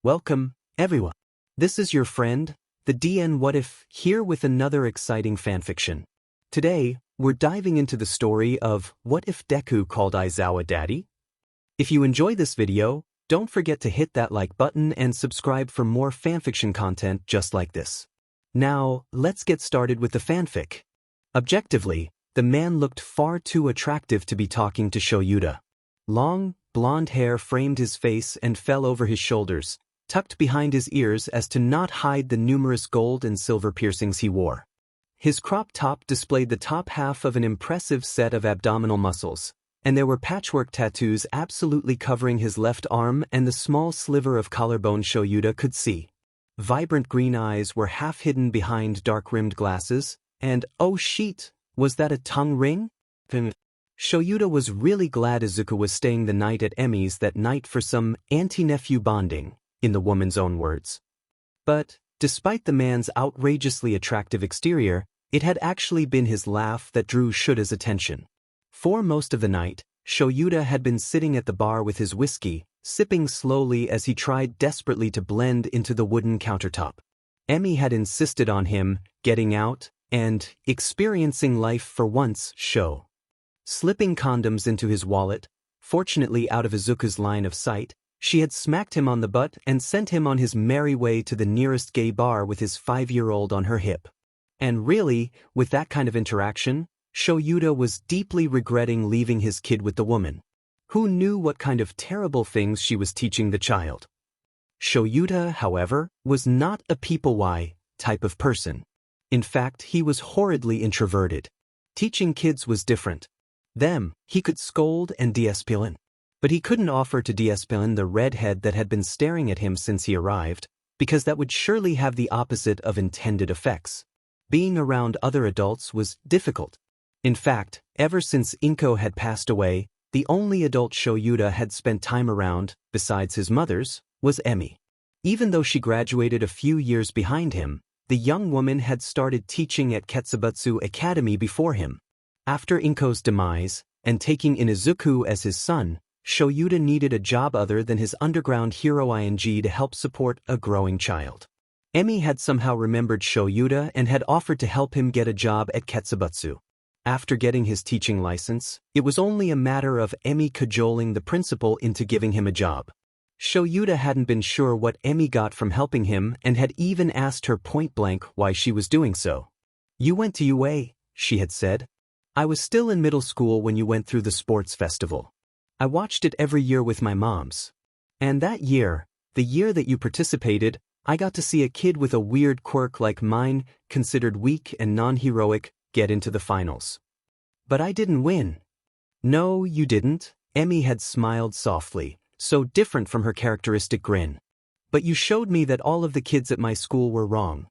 Welcome, everyone. This is your friend, the DN What If, here with another exciting fanfiction. Today, we're diving into the story of What If Deku Called Aizawa Daddy? If you enjoy this video, don't forget to hit that like button and subscribe for more fanfiction content just like this. Now, let's get started with the fanfic. Objectively, the man looked far too attractive to be talking to Shoyuta. Long, blonde hair framed his face and fell over his shoulders, tucked behind his ears as to not hide the numerous gold and silver piercings he wore. His crop top displayed the top half of an impressive set of abdominal muscles, and there were patchwork tattoos absolutely covering his left arm and the small sliver of collarbone Shoyuta could see. Vibrant green eyes were half hidden behind dark-rimmed glasses, and oh shit, was that a tongue ring? Shoyuta was really glad Izuku was staying the night at Emi's that night for some auntie-nephew bonding, in the woman's own words. But, despite the man's outrageously attractive exterior, it had actually been his laugh that drew Shuta's attention. For most of the night, Shoyuta had been sitting at the bar with his whiskey, sipping slowly as he tried desperately to blend into the wooden countertop. Emi had insisted on him getting out and experiencing life for once. Slipping condoms into his wallet, fortunately out of Izuku's line of sight, she had smacked him on the butt and sent him on his merry way to the nearest gay bar with his 5-year-old on her hip. And really, with that kind of interaction, Shoyuta was deeply regretting leaving his kid with the woman. Who knew what kind of terrible things she was teaching the child? Shoyuta, however, was not a people type of person. In fact, he was horridly introverted. Teaching kids was different. Them, he could scold and de-escalate. But he couldn't offer to de-escalate the redhead that had been staring at him since he arrived, because that would surely have the opposite of intended effects. Being around other adults was difficult. In fact, ever since Inko had passed away, the only adult Shoyuta had spent time around, besides his mother's, was Emi. Even though she graduated a few years behind him, the young woman had started teaching at Ketsubutsu Academy before him. After Inko's demise, and taking in Izuku as his son, Shoyuta needed a job other than his underground hero ing to help support a growing child. Emi had somehow remembered Shoyuta and had offered to help him get a job at Ketsubutsu. After getting his teaching license, it was only a matter of Emi cajoling the principal into giving him a job. Shoyuta hadn't been sure what Emi got from helping him and had even asked her point-blank why she was doing so. "You went to UA," she had said. "I was still in middle school when you went through the sports festival. I watched it every year with my moms. And that year, the year that you participated, I got to see a kid with a weird quirk like mine, considered weak and non-heroic, get into the finals. But I didn't win." "No, you didn't," Emi had smiled softly, so different from her characteristic grin. "But you showed me that all of the kids at my school were wrong.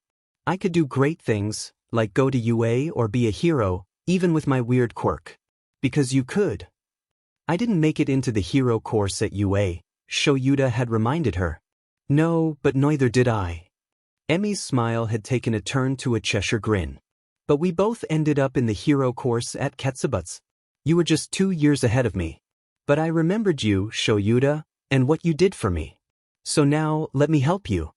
I could do great things, like go to UA or be a hero, even with my weird quirk. Because you could." "I didn't make it into the hero course at UA," Shoyuta had reminded her. "No, but neither did I." Emi's smile had taken a turn to a Cheshire grin. "But we both ended up in the hero course at Ketsubutsu. You were just 2 years ahead of me. But I remembered you, Shoyuta, and what you did for me. So now, let me help you."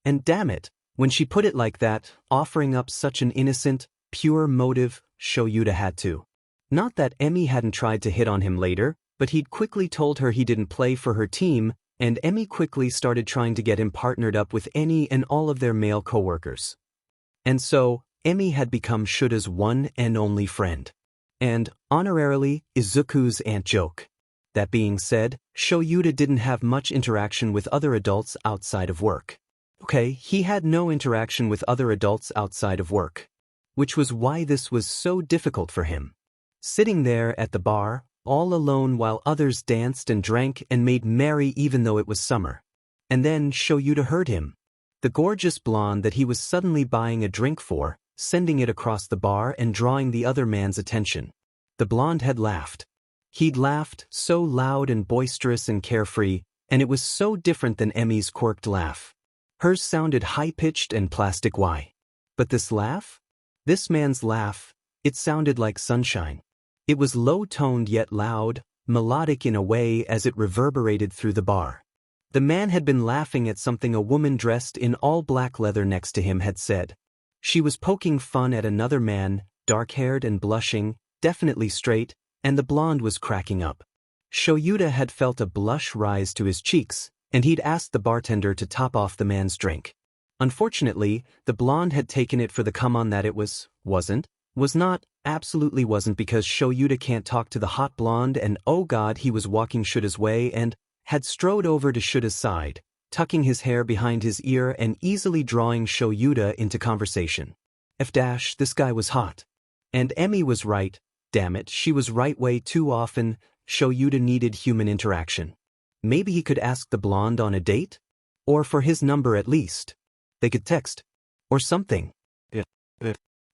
And damn it, when she put it like that, offering up such an innocent, pure motive, Shoyuta had to. Not that Emi hadn't tried to hit on him later, but he'd quickly told her he didn't play for her team, and Emi quickly started trying to get him partnered up with any and all of their male coworkers. And so, Emi had become Shuta's one and only friend. And, honorarily, Izuku's aunt joke. That being said, Shoyuta didn't have much interaction with other adults outside of work. Okay, he had no interaction with other adults outside of work. Which was why this was so difficult for him. Sitting there at the bar, all alone while others danced and drank and made merry even though it was summer. And then Shoyuta heard him. The gorgeous blonde that he was suddenly buying a drink for, sending it across the bar and drawing the other man's attention. The blonde had laughed. He'd laughed, so loud and boisterous and carefree, and it was so different than Emi's quirked laugh. Hers sounded high-pitched and plastic. Why? But this laugh? This man's laugh, it sounded like sunshine. It was low-toned yet loud, melodic in a way as it reverberated through the bar. The man had been laughing at something a woman dressed in all black leather next to him had said. She was poking fun at another man, dark-haired and blushing, definitely straight, and the blonde was cracking up. Shoyuta had felt a blush rise to his cheeks, and he'd asked the bartender to top off the man's drink. Unfortunately, the blonde had taken it for the come-on that it was not, absolutely wasn't, because Shoyuta can't talk to the hot blonde, and oh god, he was walking Shuta's way and had strode over to Shuta's side, tucking his hair behind his ear and easily drawing Shoyuta into conversation. This guy was hot. And Emmy was right, damn it, she was right way too often. Shoyuta needed human interaction. Maybe he could ask the blonde on a date? Or for his number at least. They could text. Or something.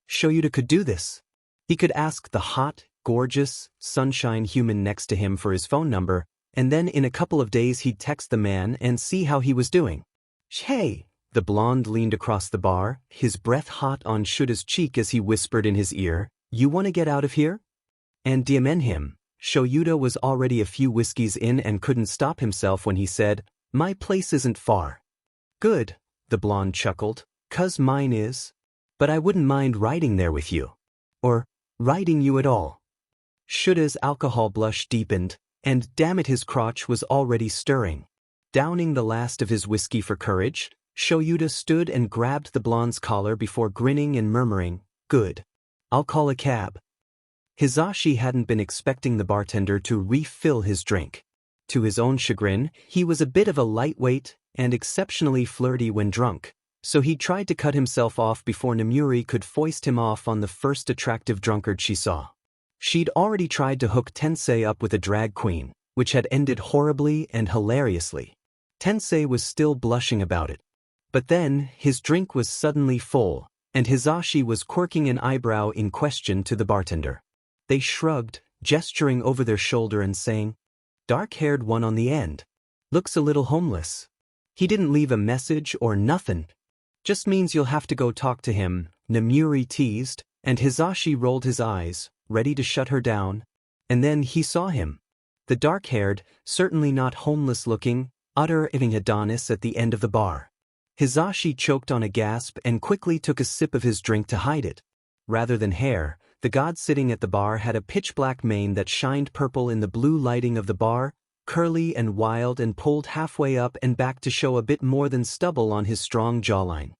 Shoyuta could do this. He could ask the hot, gorgeous, sunshine human next to him for his phone number, and then in a couple of days he'd text the man and see how he was doing. Hey! The blonde leaned across the bar, his breath hot on Shuta's cheek as he whispered in his ear, "You wanna get out of here?" And diamen him. Shoyuta was already a few whiskeys in and couldn't stop himself when he said, "My place isn't far." "Good," the blonde chuckled, "'cause mine is. But I wouldn't mind riding there with you. Or riding you at all." Shuta's alcohol blush deepened, and damn it, his crotch was already stirring. Downing the last of his whiskey for courage, Shoyuta stood and grabbed the blonde's collar before grinning and murmuring, "Good. I'll call a cab." Hizashi hadn't been expecting the bartender to refill his drink. To his own chagrin, he was a bit of a lightweight and exceptionally flirty when drunk, so he tried to cut himself off before Namuri could foist him off on the first attractive drunkard she saw. She'd already tried to hook Tensei up with a drag queen, which had ended horribly and hilariously. Tensei was still blushing about it. But then, his drink was suddenly full, and Hizashi was quirking an eyebrow in question to the bartender. They shrugged, gesturing over their shoulder and saying, "Dark-haired one on the end. Looks a little homeless. He didn't leave a message or nothing. Just means you'll have to go talk to him," Namuri teased, and Hizashi rolled his eyes, ready to shut her down. And then he saw him. The dark-haired, certainly not homeless-looking, utter-eating Adonis at the end of the bar. Hizashi choked on a gasp and quickly took a sip of his drink to hide it. Rather than hair, the god sitting at the bar had a pitch-black mane that shined purple in the blue lighting of the bar, curly and wild and pulled halfway up and back to show a bit more than stubble on his strong jawline.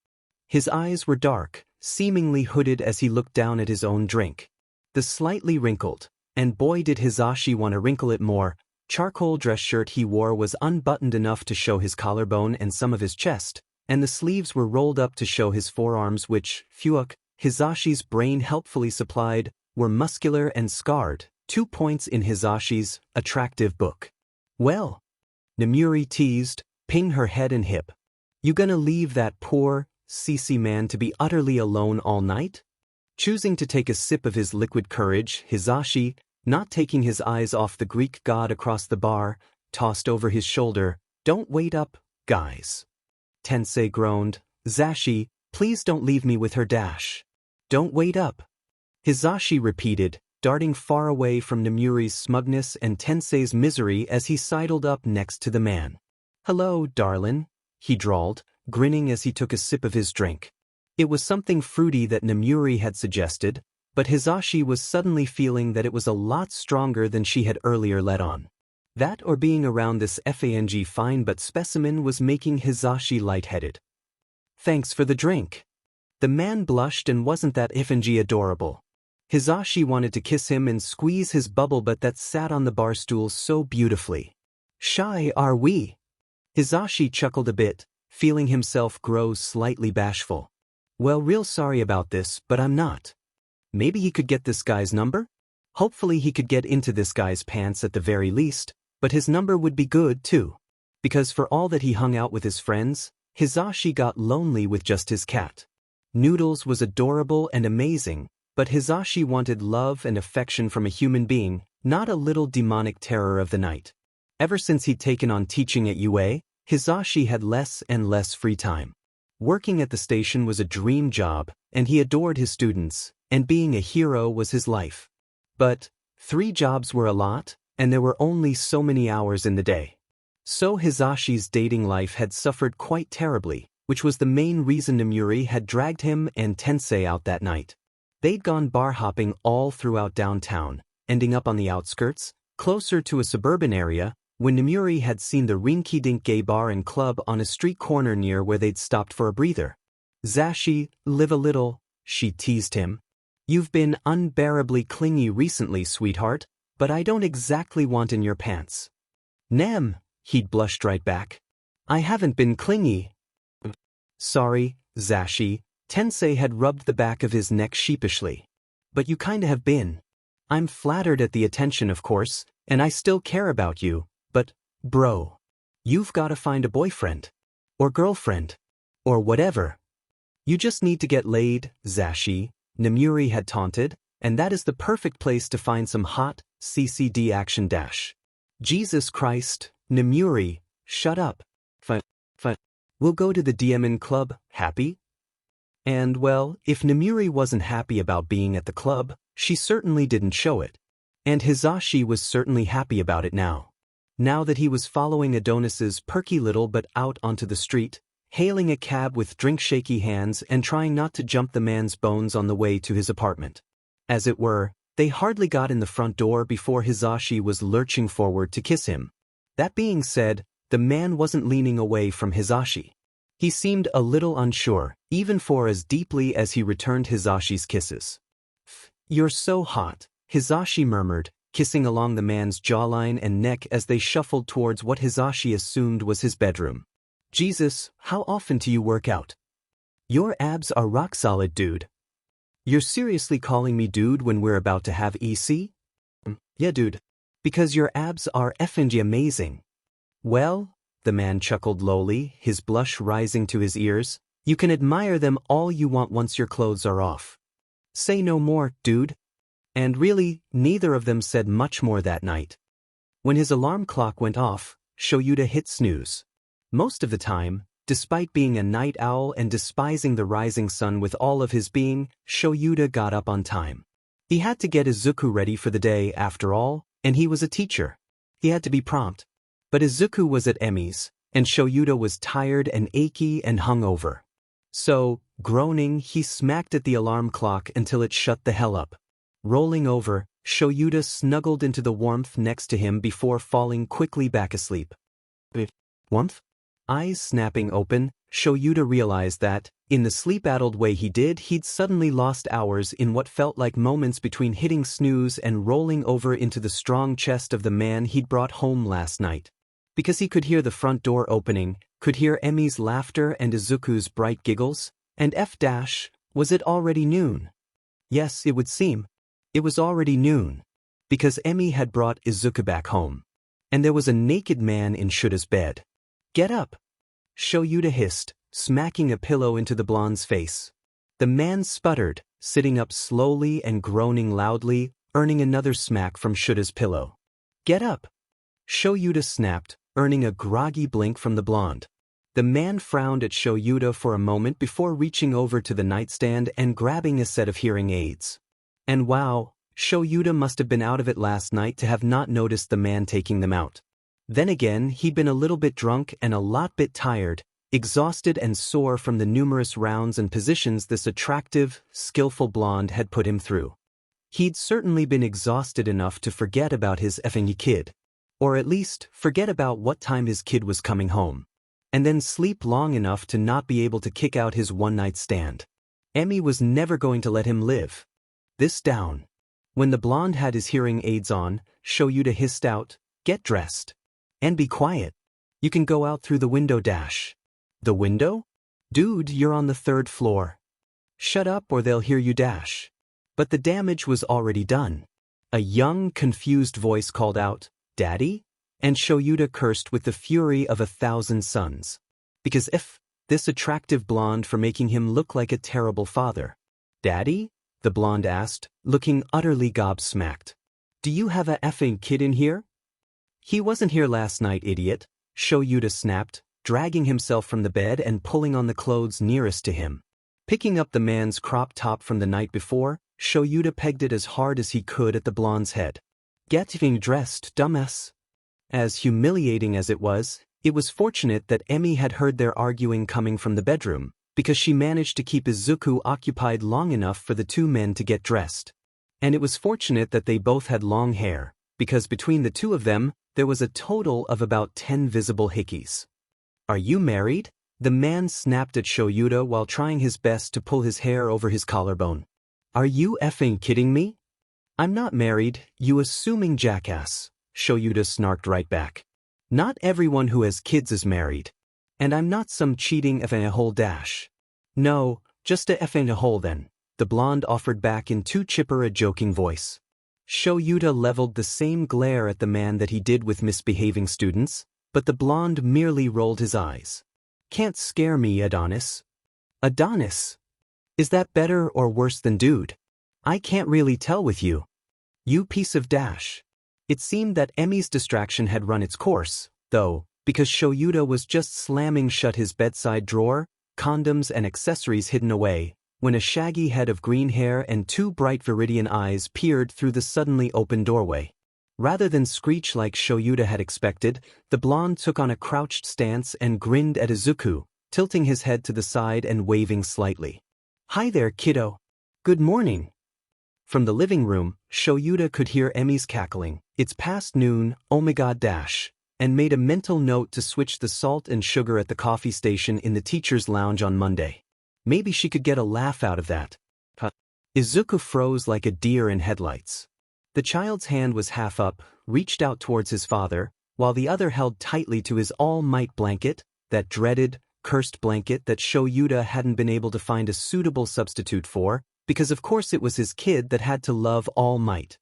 His eyes were dark, seemingly hooded as he looked down at his own drink. The slightly wrinkled, and boy did Hizashi want to wrinkle it more, charcoal dress shirt he wore was unbuttoned enough to show his collarbone and some of his chest, and the sleeves were rolled up to show his forearms which, Hizashi's brain helpfully supplied, were muscular and scarred, 2 points in Hizashi's attractive book. "Well," Namuri teased, ping her head and hip. "You gonna leave that poor, CC man to be utterly alone all night?" Choosing to take a sip of his liquid courage, Hizashi, not taking his eyes off the Greek god across the bar, tossed over his shoulder, "Don't wait up, guys." Tensei groaned, "Zashi, please don't leave me with her dash. Don't wait up." Hizashi repeated, darting far away from Namuri's smugness and Tensei's misery as he sidled up next to the man. "Hello, darlin'," he drawled, grinning as he took a sip of his drink. It was something fruity that Namuri had suggested, but Hizashi was suddenly feeling that it was a lot stronger than she had earlier let on. That or being around this fang fine but specimen was making Hizashi lightheaded. "Thanks for the drink." The man blushed and wasn't that fang adorable. Hizashi wanted to kiss him and squeeze his bubble butt that sat on the bar stool so beautifully. "Shy are we?" Hizashi chuckled a bit, feeling himself grow slightly bashful. "Well, real sorry about this, but I'm not." Maybe he could get this guy's number? Hopefully he could get into this guy's pants at the very least, but his number would be good too. Because for all that he hung out with his friends, Hizashi got lonely with just his cat. Noodles was adorable and amazing, but Hizashi wanted love and affection from a human being, not a little demonic terror of the night. Ever since he'd taken on teaching at UA, Hizashi had less and less free time. Working at the station was a dream job, and he adored his students, and being a hero was his life. But 3 jobs were a lot, and there were only so many hours in the day. So Hisashi's dating life had suffered quite terribly, which was the main reason Namuri had dragged him and Tensei out that night. They'd gone bar hopping all throughout downtown, ending up on the outskirts, closer to a suburban area, when Namuri had seen the rinky-dink gay bar and club on a street corner near where they'd stopped for a breather. "Zashi, live a little," she teased him. "You've been unbearably clingy recently, sweetheart, but I don't exactly want in your pants." "Nem," he'd blushed right back. "I haven't been clingy." "Sorry, Zashi," Tensei had rubbed the back of his neck sheepishly. "But you kinda have been. I'm flattered at the attention, of course, and I still care about you, but, bro, you've gotta find a boyfriend. Or girlfriend. Or whatever. You just need to get laid, Zashi," Namuri had taunted, "and that is the perfect place to find some hot, CCD action dash." "Jesus Christ, Namuri, shut up. Fine. We'll go to the DMN club, happy?" And well, if Namuri wasn't happy about being at the club, she certainly didn't show it. And Hisashi was certainly happy about it now. Now that he was following Adonis's perky little butt out onto the street, hailing a cab with drink-shaky hands and trying not to jump the man's bones on the way to his apartment. As it were, they hardly got in the front door before Hisashi was lurching forward to kiss him. That being said, the man wasn't leaning away from Hisashi. He seemed a little unsure, even for as deeply as he returned Hisashi's kisses. "You're so hot," Hisashi murmured, kissing along the man's jawline and neck as they shuffled towards what Hisashi assumed was his bedroom. "Jesus, how often do you work out? Your abs are rock solid, dude." "You're seriously calling me dude when we're about to have EC? Yeah, dude. Because your abs are effing amazing." "Well," the man chuckled lowly, his blush rising to his ears, "you can admire them all you want once your clothes are off. Say no more, dude." And really, neither of them said much more that night. When his alarm clock went off, Shoyuta hit snooze. Most of the time, despite being a night owl and despising the rising sun with all of his being, Shoyuta got up on time. He had to get Izuku ready for the day after all, and he was a teacher. He had to be prompt. But Izuku was at Emi's, and Shoyuta was tired and achy and hungover. So, groaning, he smacked at the alarm clock until it shut the hell up. Rolling over, Shoyuta snuggled into the warmth next to him before falling quickly back asleep. Warmth? Eyes snapping open, Shoyuta realized that, in the sleep-addled way he did, he'd suddenly lost hours in what felt like moments between hitting snooze and rolling over into the strong chest of the man he'd brought home last night. Because he could hear the front door opening, could hear Emi's laughter and Izuku's bright giggles, and was it already noon? Yes, it would seem. It was already noon. Because Emi had brought Izuku back home. And there was a naked man in Shuta's bed. "Get up!" Shoyuta hissed, smacking a pillow into the blonde's face. The man sputtered, sitting up slowly and groaning loudly, earning another smack from Shuta's pillow. "Get up!" Shoyuta snapped, earning a groggy blink from the blonde. The man frowned at Shoyuta for a moment before reaching over to the nightstand and grabbing a set of hearing aids. And wow, Shoyuta must have been out of it last night to have not noticed the man taking them out. Then again, he'd been a little bit drunk and a lot bit tired, exhausted and sore from the numerous rounds and positions this attractive, skillful blonde had put him through. He'd certainly been exhausted enough to forget about his effing kid. Or at least, forget about what time his kid was coming home. And then sleep long enough to not be able to kick out his one-night stand. Emi was never going to let him live. This down. When the blonde had his hearing aids on, Shoyuta hissed out, "Get dressed. And be quiet. You can go out through the window dash." "The window? Dude, you're on the 3rd floor. Shut up or they'll hear you dash." But the damage was already done. A young, confused voice called out, "Daddy?" And Shoyuta cursed with the fury of 1,000 suns. Because this attractive blonde for making him look like a terrible father. "Daddy?" the blonde asked, looking utterly gobsmacked. "Do you have a effing kid in here?" "He wasn't here last night, idiot," Shoyuta snapped, dragging himself from the bed and pulling on the clothes nearest to him. Picking up the man's crop top from the night before, Shoyuta pegged it as hard as he could at the blonde's head. "Get dressed, dumbass." As humiliating as it was fortunate that Emi had heard their arguing coming from the bedroom, because she managed to keep Izuku occupied long enough for the two men to get dressed. And it was fortunate that they both had long hair, because between the two of them, there was a total of about 10 visible hickeys. "Are you married?" The man snapped at Shoyuta while trying his best to pull his hair over his collarbone. "Are you effing kidding me?" "I'm not married, you assuming jackass," Shoyuta snarked right back. "Not everyone who has kids is married. And I'm not some cheating effing a hole dash." "No, just a effing a hole then," the blonde offered back in too chipper a joking voice. Shoyuta leveled the same glare at the man that he did with misbehaving students, but the blonde merely rolled his eyes. "Can't scare me, Adonis." "Adonis? Is that better or worse than dude? I can't really tell with you. You piece of dash." It seemed that Emi's distraction had run its course, though, because Shoyuta was just slamming shut his bedside drawer, condoms and accessories hidden away, when a shaggy head of green hair and two bright viridian eyes peered through the suddenly open doorway. Rather than screech like Shoyuta had expected, the blonde took on a crouched stance and grinned at Izuku, tilting his head to the side and waving slightly. "Hi there, kiddo. Good morning." From the living room, Shoyuta could hear Emi's cackling, "It's past noon, oh my god dash," and made a mental note to switch the salt and sugar at the coffee station in the teacher's lounge on Monday. Maybe she could get a laugh out of that. Izuku froze like a deer in headlights. The child's hand was half up, reached out towards his father, while the other held tightly to his all-might blanket, that dreaded, cursed blanket that Shoyuta hadn't been able to find a suitable substitute for, because of course it was his kid that had to love All Might.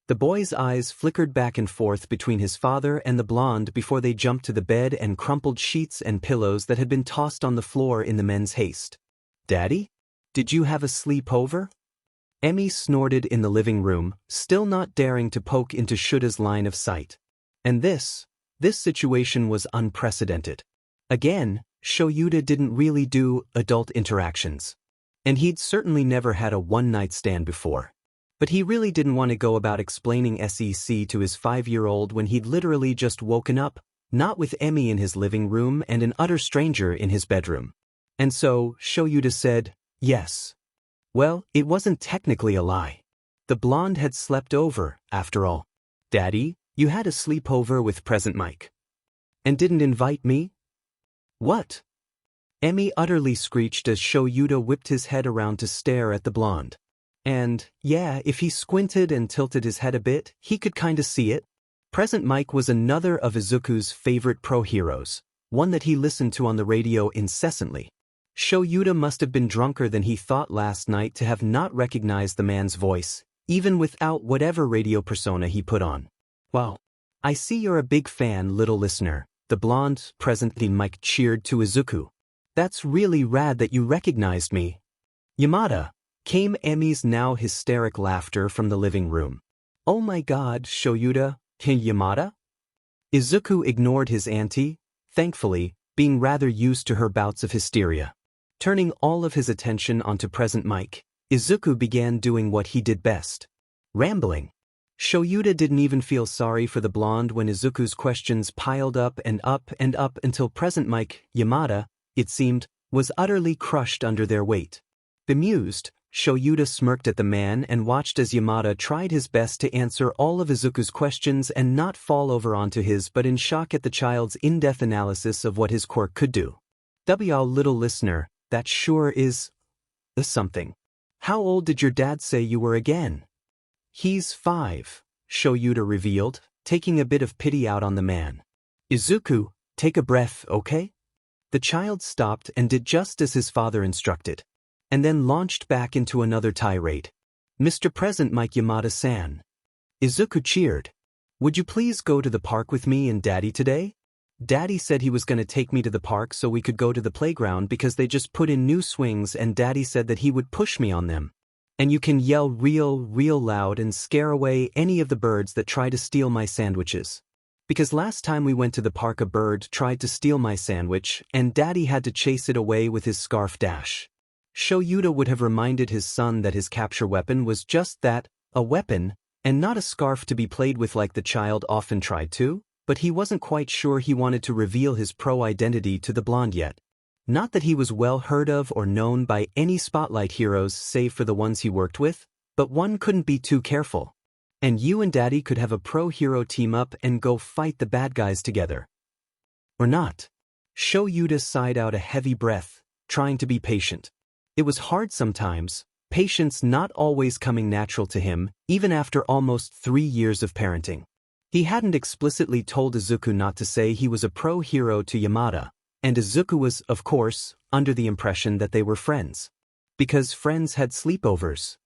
The boy's eyes flickered back and forth between his father and the blonde before they jumped to the bed and crumpled sheets and pillows that had been tossed on the floor in the men's haste. "Daddy? Did you have a sleepover?" Emi snorted in the living room, still not daring to poke into Shuta's line of sight. And this situation was unprecedented. Again, Shoyuta didn't really do adult interactions. And he'd certainly never had a one-night stand before. But he really didn't want to go about explaining SEC to his 5-year-old when he'd literally just woken up, not with Emi in his living room and an utter stranger in his bedroom. And so, Shoyuta said, yes. Well, it wasn't technically a lie. The blonde had slept over, after all. "Daddy, you had a sleepover with Present Mike. And didn't invite me?" "What?" Emi utterly screeched as Shoyuta whipped his head around to stare at the blonde. And, yeah, if he squinted and tilted his head a bit, he could kinda see it. Present Mike was another of Izuku's favorite pro-heroes, one that he listened to on the radio incessantly. Shoyuta must have been drunker than he thought last night to have not recognized the man's voice, even without whatever radio persona he put on. "Wow. I see you're a big fan, little listener," the blonde, Present Mike cheered to Izuku. "That's really rad that you recognized me." "Yamada," came Emi's now hysteric laughter from the living room. "Oh my god, Shoyuta, Yamada?" Izuku ignored his auntie, thankfully, being rather used to her bouts of hysteria. Turning all of his attention onto Present Mike, Izuku began doing what he did best. Rambling. Shoyuta didn't even feel sorry for the blonde when Izuku's questions piled up and up and up until Present Mike, Yamada, it seemed, was utterly crushed under their weight. Bemused, Shoyuta smirked at the man and watched as Yamada tried his best to answer all of Izuku's questions and not fall over onto his but in shock at the child's in-depth analysis of what his quirk could do. Little listener, that sure is something. How old did your dad say you were again?" "He's 5, Shoyuta revealed, taking a bit of pity out on the man. "Izuku, take a breath, okay?" The child stopped and did just as his father instructed, and then launched back into another tirade. "Mr. Present Mike Yamada-san." Izuku cheered. "Would you please go to the park with me and Daddy today? Daddy said he was going to take me to the park so we could go to the playground because they just put in new swings and Daddy said that he would push me on them. And you can yell real loud and scare away any of the birds that try to steal my sandwiches. Because last time we went to the park a bird tried to steal my sandwich and Daddy had to chase it away with his scarf dash." Shoyuta would have reminded his son that his capture weapon was just that, a weapon, and not a scarf to be played with like the child often tried to. but he wasn't quite sure he wanted to reveal his pro identity to the blonde yet. Not that he was well heard of or known by any spotlight heroes save for the ones he worked with, but one couldn't be too careful. And you and Daddy could have a pro-hero team up and go fight the bad guys together. Or not. Shoyuta sighed out a heavy breath, trying to be patient. It was hard sometimes, patience not always coming natural to him, even after almost 3 years of parenting. He hadn't explicitly told Izuku not to say he was a pro-hero to Yamada, and Izuku was, of course, under the impression that they were friends. Because friends had sleepovers.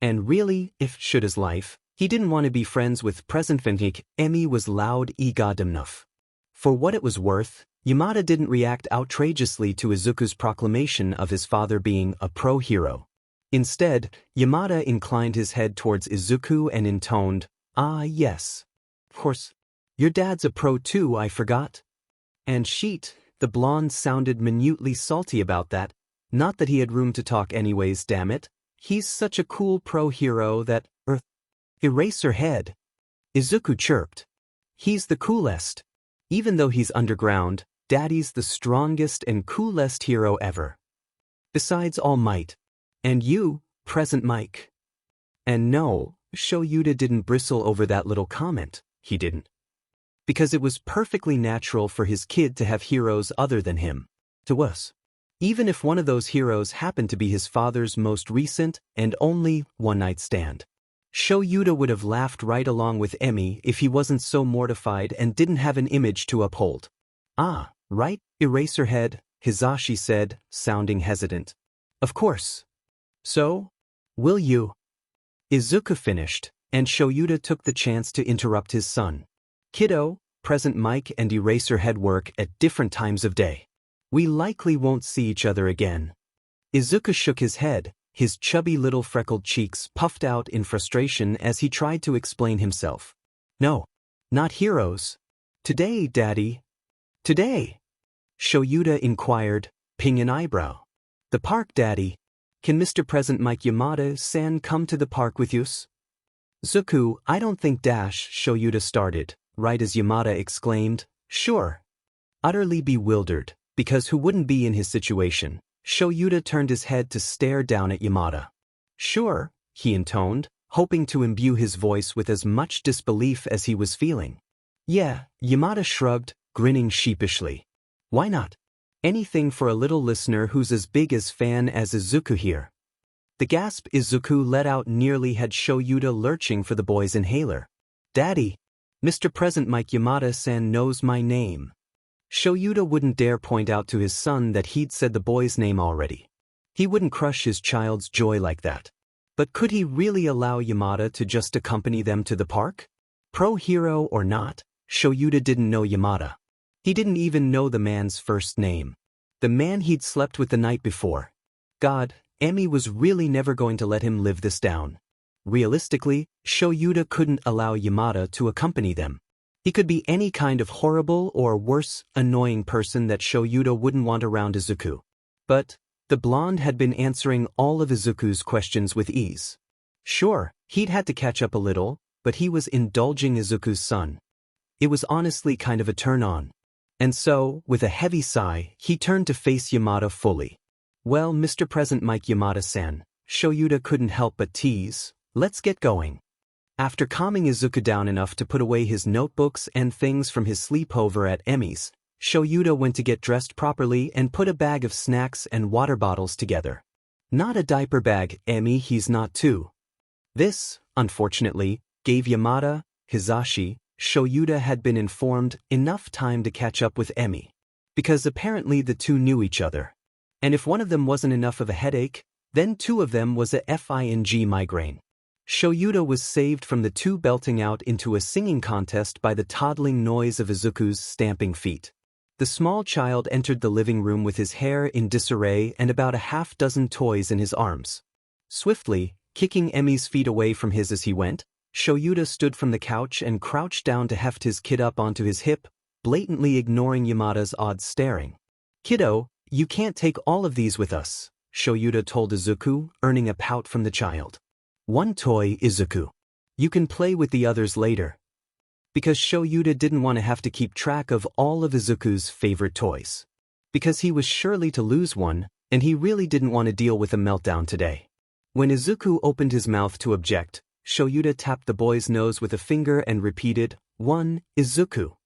And really, if should his life, he didn't want to be friends with present Vinnik. Emi was loud enough. For what it was worth, Yamada didn't react outrageously to Izuku's proclamation of his father being a pro-hero. Instead, Yamada inclined his head towards Izuku and intoned, "Ah yes. Of course. Your dad's a pro too, I forgot." And sheet, the blonde sounded minutely salty about that. Not that he had room to talk anyways, damn it. He's such a cool pro-hero that, erase her head. Izuku chirped. He's the coolest. Even though he's underground, Daddy's the strongest and coolest hero ever. Besides All Might. And you, present Mike. And no, Shoyuta didn't bristle over that little comment, he didn't. Because it was perfectly natural for his kid to have heroes other than him. To us. Even if one of those heroes happened to be his father's most recent and only one-night stand. Shoyuta would have laughed right along with Emi if he wasn't so mortified and didn't have an image to uphold. Ah, right, Eraserhead, Hizashi said, sounding hesitant. Of course. So? Will you? Izuku finished, and Shoyuta took the chance to interrupt his son. Kiddo, present Mike and Eraserhead work at different times of day. We likely won't see each other again. Izuku shook his head, his chubby little freckled cheeks puffed out in frustration as he tried to explain himself. No. Not heroes. Today, Daddy. Today. Shoyuta inquired, ping an eyebrow. The park, Daddy. Can Mr. Present Mike Yamada-san come to the park with us? Zuku, I don't think Shoyuta started, right as Yamada exclaimed, sure. Utterly bewildered, because who wouldn't be in his situation, Shoyuta turned his head to stare down at Yamada. Sure, he intoned, hoping to imbue his voice with as much disbelief as he was feeling. Yeah, Yamada shrugged, grinning sheepishly. Why not? Anything for a little listener who's as big a fan as Izuku here. The gasp Izuku let out nearly had Shoyuta lurching for the boy's inhaler. Daddy, Mr. Present Mike Yamada-san knows my name. Shoyuta wouldn't dare point out to his son that he'd said the boy's name already. He wouldn't crush his child's joy like that. But could he really allow Yamada to just accompany them to the park? Pro-hero or not, Shoyuta didn't know Yamada. He didn't even know the man's first name. The man he'd slept with the night before. God, Emi was really never going to let him live this down. Realistically, Shoyuta couldn't allow Yamada to accompany them. He could be any kind of horrible or worse, annoying person that Shoyuta wouldn't want around Izuku. But the blonde had been answering all of Izuku's questions with ease. Sure, he'd had to catch up a little, but he was indulging Izuku's son. It was honestly kind of a turn-on. And so, with a heavy sigh, he turned to face Yamada fully. Well, Mr. Present Mike Yamada-san, Shoyuta couldn't help but tease, let's get going. After calming Izuku down enough to put away his notebooks and things from his sleepover at Emi's, Shoyuta went to get dressed properly and put a bag of snacks and water bottles together. Not a diaper bag, Emi, he's not too. This, unfortunately, gave Yamada, Hizashi, Shoyuta had been informed enough time to catch up with Emi. Because apparently the two knew each other. And if one of them wasn't enough of a headache, then two of them was a FING migraine. Shoyuta was saved from the two belting out into a singing contest by the toddling noise of Izuku's stamping feet. The small child entered the living room with his hair in disarray and about a half-dozen toys in his arms. Swiftly, kicking Emi's feet away from his as he went, Shoyuta stood from the couch and crouched down to heft his kid up onto his hip, blatantly ignoring Yamada's odd staring. Kiddo, you can't take all of these with us, Shoyuta told Izuku, earning a pout from the child. One toy, Izuku. You can play with the others later. Because Shoyuta didn't want to have to keep track of all of Izuku's favorite toys. Because he was surely to lose one, and he really didn't want to deal with a meltdown today. When Izuku opened his mouth to object, Shoyuta tapped the boy's nose with a finger and repeated, "One, Izuku."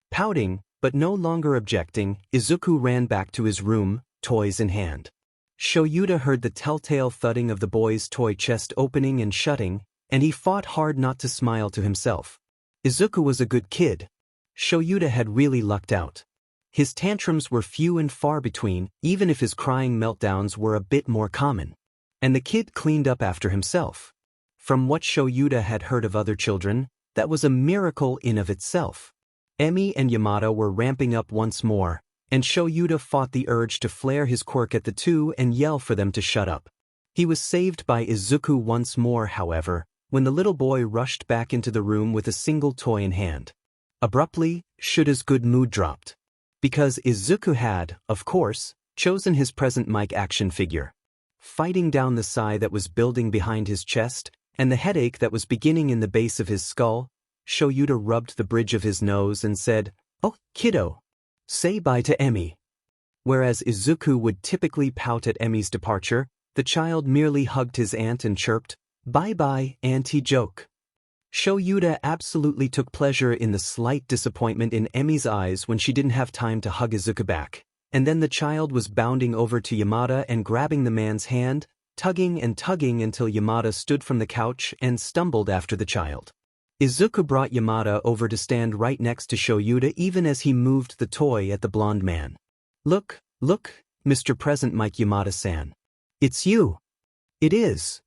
Pouting, but no longer objecting, Izuku ran back to his room, toys in hand. Shoyuta heard the telltale thudding of the boy's toy chest opening and shutting, and he fought hard not to smile to himself. Izuku was a good kid. Shoyuta had really lucked out. His tantrums were few and far between, even if his crying meltdowns were a bit more common. And the kid cleaned up after himself. From what Shoyuta had heard of other children, that was a miracle in of itself. Emi and Yamada were ramping up once more, and Shoyuta fought the urge to flare his quirk at the two and yell for them to shut up. He was saved by Izuku once more, however, when the little boy rushed back into the room with a single toy in hand. Abruptly, Shuta's good mood dropped. Because Izuku had, of course, chosen his present mic action figure. Fighting down the sigh that was building behind his chest, and the headache that was beginning in the base of his skull, Shoyuta rubbed the bridge of his nose and said, "Oh, kiddo. Say bye to Emi." Whereas Izuku would typically pout at Emi's departure, the child merely hugged his aunt and chirped, "Bye-bye, auntie joke." Shoyuta absolutely took pleasure in the slight disappointment in Emi's eyes when she didn't have time to hug Izuku back, and then the child was bounding over to Yamada and grabbing the man's hand, tugging and tugging until Yamada stood from the couch and stumbled after the child. Izuku brought Yamada over to stand right next to Shoyuta even as he moved the toy at the blonde man. Look, Mr. Present Mike Yamada-san. It's you." "It is."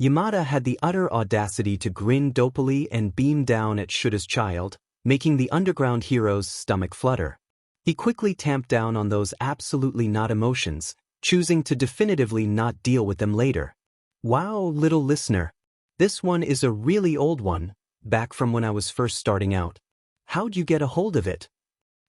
Yamada had the utter audacity to grin dopily and beam down at Shuta's child, making the underground hero's stomach flutter. He quickly tamped down on those absolutely not emotions, choosing to definitively not deal with them later. "Wow, little listener. This one is a really old one, back from when I was first starting out. How'd you get a hold of it?"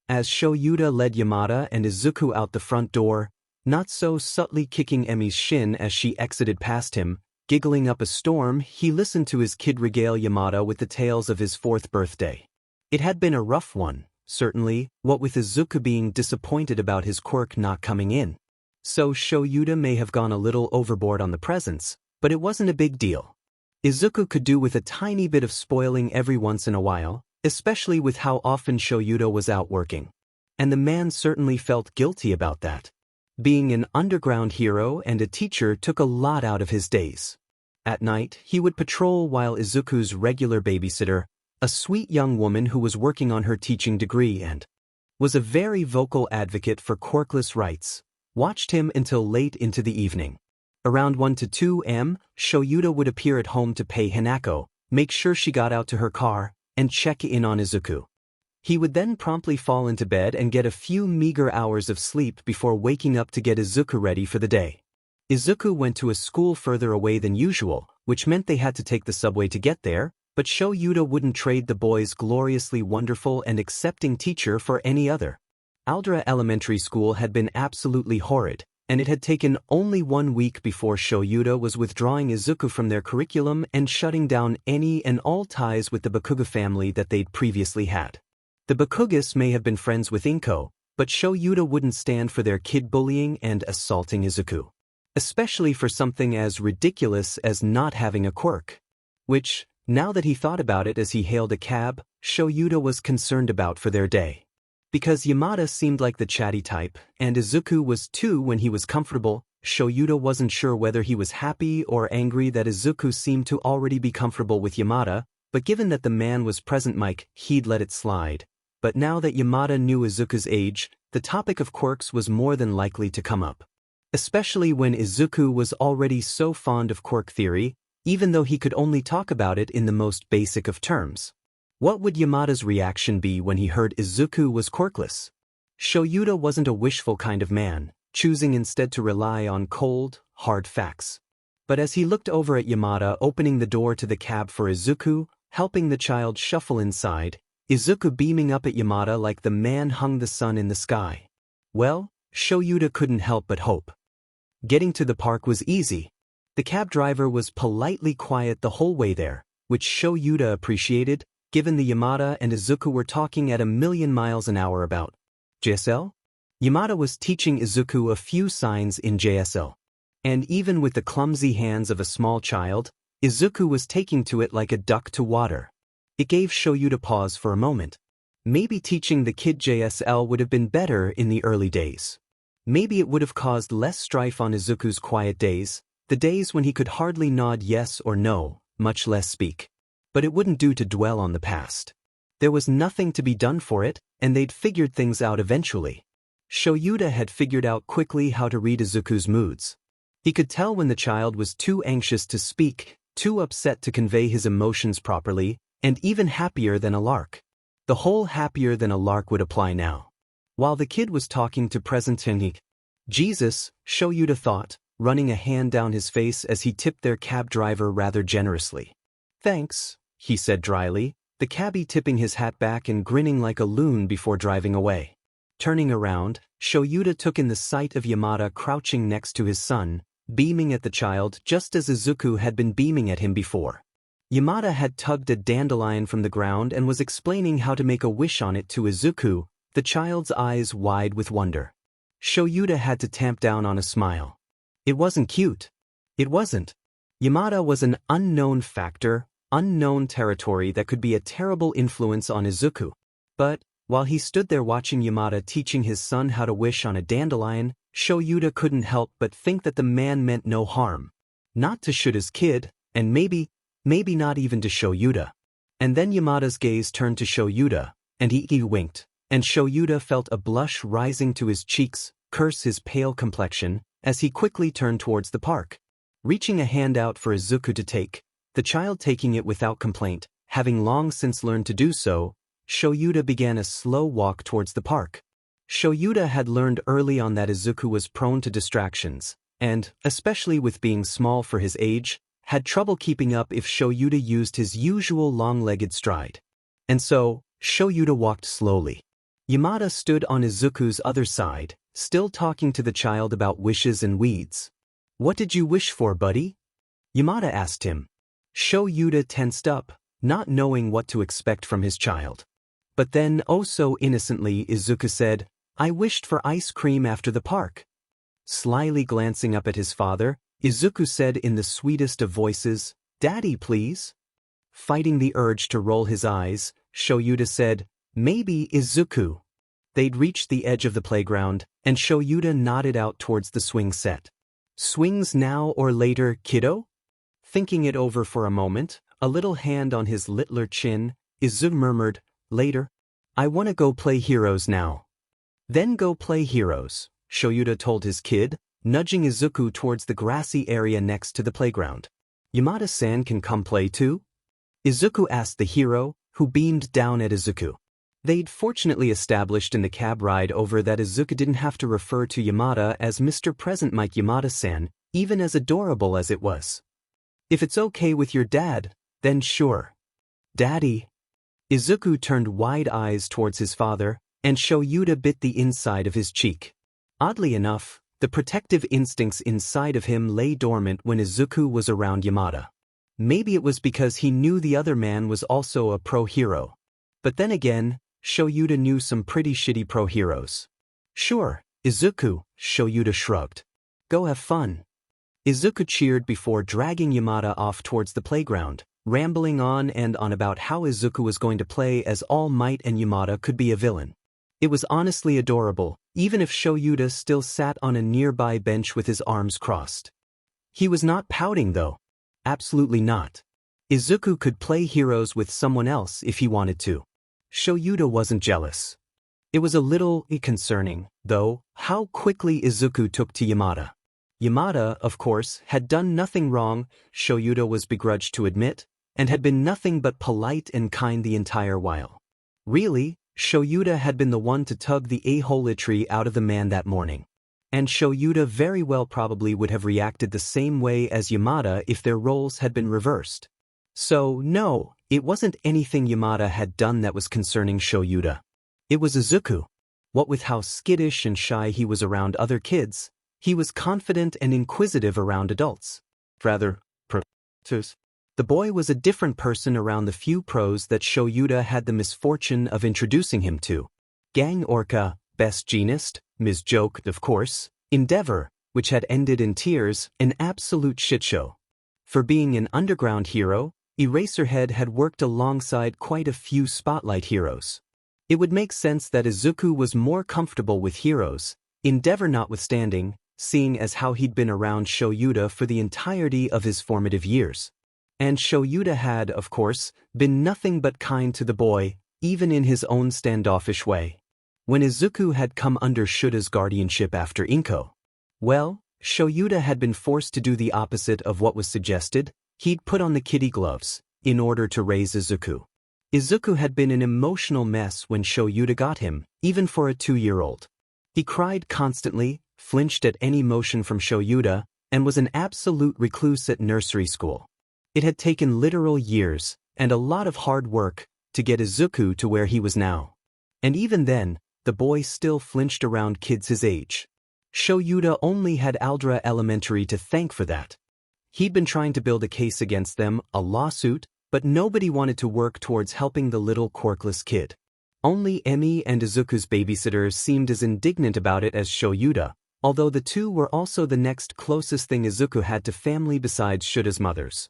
As Shoyuta led Yamada and Izuku out the front door, not so subtly kicking Emi's shin as she exited past him, giggling up a storm, he listened to his kid regale Yamada with the tales of his 4th birthday. It had been a rough one, certainly, what with Izuku being disappointed about his quirk not coming in. So Shoyuta may have gone a little overboard on the presents, but it wasn't a big deal. Izuku could do with a tiny bit of spoiling every once in a while, especially with how often Shoyuta was out working. And the man certainly felt guilty about that. Being an underground hero and a teacher took a lot out of his days. At night, he would patrol while Izuku's regular babysitter, a sweet young woman who was working on her teaching degree and was a very vocal advocate for quirkless rights, watched him until late into the evening. Around 1 to 2 am, Shoyuta would appear at home to pay Hanako, make sure she got out to her car, and check in on Izuku. He would then promptly fall into bed and get a few meager hours of sleep before waking up to get Izuku ready for the day. Izuku went to a school further away than usual, which meant they had to take the subway to get there, but Shoyuta wouldn't trade the boy's gloriously wonderful and accepting teacher for any other. Aldra Elementary School had been absolutely horrid, and it had taken only 1 week before Shoyuta was withdrawing Izuku from their curriculum and shutting down any and all ties with the Bakuga family that they'd previously had. The Bakugas may have been friends with Inko, but Shoyuta wouldn't stand for their kid bullying and assaulting Izuku. Especially for something as ridiculous as not having a quirk. Which, now that he thought about it as he hailed a cab, Shoyuta was concerned about for their day. Because Yamada seemed like the chatty type, and Izuku was too when he was comfortable, Shoyuta wasn't sure whether he was happy or angry that Izuku seemed to already be comfortable with Yamada, but given that the man was present Mike, he'd let it slide. But now that Yamada knew Izuku's age, the topic of quirks was more than likely to come up. Especially when Izuku was already so fond of quirk theory, even though he could only talk about it in the most basic of terms. What would Yamada's reaction be when he heard Izuku was quirkless? Shoyuta wasn't a wishful kind of man, choosing instead to rely on cold, hard facts. But as he looked over at Yamada opening the door to the cab for Izuku, helping the child shuffle inside, Izuku beaming up at Yamada like the man hung the sun in the sky. Well, Shoyuta couldn't help but hope. Getting to the park was easy. The cab driver was politely quiet the whole way there, which Shoyuta appreciated, given the Yamada and Izuku were talking at 1,000,000 miles an hour about JSL? Yamada was teaching Izuku a few signs in JSL. And even with the clumsy hands of a small child, Izuku was taking to it like a duck to water. It gave Shoyuta pause for a moment. Maybe teaching the kid JSL would have been better in the early days. Maybe it would have caused less strife on Izuku's quiet days, the days when he could hardly nod yes or no, much less speak. But it wouldn't do to dwell on the past. There was nothing to be done for it, and they'd figured things out eventually. Shoyuta had figured out quickly how to read Izuku's moods. He could tell when the child was too anxious to speak, too upset to convey his emotions properly, and even happier than a lark. The whole happier than a lark would apply now. While the kid was talking to present technique, Jesus, Shoyuta thought, running a hand down his face as he tipped their cab driver rather generously. Thanks, he said dryly, the cabbie tipping his hat back and grinning like a loon before driving away. Turning around, Shoyuta took in the sight of Yamada crouching next to his son, beaming at the child just as Izuku had been beaming at him before. Yamada had tugged a dandelion from the ground and was explaining how to make a wish on it to Izuku, the child's eyes wide with wonder. Shoyuta had to tamp down on a smile. It wasn't cute. It wasn't. Yamada was an unknown factor, unknown territory that could be a terrible influence on Izuku. But, while he stood there watching Yamada teaching his son how to wish on a dandelion, Shoyuta couldn't help but think that the man meant no harm. Not to shoot his kid, and maybe not even to Shoyuta. And then Yamada's gaze turned to Shoyuta, and he winked, and Shoyuta felt a blush rising to his cheeks, curse his pale complexion, as he quickly turned towards the park. Reaching a hand out for Izuku to take, the child taking it without complaint, having long since learned to do so, Shoyuta began a slow walk towards the park. Shoyuta had learned early on that Izuku was prone to distractions, and, especially with being small for his age, had trouble keeping up if Shoyuta used his usual long-legged stride. And so, Shoyuta walked slowly. Yamada stood on Izuku's other side, still talking to the child about wishes and weeds. "What did you wish for, buddy?" Yamada asked him. Shoyuta tensed up, not knowing what to expect from his child. But then, oh so innocently, Izuku said, "I wished for ice cream after the park." Slyly glancing up at his father, Izuku said in the sweetest of voices, "Daddy, please." Fighting the urge to roll his eyes, Shoyuta said, "Maybe, Izuku." They'd reached the edge of the playground, and Shoyuta nodded out towards the swing set. "Swings now or later, kiddo?" Thinking it over for a moment, a little hand on his littler chin, Izuku murmured, "Later. I want to go play heroes now." "Then go play heroes," Shoyuta told his kid, nudging Izuku towards the grassy area next to the playground. "Yamada-san can come play too?" Izuku asked the hero, who beamed down at Izuku. They'd fortunately established in the cab ride over that Izuku didn't have to refer to Yamada as Mr. Present Mike Yamada-san, even as adorable as it was. "If it's okay with your dad, then sure." "Daddy." Izuku turned wide eyes towards his father, and Shoyuta bit the inside of his cheek. Oddly enough, the protective instincts inside of him lay dormant when Izuku was around Yamada. Maybe it was because he knew the other man was also a pro-hero. But then again, Shoyuta knew some pretty shitty pro-heroes. "Sure, Izuku," Shoyuta shrugged. "Go have fun." Izuku cheered before dragging Yamada off towards the playground, rambling on and on about how Izuku was going to play as All Might and Yamada could be a villain. It was honestly adorable, even if Shoyuta still sat on a nearby bench with his arms crossed. He was not pouting though. Absolutely not. Izuku could play heroes with someone else if he wanted to. Shoyuta wasn't jealous. It was a little concerning, though, how quickly Izuku took to Yamada. Yamada, of course, had done nothing wrong, Shoyuta was begrudged to admit, and had been nothing but polite and kind the entire while. Really, Shoyuta had been the one to tug the a-holetry out of the man that morning. And Shoyuta very well probably would have reacted the same way as Yamada if their roles had been reversed. So, no, it wasn't anything Yamada had done that was concerning Shoyuta. It was Izuku. What with how skittish and shy he was around other kids, he was confident and inquisitive around adults. Rather, The boy was a different person around the few pros that Shoyuta had the misfortune of introducing him to. Gang Orca, Best Jeanist, Ms. Joke, of course, Endeavor, which had ended in tears, an absolute shitshow. For being an underground hero, Eraserhead had worked alongside quite a few spotlight heroes. It would make sense that Izuku was more comfortable with heroes, Endeavor notwithstanding, seeing as how he'd been around Shoyuta for the entirety of his formative years. And Shoyuta had, of course, been nothing but kind to the boy, even in his own standoffish way. When Izuku had come under Shuta's guardianship after Inko, well, Shoyuta had been forced to do the opposite of what was suggested. He'd put on the kitty gloves, in order to raise Izuku. Izuku had been an emotional mess when Shoyuta got him, even for a 2-year-old. He cried constantly, flinched at any motion from Shoyuta, and was an absolute recluse at nursery school. It had taken literal years, and a lot of hard work, to get Izuku to where he was now. And even then, the boy still flinched around kids his age. Shoyuta only had Aldra Elementary to thank for that. He'd been trying to build a case against them, a lawsuit, but nobody wanted to work towards helping the little quirkless kid. Only Emi and Izuku's babysitter seemed as indignant about it as Shoyuta, although the two were also the next closest thing Izuku had to family besides Shuta's mother's.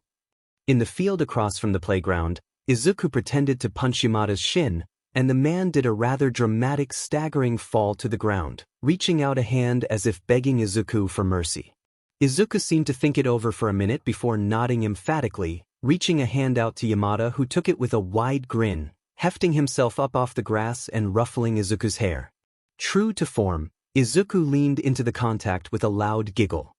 In the field across from the playground, Izuku pretended to punch Yamada's shin, and the man did a rather dramatic staggering fall to the ground, reaching out a hand as if begging Izuku for mercy. Izuku seemed to think it over for a minute before nodding emphatically, reaching a hand out to Yamada, who took it with a wide grin, hefting himself up off the grass and ruffling Izuku's hair. True to form, Izuku leaned into the contact with a loud giggle.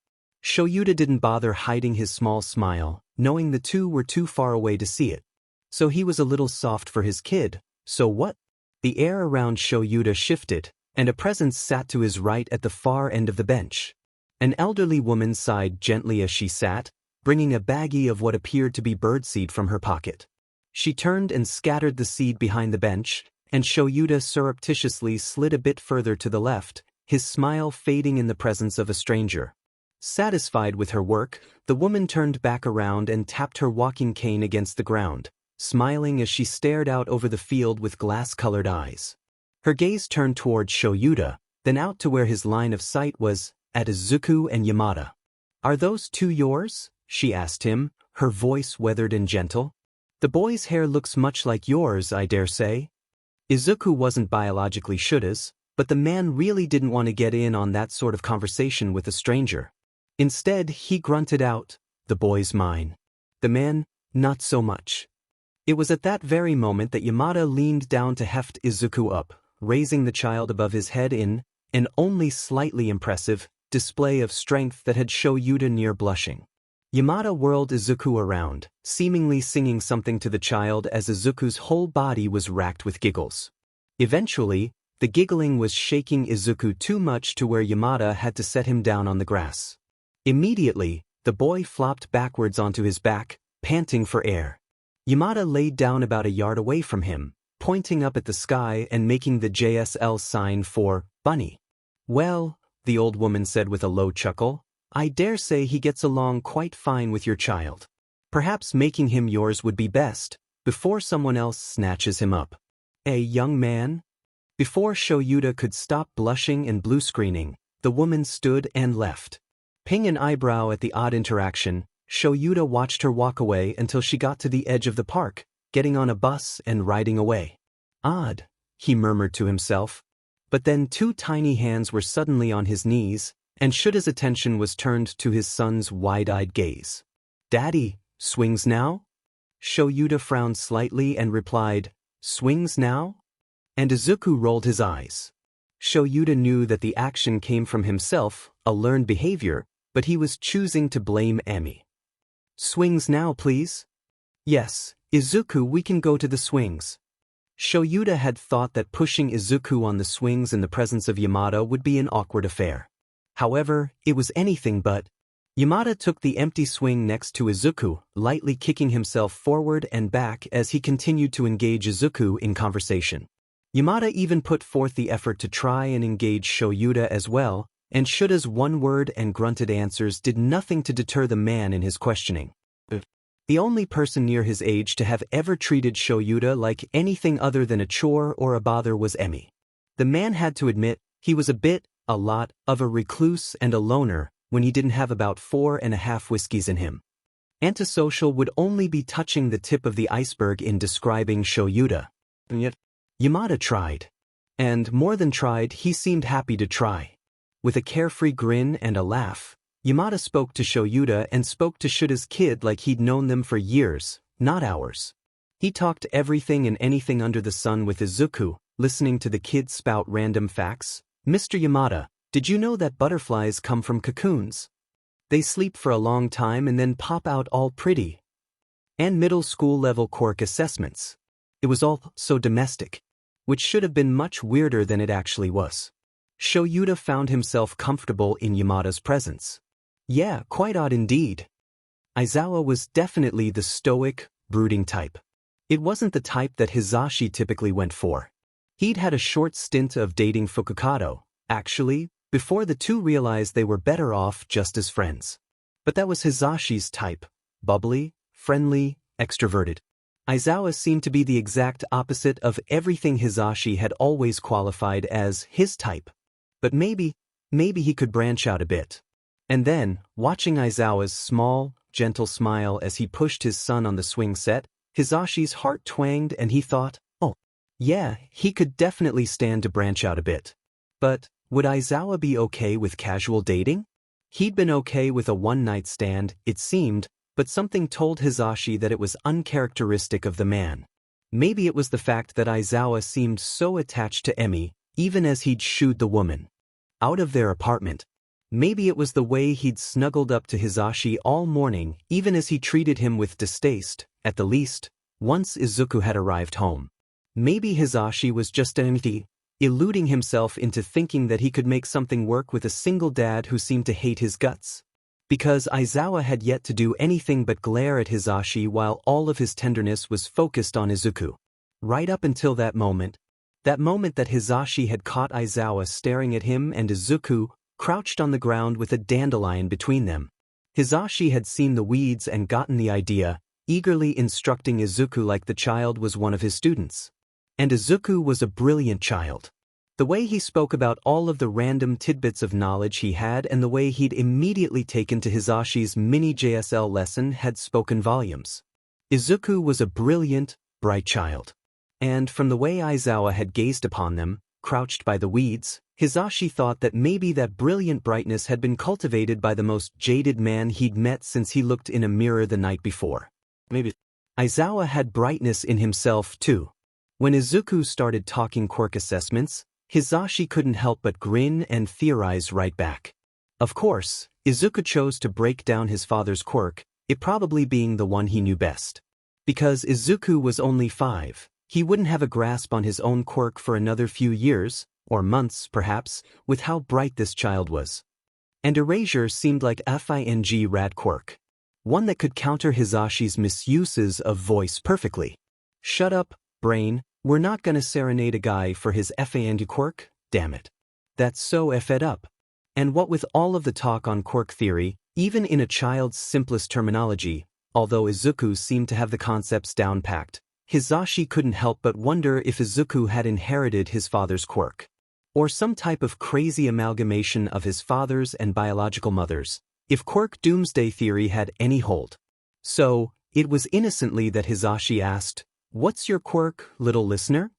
Shoyuta didn't bother hiding his small smile, knowing the two were too far away to see it. So he was a little soft for his kid. So what? The air around Shoyuta shifted, and a presence sat to his right at the far end of the bench. An elderly woman sighed gently as she sat, bringing a baggie of what appeared to be birdseed from her pocket. She turned and scattered the seed behind the bench, and Shoyuta surreptitiously slid a bit further to the left, his smile fading in the presence of a stranger. Satisfied with her work, the woman turned back around and tapped her walking cane against the ground, smiling as she stared out over the field with glass-colored eyes. Her gaze turned toward Shoyuta, then out to where his line of sight was, at Izuku and Yamada. "Are those two yours?" she asked him, her voice weathered and gentle. "The boy's hair looks much like yours, I dare say." Izuku wasn't biologically Shuta's, but the man really didn't want to get in on that sort of conversation with a stranger. Instead, he grunted out, "The boy's mine." The man, "Not so much." It was at that very moment that Yamada leaned down to heft Izuku up, raising the child above his head in an only slightly impressive display of strength that had Shoyuta near blushing. Yamada whirled Izuku around, seemingly singing something to the child as Izuku's whole body was racked with giggles. Eventually, the giggling was shaking Izuku too much to where Yamada had to set him down on the grass. Immediately, the boy flopped backwards onto his back, panting for air. Yamada laid down about a yard away from him, pointing up at the sky and making the JSL sign for bunny. "Well," the old woman said with a low chuckle, "I dare say he gets along quite fine with your child. Perhaps making him yours would be best, before someone else snatches him up." "A young man?" Before Shoyuta could stop blushing and blue-screening, the woman stood and left. Ping an eyebrow at the odd interaction, Shoyuta watched her walk away until she got to the edge of the park, getting on a bus and riding away. "Odd," he murmured to himself. But then two tiny hands were suddenly on his knees, and Shuta's attention was turned to his son's wide-eyed gaze. "Daddy, swings now?" Shoyuta frowned slightly and replied, "Swings now?" And Izuku rolled his eyes. Shoyuta knew that the action came from himself, a learned behavior, but he was choosing to blame Emi. "Swings now, please?" "Yes, Izuku, we can go to the swings." Shoyuta had thought that pushing Izuku on the swings in the presence of Yamada would be an awkward affair. However, it was anything but. Yamada took the empty swing next to Izuku, lightly kicking himself forward and back as he continued to engage Izuku in conversation. Yamada even put forth the effort to try and engage Shoyuta as well, and Shuta's one-word and grunted answers did nothing to deter the man in his questioning. The only person near his age to have ever treated Shoyuta like anything other than a chore or a bother was Emi. The man had to admit, he was a lot, of a recluse and a loner when he didn't have about 4.5 whiskeys in him. Antisocial would only be touching the tip of the iceberg in describing Shoyuta. And yet, Yamada tried. And more than tried, he seemed happy to try. With a carefree grin and a laugh, Yamada spoke to Shoyuta and spoke to Shuta's kid like he'd known them for years, not hours. He talked everything and anything under the sun with Izuku, listening to the kid spout random facts. Mr. Yamada, did you know that butterflies come from cocoons? They sleep for a long time and then pop out all pretty. And middle school level quirk assessments. It was all so domestic, which should have been much weirder than it actually was. Shoyuta found himself comfortable in Yamada's presence. Yeah, quite odd indeed. Aizawa was definitely the stoic, brooding type. It wasn't the type that Hizashi typically went for. He'd had a short stint of dating Fukukado, actually, before the two realized they were better off just as friends. But that was Hizashi's type, bubbly, friendly, extroverted. Aizawa seemed to be the exact opposite of everything Hizashi had always qualified as his type. But maybe he could branch out a bit. And then, watching Aizawa's small, gentle smile as he pushed his son on the swing set, Hizashi's heart twanged and he thought, oh, yeah, he could definitely stand to branch out a bit. But would Aizawa be okay with casual dating? He'd been okay with a one-night stand, it seemed, but something told Hizashi that it was uncharacteristic of the man. Maybe it was the fact that Aizawa seemed so attached to Emi, even as he'd shooed the woman out of their apartment. Maybe it was the way he'd snuggled up to Hizashi all morning, even as he treated him with distaste, at the least, once Izuku had arrived home. Maybe Hizashi was just empty, eluding himself into thinking that he could make something work with a single dad who seemed to hate his guts. Because Aizawa had yet to do anything but glare at Hizashi while all of his tenderness was focused on Izuku. Right up until that moment that Hizashi had caught Aizawa staring at him and Izuku, crouched on the ground with a dandelion between them. Hizashi had seen the weeds and gotten the idea, eagerly instructing Izuku like the child was one of his students. And Izuku was a brilliant child. The way he spoke about all of the random tidbits of knowledge he had and the way he'd immediately taken to Hizashi's mini JSL lesson had spoken volumes. Izuku was a brilliant, bright child. And from the way Aizawa had gazed upon them, crouched by the weeds, Hizashi thought that maybe that brilliant brightness had been cultivated by the most jaded man he'd met since he looked in a mirror the night before. Maybe Aizawa had brightness in himself too. When Izuku started talking quirk assessments, Hizashi couldn't help but grin and theorize right back. Of course, Izuku chose to break down his father's quirk, it probably being the one he knew best. Because Izuku was only 5, he wouldn't have a grasp on his own quirk for another few years, or months perhaps, with how bright this child was. And erasure seemed like a FING rad quirk. One that could counter Hizashi's misuses of voice perfectly. Shut up, brain, we're not gonna serenade a guy for his FING quirk, damn it. That's so effed up. And what with all of the talk on quirk theory, even in a child's simplest terminology, although Izuku seemed to have the concepts down-packed, Hizashi couldn't help but wonder if Izuku had inherited his father's quirk. Or some type of crazy amalgamation of his father's and biological mother's, if quirk doomsday theory had any hold. So, it was innocently that Hizashi asked, "What's your quirk, little listener?"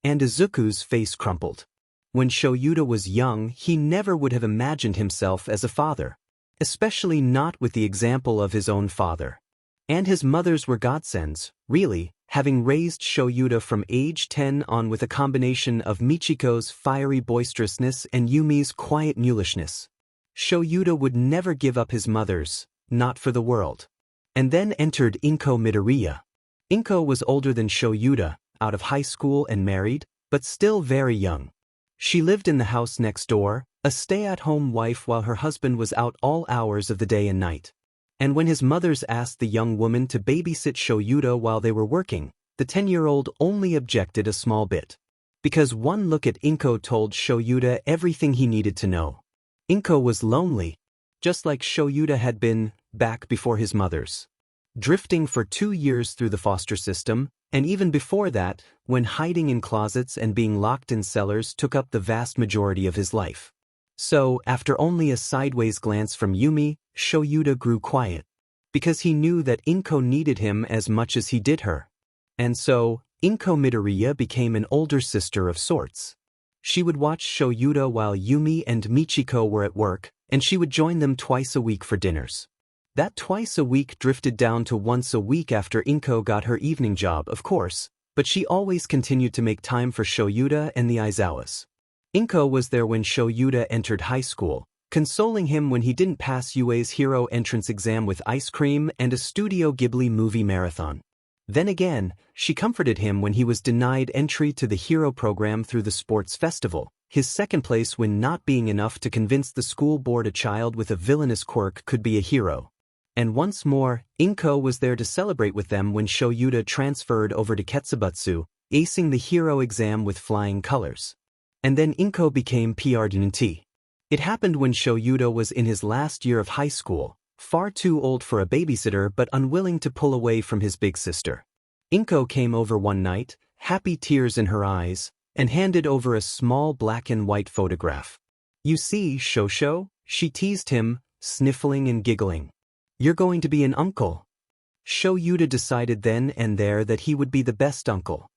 And Izuku's face crumpled. When Shoyuta was young, he never would have imagined himself as a father. Especially not with the example of his own father. And his mother's were godsends, really, having raised Shoyuta from age 10 on with a combination of Michiko's fiery boisterousness and Yumi's quiet mulishness. Shoyuta would never give up his mother's, not for the world. And then entered Inko Midoriya. Inko was older than Shoyuta, out of high school and married, but still very young. She lived in the house next door, a stay-at-home wife while her husband was out all hours of the day and night. And when his mothers asked the young woman to babysit Shoyuta while they were working, the 10-year-old only objected a small bit. Because one look at Inko told Shoyuta everything he needed to know. Inko was lonely, just like Shoyuta had been, back before his mother's. drifting for 2 years through the foster system, and even before that, when hiding in closets and being locked in cellars took up the vast majority of his life. So, after only a sideways glance from Yumi, Shoyuta grew quiet. Because he knew that Inko needed him as much as he did her. And so, Inko Midoriya became an older sister of sorts. She would watch Shoyuta while Yumi and Michiko were at work, and she would join them twice a week for dinners. That twice a week drifted down to once a week after Inko got her evening job, of course, but she always continued to make time for Shoyuta and the Aizawas. Inko was there when Shoyuta entered high school, consoling him when he didn't pass UA's hero entrance exam with ice cream and a Studio Ghibli movie marathon. Then again, she comforted him when he was denied entry to the hero program through the sports festival, his second place win not being enough to convince the school board a child with a villainous quirk could be a hero. And once more, Inko was there to celebrate with them when Shoyuta transferred over to Ketsubutsu, acing the hero exam with flying colors. And then Inko became PRDNT. It happened when Shoyuta was in his last year of high school, far too old for a babysitter but unwilling to pull away from his big sister. Inko came over one night, happy tears in her eyes, and handed over a small black and white photograph. "You see, Shosho," she teased him, sniffling and giggling. "You're going to be an uncle." Shoyuta decided then and there that he would be the best uncle.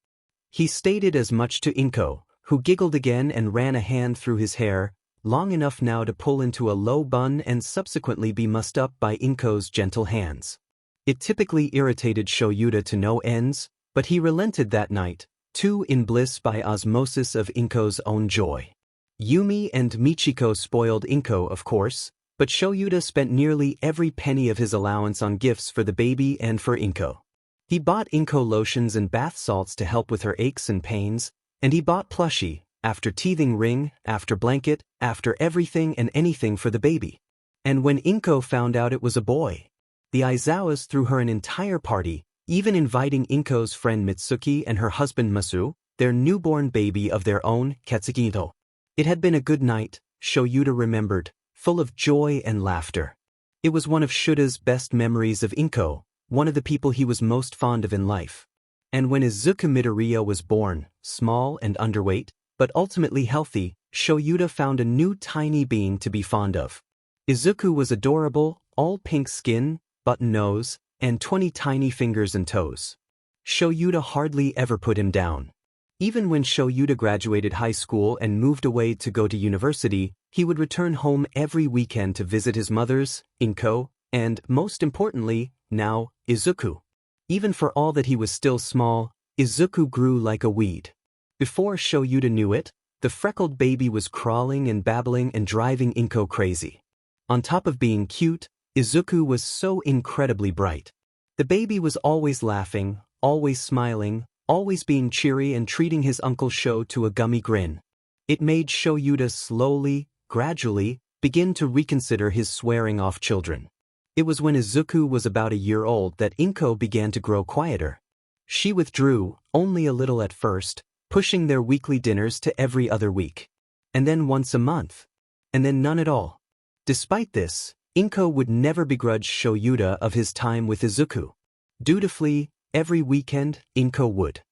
He stated as much to Inko, who giggled again and ran a hand through his hair, long enough now to pull into a low bun and subsequently be mussed up by Inko's gentle hands. It typically irritated Shoyuta to no ends, but he relented that night, too in bliss by osmosis of Inko's own joy. Yumi and Michiko spoiled Inko, of course, but Shoyuta spent nearly every penny of his allowance on gifts for the baby and for Inko. He bought Inko lotions and bath salts to help with her aches and pains, and he bought plushie, after teething ring, after blanket, after everything and anything for the baby. And when Inko found out it was a boy, the Aizawas threw her an entire party, even inviting Inko's friend Mitsuki and her husband Masu, their newborn baby of their own, Ketsukito. It had been a good night, Shoyuta remembered, full of joy and laughter. It was one of Shuta's best memories of Inko, one of the people he was most fond of in life. And when Izuku Midoriya was born, small and underweight, but ultimately healthy, Shoyuta found a new tiny being to be fond of. Izuku was adorable, all pink skin, button nose, and 20 tiny fingers and toes. Shoyuta hardly ever put him down. Even when Shoyuta graduated high school and moved away to go to university, he would return home every weekend to visit his mother's, Inko, and, most importantly, now, Izuku. Even for all that he was still small, Izuku grew like a weed. Before Shoyuta knew it, the freckled baby was crawling and babbling and driving Inko crazy. On top of being cute, Izuku was so incredibly bright. The baby was always laughing, always smiling, always being cheery and treating his Uncle Sho to a gummy grin. It made Shoyuta slowly, gradually, begin to reconsider his swearing off children. It was when Izuku was about a year old that Inko began to grow quieter. She withdrew, only a little at first, pushing their weekly dinners to every other week. And then once a month. And then none at all. Despite this, Inko would never begrudge Shoyuta of his time with Izuku. Dutifully, every weekend, Inko would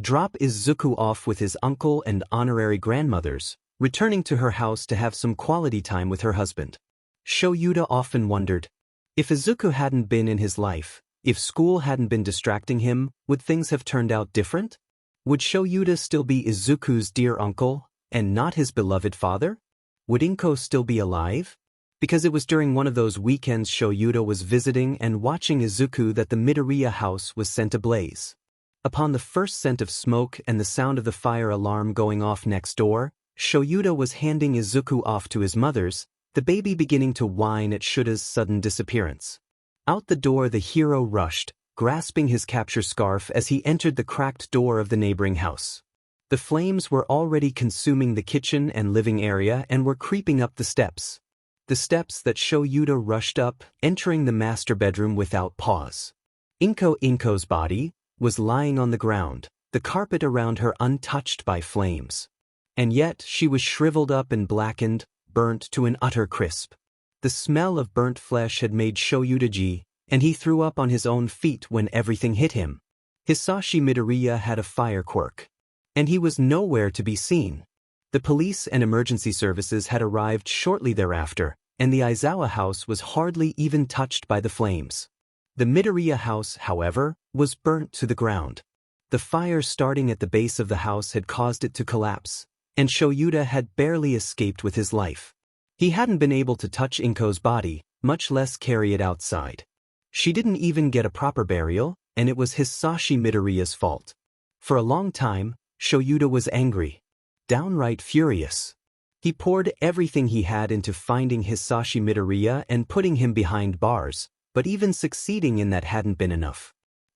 drop Izuku off with his uncle and honorary grandmothers, returning to her house to have some quality time with her husband. Shoyuta often wondered, if Izuku hadn't been in his life, if school hadn't been distracting him, would things have turned out different? Would Shoyuta still be Izuku's dear uncle, and not his beloved father? Would Inko still be alive? Because it was during one of those weekends Shoyuta was visiting and watching Izuku that the Midoriya house was set ablaze. Upon the first scent of smoke and the sound of the fire alarm going off next door, Shoyuta was handing Izuku off to his mother's, the baby beginning to whine at Shuta's sudden disappearance. Out the door the hero rushed, grasping his capture scarf as he entered the cracked door of the neighboring house. The flames were already consuming the kitchen and living area and were creeping up the steps. The steps that Shoyuta rushed up, entering the master bedroom without pause. Inko's body was lying on the ground, the carpet around her untouched by flames. And yet she was shriveled up and blackened, burnt to an utter crisp. The smell of burnt flesh had made Shoyuta and he threw up on his own feet when everything hit him. Hisashi Midoriya had a fire quirk, and he was nowhere to be seen. The police and emergency services had arrived shortly thereafter, and the Aizawa house was hardly even touched by the flames. The Midoriya house, however, was burnt to the ground. The fire starting at the base of the house had caused it to collapse, and Shoyuta had barely escaped with his life. He hadn't been able to touch Inko's body, much less carry it outside. She didn't even get a proper burial, and it was Hisashi Midoriya's fault. For a long time, Shoyuta was angry, downright furious. He poured everything he had into finding Hisashi Midoriya and putting him behind bars, but even succeeding in that hadn't been enough.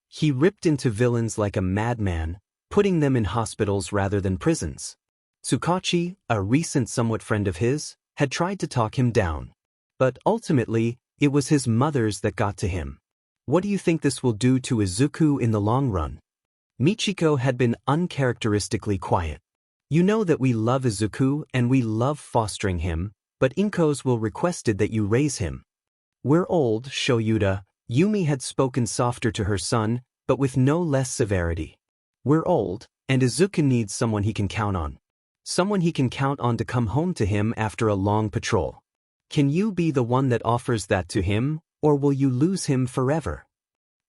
He ripped into villains like a madman, putting them in hospitals rather than prisons. Tsukachi, a recent somewhat friend of his, had tried to talk him down. But ultimately, it was his mother's that got to him. What do you think this will do to Izuku in the long run? Michiko had been uncharacteristically quiet. You know that we love Izuku and we love fostering him, but Inko's will requested that you raise him. We're old, Shoyuta. Yumi had spoken softer to her son, but with no less severity. We're old, and Izuku needs someone he can count on. Someone he can count on to come home to him after a long patrol. Can you be the one that offers that to him, or will you lose him forever?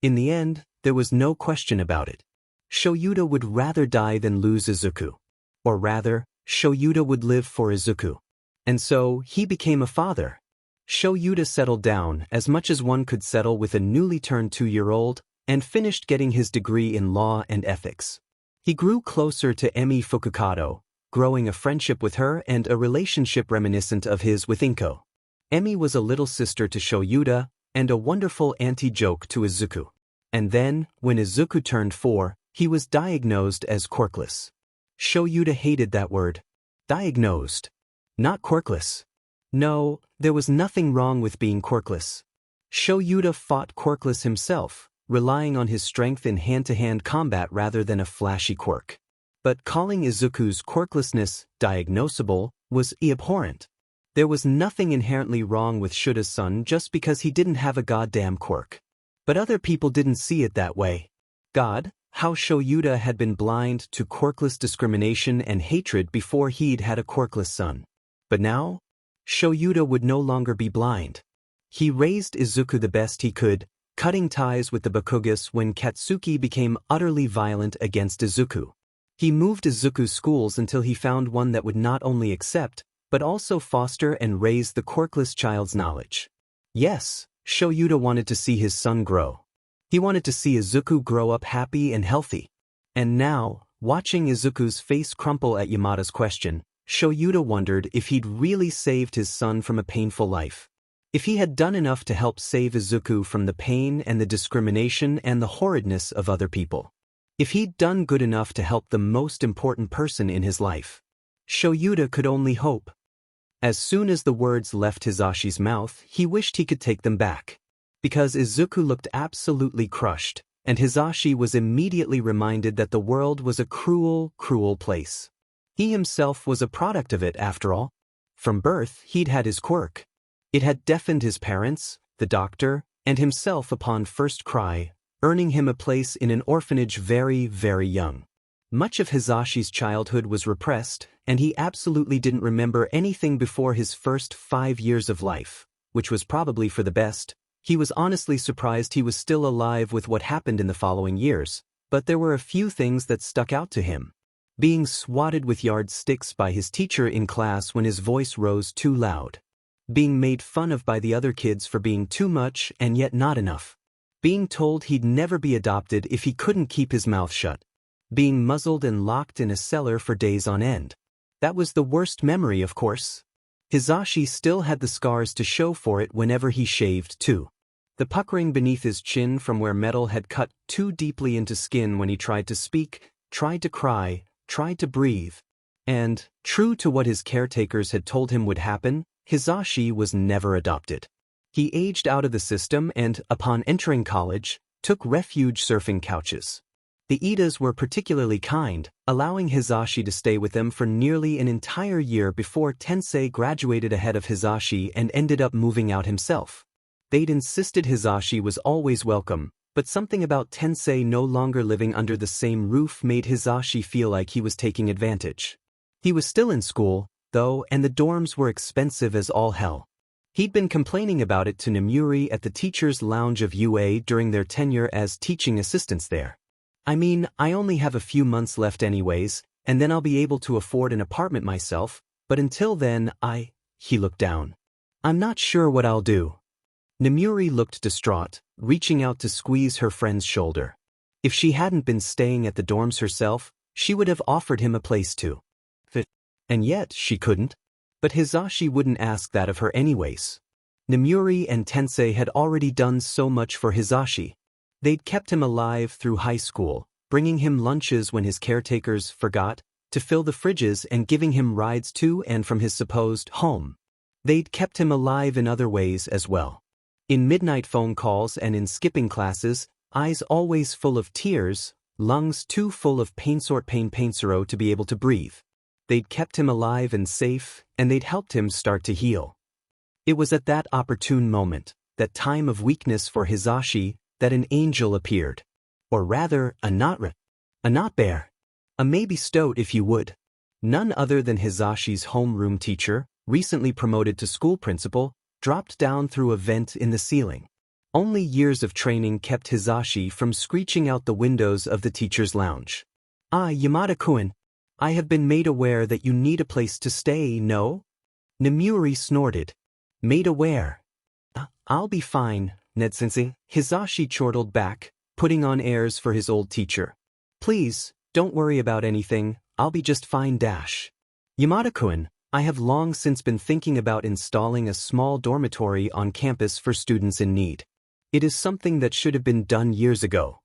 In the end, there was no question about it. Shoyuta would rather die than lose Izuku. Or rather, Shoyuta would live for Izuku. And so, he became a father. Shoyuta settled down as much as one could settle with a newly turned 2-year-old, and finished getting his degree in law and ethics. He grew closer to Emi Fukukado, growing a friendship with her and a relationship reminiscent of his with Inko. Emi was a little sister to Shoyuta, and a wonderful anti-joke to Izuku. And then, when Izuku turned 4, he was diagnosed as quirkless. Shoyuta hated that word. Diagnosed. Not quirkless. No, there was nothing wrong with being quirkless. Shoyuta fought quirkless himself, relying on his strength in hand-to-hand combat rather than a flashy quirk. But calling Izuku's quirklessness diagnosable was abhorrent. There was nothing inherently wrong with Shuta's son just because he didn't have a goddamn quirk. But other people didn't see it that way. God, how Shoyuta had been blind to quirkless discrimination and hatred before he'd had a quirkless son. But now, Shoyuta would no longer be blind. He raised Izuku the best he could, cutting ties with the Bakugas when Katsuki became utterly violent against Izuku. He moved Izuku's schools until he found one that would not only accept, but also foster and raise the quirkless child's knowledge. Yes, Shoyuta wanted to see his son grow. He wanted to see Izuku grow up happy and healthy. And now, watching Izuku's face crumple at Yamada's question, Shoyuta wondered if he'd really saved his son from a painful life. If he had done enough to help save Izuku from the pain and the discrimination and the horridness of other people. If he'd done good enough to help the most important person in his life. Shoyuta could only hope. As soon as the words left Hisashi's mouth, he wished he could take them back. Because Izuku looked absolutely crushed, and Hisashi was immediately reminded that the world was a cruel, cruel place. He himself was a product of it, after all. From birth, he'd had his quirk. It had deafened his parents, the doctor, and himself upon first cry, earning him a place in an orphanage very, very young. Much of Hisashi's childhood was repressed, and he absolutely didn't remember anything before his first 5 years of life, which was probably for the best. He was honestly surprised he was still alive with what happened in the following years, but there were a few things that stuck out to him. Being swatted with yardsticks by his teacher in class when his voice rose too loud. Being made fun of by the other kids for being too much and yet not enough. Being told he'd never be adopted if he couldn't keep his mouth shut. Being muzzled and locked in a cellar for days on end. That was the worst memory, of course. Hisashi still had the scars to show for it whenever he shaved too. The puckering beneath his chin from where metal had cut too deeply into skin when he tried to speak, tried to cry, tried to breathe. And, true to what his caretakers had told him would happen, Hisashi was never adopted. He aged out of the system and, upon entering college, took refuge surfing couches. The Idas were particularly kind, allowing Hisashi to stay with them for nearly an entire year before Tensei graduated ahead of Hisashi and ended up moving out himself. They'd insisted Hizashi was always welcome, but something about Tensei no longer living under the same roof made Hizashi feel like he was taking advantage. He was still in school, though, and the dorms were expensive as all hell. He'd been complaining about it to Namuri at the teacher's lounge of UA during their tenure as teaching assistants there. I mean, I only have a few months left anyways, and then I'll be able to afford an apartment myself, but until then he looked down. I'm not sure what I'll do. Namuri looked distraught, reaching out to squeeze her friend's shoulder. If she hadn't been staying at the dorms herself, she would have offered him a place to. And yet she couldn't. But Hizashi wouldn't ask that of her anyways. Namuri and Tensei had already done so much for Hizashi. They'd kept him alive through high school, bringing him lunches when his caretakers forgot to fill the fridges and giving him rides to and from his supposed home. They'd kept him alive in other ways as well. In midnight phone calls and in skipping classes, eyes always full of tears, lungs too full of painsoro to be able to breathe. They'd kept him alive and safe, and they'd helped him start to heal. It was at that opportune moment, that time of weakness for Hizashi, that an angel appeared. Or rather, a not bear. A maybe stoat if you would. None other than Hizashi's homeroom teacher, recently promoted to school principal, dropped down through a vent in the ceiling. Only years of training kept Hizashi from screeching out the windows of the teacher's lounge. "Ah, Yamada-kun, I have been made aware that you need a place to stay, no?" Namuri snorted. "Made aware? I'll be fine, Ned-sensei." Hizashi chortled back, putting on airs for his old teacher. "Please, don't worry about anything, I'll be just fine dash. Yamada-kun, I have long since been thinking about installing a small dormitory on campus for students in need. It is something that should have been done years ago."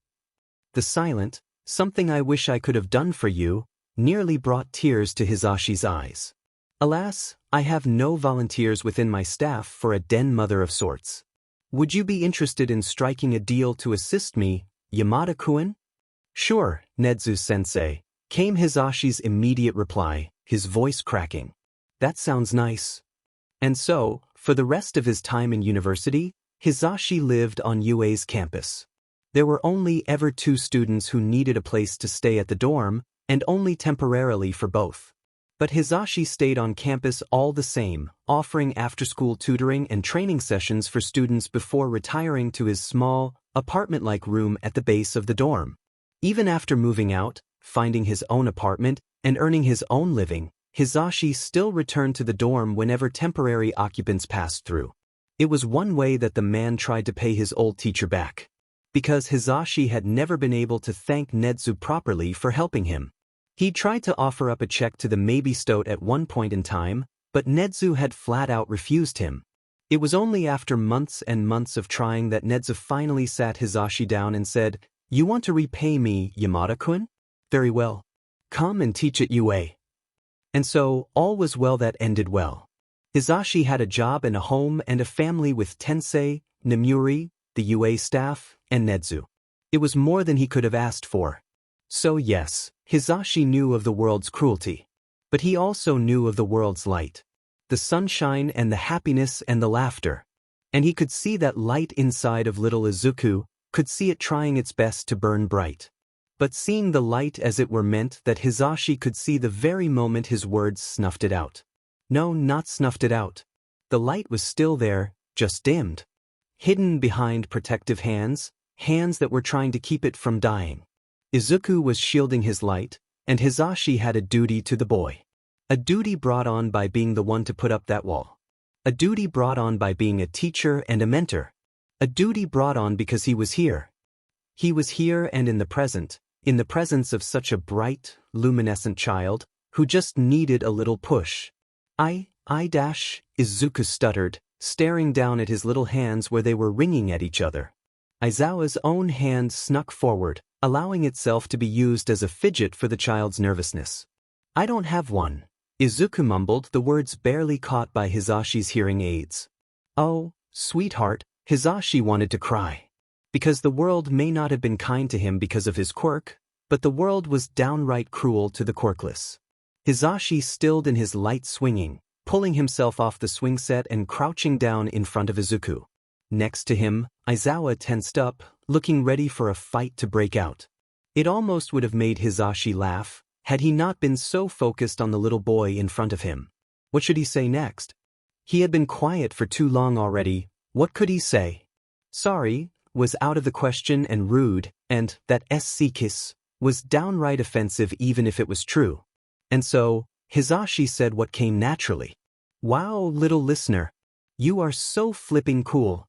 The silent, "something I wish I could have done for you," nearly brought tears to Hizashi's eyes. "Alas, I have no volunteers within my staff for a den mother of sorts. Would you be interested in striking a deal to assist me, Yamada-kun?" "Sure, Nedzu-sensei," came Hizashi's immediate reply, his voice cracking. "That sounds nice." And so, for the rest of his time in university, Hizashi lived on UA's campus. There were only ever 2 students who needed a place to stay at the dorm, and only temporarily for both. But Hizashi stayed on campus all the same, offering after-school tutoring and training sessions for students before retiring to his small, apartment-like room at the base of the dorm. Even after moving out, finding his own apartment, and earning his own living, Hizashi still returned to the dorm whenever temporary occupants passed through. It was one way that the man tried to pay his old teacher back. Because Hizashi had never been able to thank Nedzu properly for helping him. He tried to offer up a check to the maybe stoat at one point in time, but Nedzu had flat out refused him. It was only after months and months of trying that Nedzu finally sat Hizashi down and said, "You want to repay me, Yamada-kun? Very well. Come and teach at UA." And so, all was well that ended well. Hizashi had a job and a home and a family with Tensei, Namuri, the UA staff, and Nedzu. It was more than he could have asked for. So yes, Hizashi knew of the world's cruelty. But he also knew of the world's light. The sunshine and the happiness and the laughter. And he could see that light inside of little Izuku, could see it trying its best to burn bright. But seeing the light as it were meant that Hizashi could see the very moment his words snuffed it out. No, not snuffed it out. The light was still there, just dimmed. Hidden behind protective hands, hands that were trying to keep it from dying. Izuku was shielding his light, and Hizashi had a duty to the boy. A duty brought on by being the one to put up that wall. A duty brought on by being a teacher and a mentor. A duty brought on because he was here. He was here and in the presence of such a bright, luminescent child, who just needed a little push. Izuku stuttered, staring down at his little hands where they were wringing at each other. Aizawa's own hand snuck forward, allowing itself to be used as a fidget for the child's nervousness. "I don't have one," Izuku mumbled, the words barely caught by Hizashi's hearing aids. "Oh, sweetheart," Hizashi wanted to cry. Because the world may not have been kind to him because of his quirk, but the world was downright cruel to the quirkless. Hizashi stilled in his light swinging, pulling himself off the swing set and crouching down in front of Izuku. Next to him, Aizawa tensed up, looking ready for a fight to break out. It almost would have made Hisashi laugh, had he not been so focused on the little boy in front of him. What should he say next? He had been quiet for too long already. What could he say? Sorry was out of the question and rude, and that SC kiss was downright offensive even if it was true. And so, Hisashi said what came naturally. Wow, little listener. You are so flipping cool.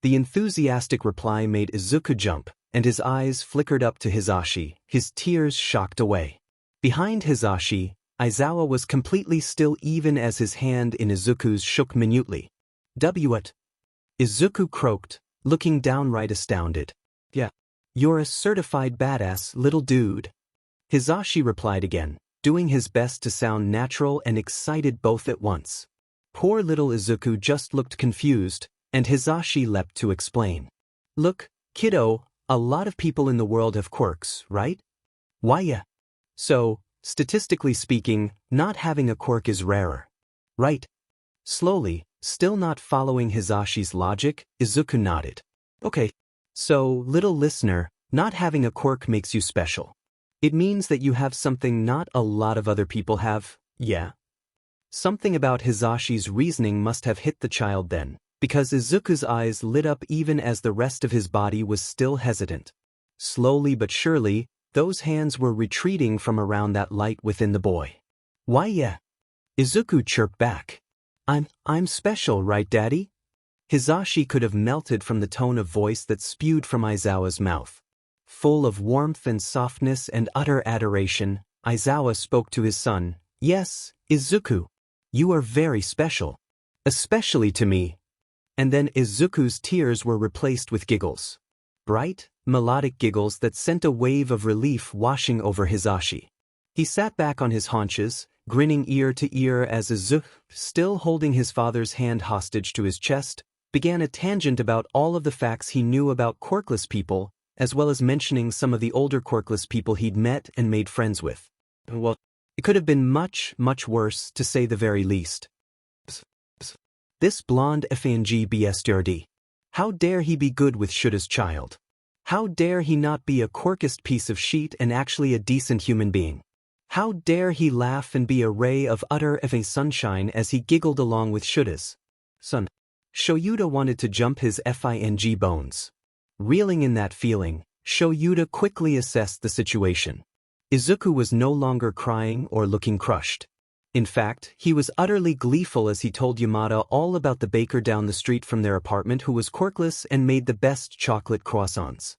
The enthusiastic reply made Izuku jump, and his eyes flickered up to Hisashi, his tears shocked away. Behind Hisashi, Aizawa was completely still even as his hand in Izuku's shook minutely. What? Izuku croaked, looking downright astounded. Yeah. You're a certified badass, little dude. Hisashi replied again, doing his best to sound natural and excited both at once. Poor little Izuku just looked confused, and Hisashi leapt to explain. Look, kiddo, a lot of people in the world have quirks, right? Why yeah. So, statistically speaking, not having a quirk is rarer. Right? Slowly, still not following Hisashi's logic, Izuku nodded. Okay. So, little listener, not having a quirk makes you special. It means that you have something not a lot of other people have, yeah? Something about Hisashi's reasoning must have hit the child then, because Izuku's eyes lit up even as the rest of his body was still hesitant. Slowly but surely, those hands were retreating from around that light within the boy. Why yeah? Izuku chirped back. I'm special, right, Daddy? Hisashi could have melted from the tone of voice that spewed from Aizawa's mouth. Full of warmth and softness and utter adoration, Aizawa spoke to his son. Yes, Izuku. You are very special. Especially to me. And then Izuku's tears were replaced with giggles. Bright, melodic giggles that sent a wave of relief washing over Hisashi. He sat back on his haunches, grinning ear to ear as Izuku, still holding his father's hand hostage to his chest, began a tangent about all of the facts he knew about quirkless people, as well as mentioning some of the older quirkless people he'd met and made friends with. Well, it could have been much, much worse, to say the very least. This blonde FNG BSTRD. How dare he be good with Shura's child? How dare he not be a quirkist piece of shit and actually a decent human being? How dare he laugh and be a ray of utter FA sunshine as he giggled along with Shura's son? Shoyuta wanted to jump his FING bones. Reeling in that feeling, Shoyuta quickly assessed the situation. Izuku was no longer crying or looking crushed. In fact, he was utterly gleeful as he told Yamada all about the baker down the street from their apartment who was quirkless and made the best chocolate croissants.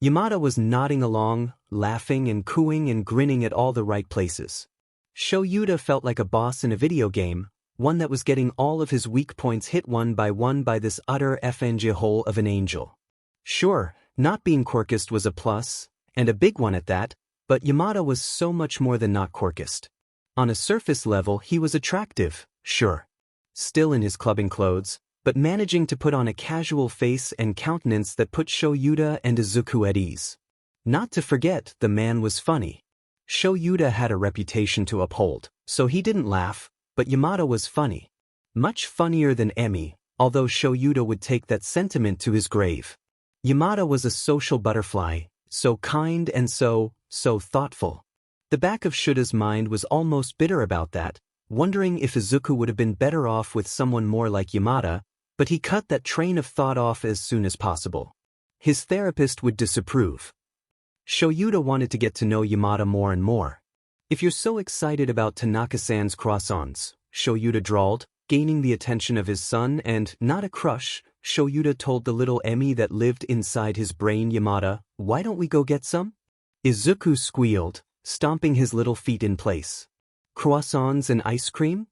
Yamada was nodding along, laughing and cooing and grinning at all the right places. Shoyuta felt like a boss in a video game, one that was getting all of his weak points hit one by this utter FNG hole of an angel. Sure, not being quirkist was a plus, and a big one at that, but Yamada was so much more than not quirkist. On a surface level he was attractive, sure. Still in his clubbing clothes, but managing to put on a casual face and countenance that put Shoyuta and Izuku at ease. Not to forget, the man was funny. Shoyuta had a reputation to uphold, so he didn't laugh, but Yamada was funny. Much funnier than Emi, although Shoyuta would take that sentiment to his grave. Yamada was a social butterfly, so kind and so thoughtful. The back of Shura's mind was almost bitter about that, wondering if Izuku would have been better off with someone more like Yamada, but he cut that train of thought off as soon as possible. His therapist would disapprove. Shoyuta wanted to get to know Yamada more and more. If you're so excited about Tanaka-san's croissants, Shoyuta drawled, gaining the attention of his son and not a crush, Shoyuta told the little Emi that lived inside his brain. Yamada, why don't we go get some? Izuku squealed, stomping his little feet in place. Croissants and ice cream?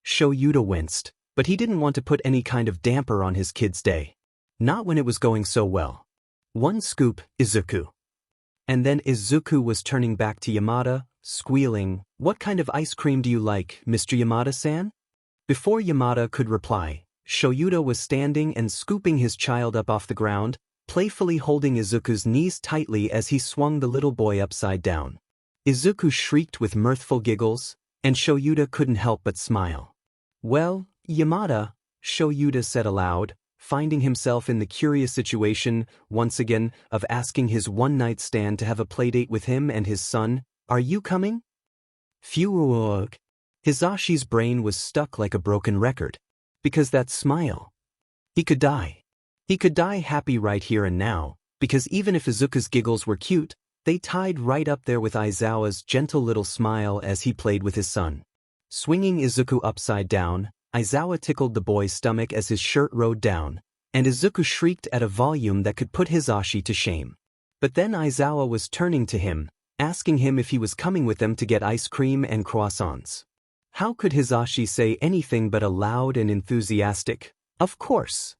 Shoyuta winced, but he didn't want to put any kind of damper on his kid's day. Not when it was going so well. One scoop, Izuku. And then Izuku was turning back to Yamada, squealing, what kind of ice cream do you like, Mr. Yamada-san? Before Yamada could reply, Shoyuta was standing and scooping his child up off the ground, playfully holding Izuku's knees tightly as he swung the little boy upside down. Izuku shrieked with mirthful giggles, and Shoyuta couldn't help but smile. Well, Yamada, Shoyuta said aloud, finding himself in the curious situation, once again, of asking his one-night stand to have a playdate with him and his son. "Are you coming?" Phew. Hisashi's brain was stuck like a broken record. Because that smile. He could die. He could die happy right here and now, because even if Izuku's giggles were cute, they tied right up there with Aizawa's gentle little smile as he played with his son. Swinging Izuku upside down, Aizawa tickled the boy's stomach as his shirt rode down, and Izuku shrieked at a volume that could put Hisashi to shame. But then Aizawa was turning to him, asking him if he was coming with them to get ice cream and croissants. How could Hisashi say anything but a loud and enthusiastic, "Of course"?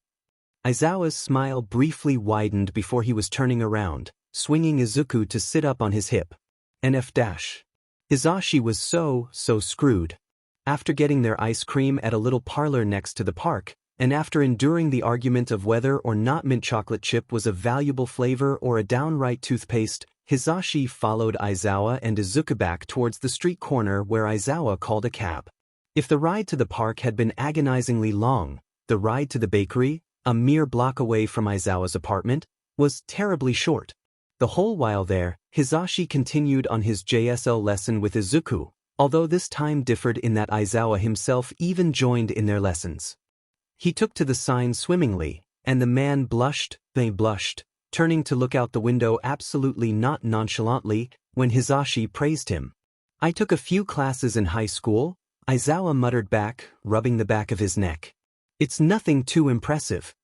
Aizawa's smile briefly widened before he was turning around, swinging Izuku to sit up on his hip. NF-. Hisashi was so screwed. After getting their ice cream at a little parlor next to the park, and after enduring the argument of whether or not mint chocolate chip was a valuable flavor or a downright toothpaste, Hisashi followed Aizawa and Izuku back towards the street corner where Aizawa called a cab. If the ride to the park had been agonizingly long, the ride to the bakery, a mere block away from Aizawa's apartment, was terribly short. The whole while there, Hisashi continued on his JSL lesson with Izuku, although this time differed in that Aizawa himself even joined in their lessons. He took to the sign swimmingly, and the man blushed, turning to look out the window absolutely not nonchalantly when Hisashi praised him. "I took a few classes in high school," Aizawa muttered back, rubbing the back of his neck. "It's nothing too impressive."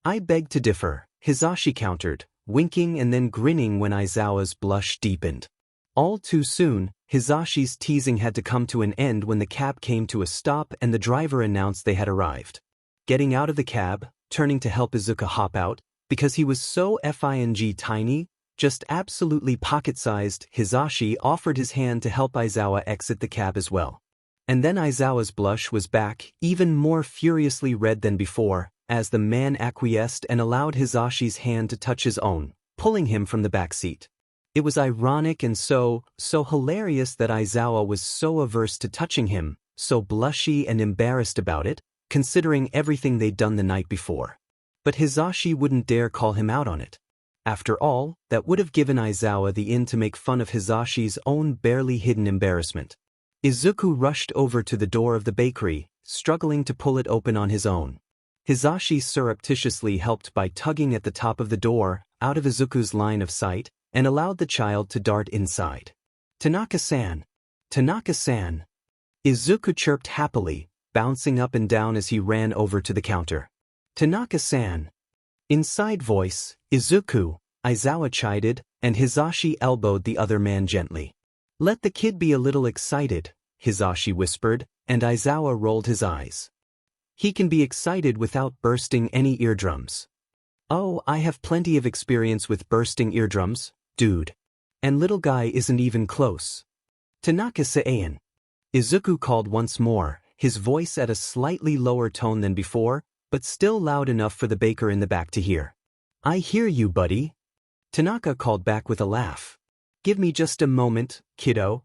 "I beg to differ," Hisashi countered, winking and then grinning when Aizawa's blush deepened. All too soon, Hisashi's teasing had to come to an end when the cab came to a stop and the driver announced they had arrived. Getting out of the cab, turning to help Izuku hop out, because he was so fing tiny, just absolutely pocket-sized, Hisashi offered his hand to help Aizawa exit the cab as well. And then Aizawa's blush was back, even more furiously red than before, as the man acquiesced and allowed Hisashi's hand to touch his own, pulling him from the back seat. It was ironic and so hilarious that Aizawa was so averse to touching him, so blushy and embarrassed about it, considering everything they'd done the night before. But Hisashi wouldn't dare call him out on it. After all, that would have given Aizawa the in to make fun of Hisashi's own barely hidden embarrassment. Izuku rushed over to the door of the bakery, struggling to pull it open on his own. Hisashi surreptitiously helped by tugging at the top of the door, out of Izuku's line of sight, and allowed the child to dart inside. "Tanaka-san! Tanaka-san!" Izuku chirped happily, bouncing up and down as he ran over to the counter. "Tanaka-san!" Inside voice, "Izuku," Aizawa chided, and Hisashi elbowed the other man gently. "Let the kid be a little excited," Hisashi whispered, and Aizawa rolled his eyes. "He can be excited without bursting any eardrums." "Oh, I have plenty of experience with bursting eardrums, dude. And little guy isn't even close." "Tanaka-san." Izuku called once more, his voice at a slightly lower tone than before, but still loud enough for the baker in the back to hear. "I hear you, buddy." Tanaka called back with a laugh. "Give me just a moment, kiddo."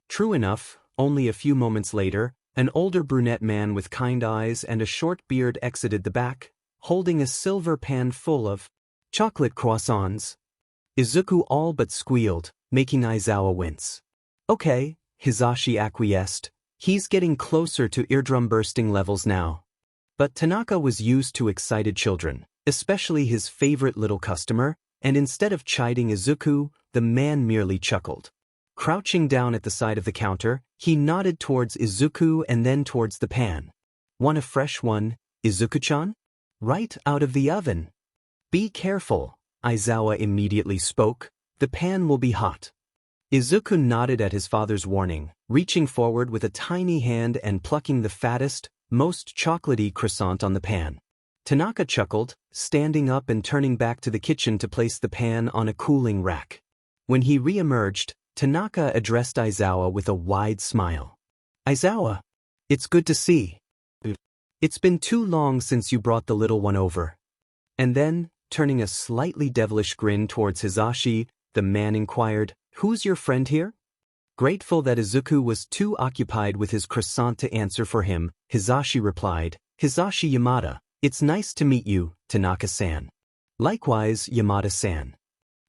True enough, only a few moments later, an older brunette man with kind eyes and a short beard exited the back, holding a silver pan full of chocolate croissants. Izuku all but squealed, making Aizawa wince. "Okay," Hisashi acquiesced. "He's getting closer to eardrum-bursting levels now." But Tanaka was used to excited children, especially his favorite little customer, and instead of chiding Izuku, the man merely chuckled. Crouching down at the side of the counter, he nodded towards Izuku and then towards the pan. "Want a fresh one, Izuku-chan? Right out of the oven." "Be careful," Aizawa immediately spoke. "The pan will be hot." Izuku nodded at his father's warning, reaching forward with a tiny hand and plucking the fattest, most chocolatey croissant on the pan. Tanaka chuckled, standing up and turning back to the kitchen to place the pan on a cooling rack. When he re-emerged, Tanaka addressed Aizawa with a wide smile. "Aizawa, it's good to see. It's been too long since you brought the little one over." And then, turning a slightly devilish grin towards Hisashi, the man inquired, "Who's your friend here?" Grateful that Izuku was too occupied with his croissant to answer for him, Hisashi replied, "Hisashi Yamada, It's nice to meet you, Tanaka-san. Likewise, Yamada-san.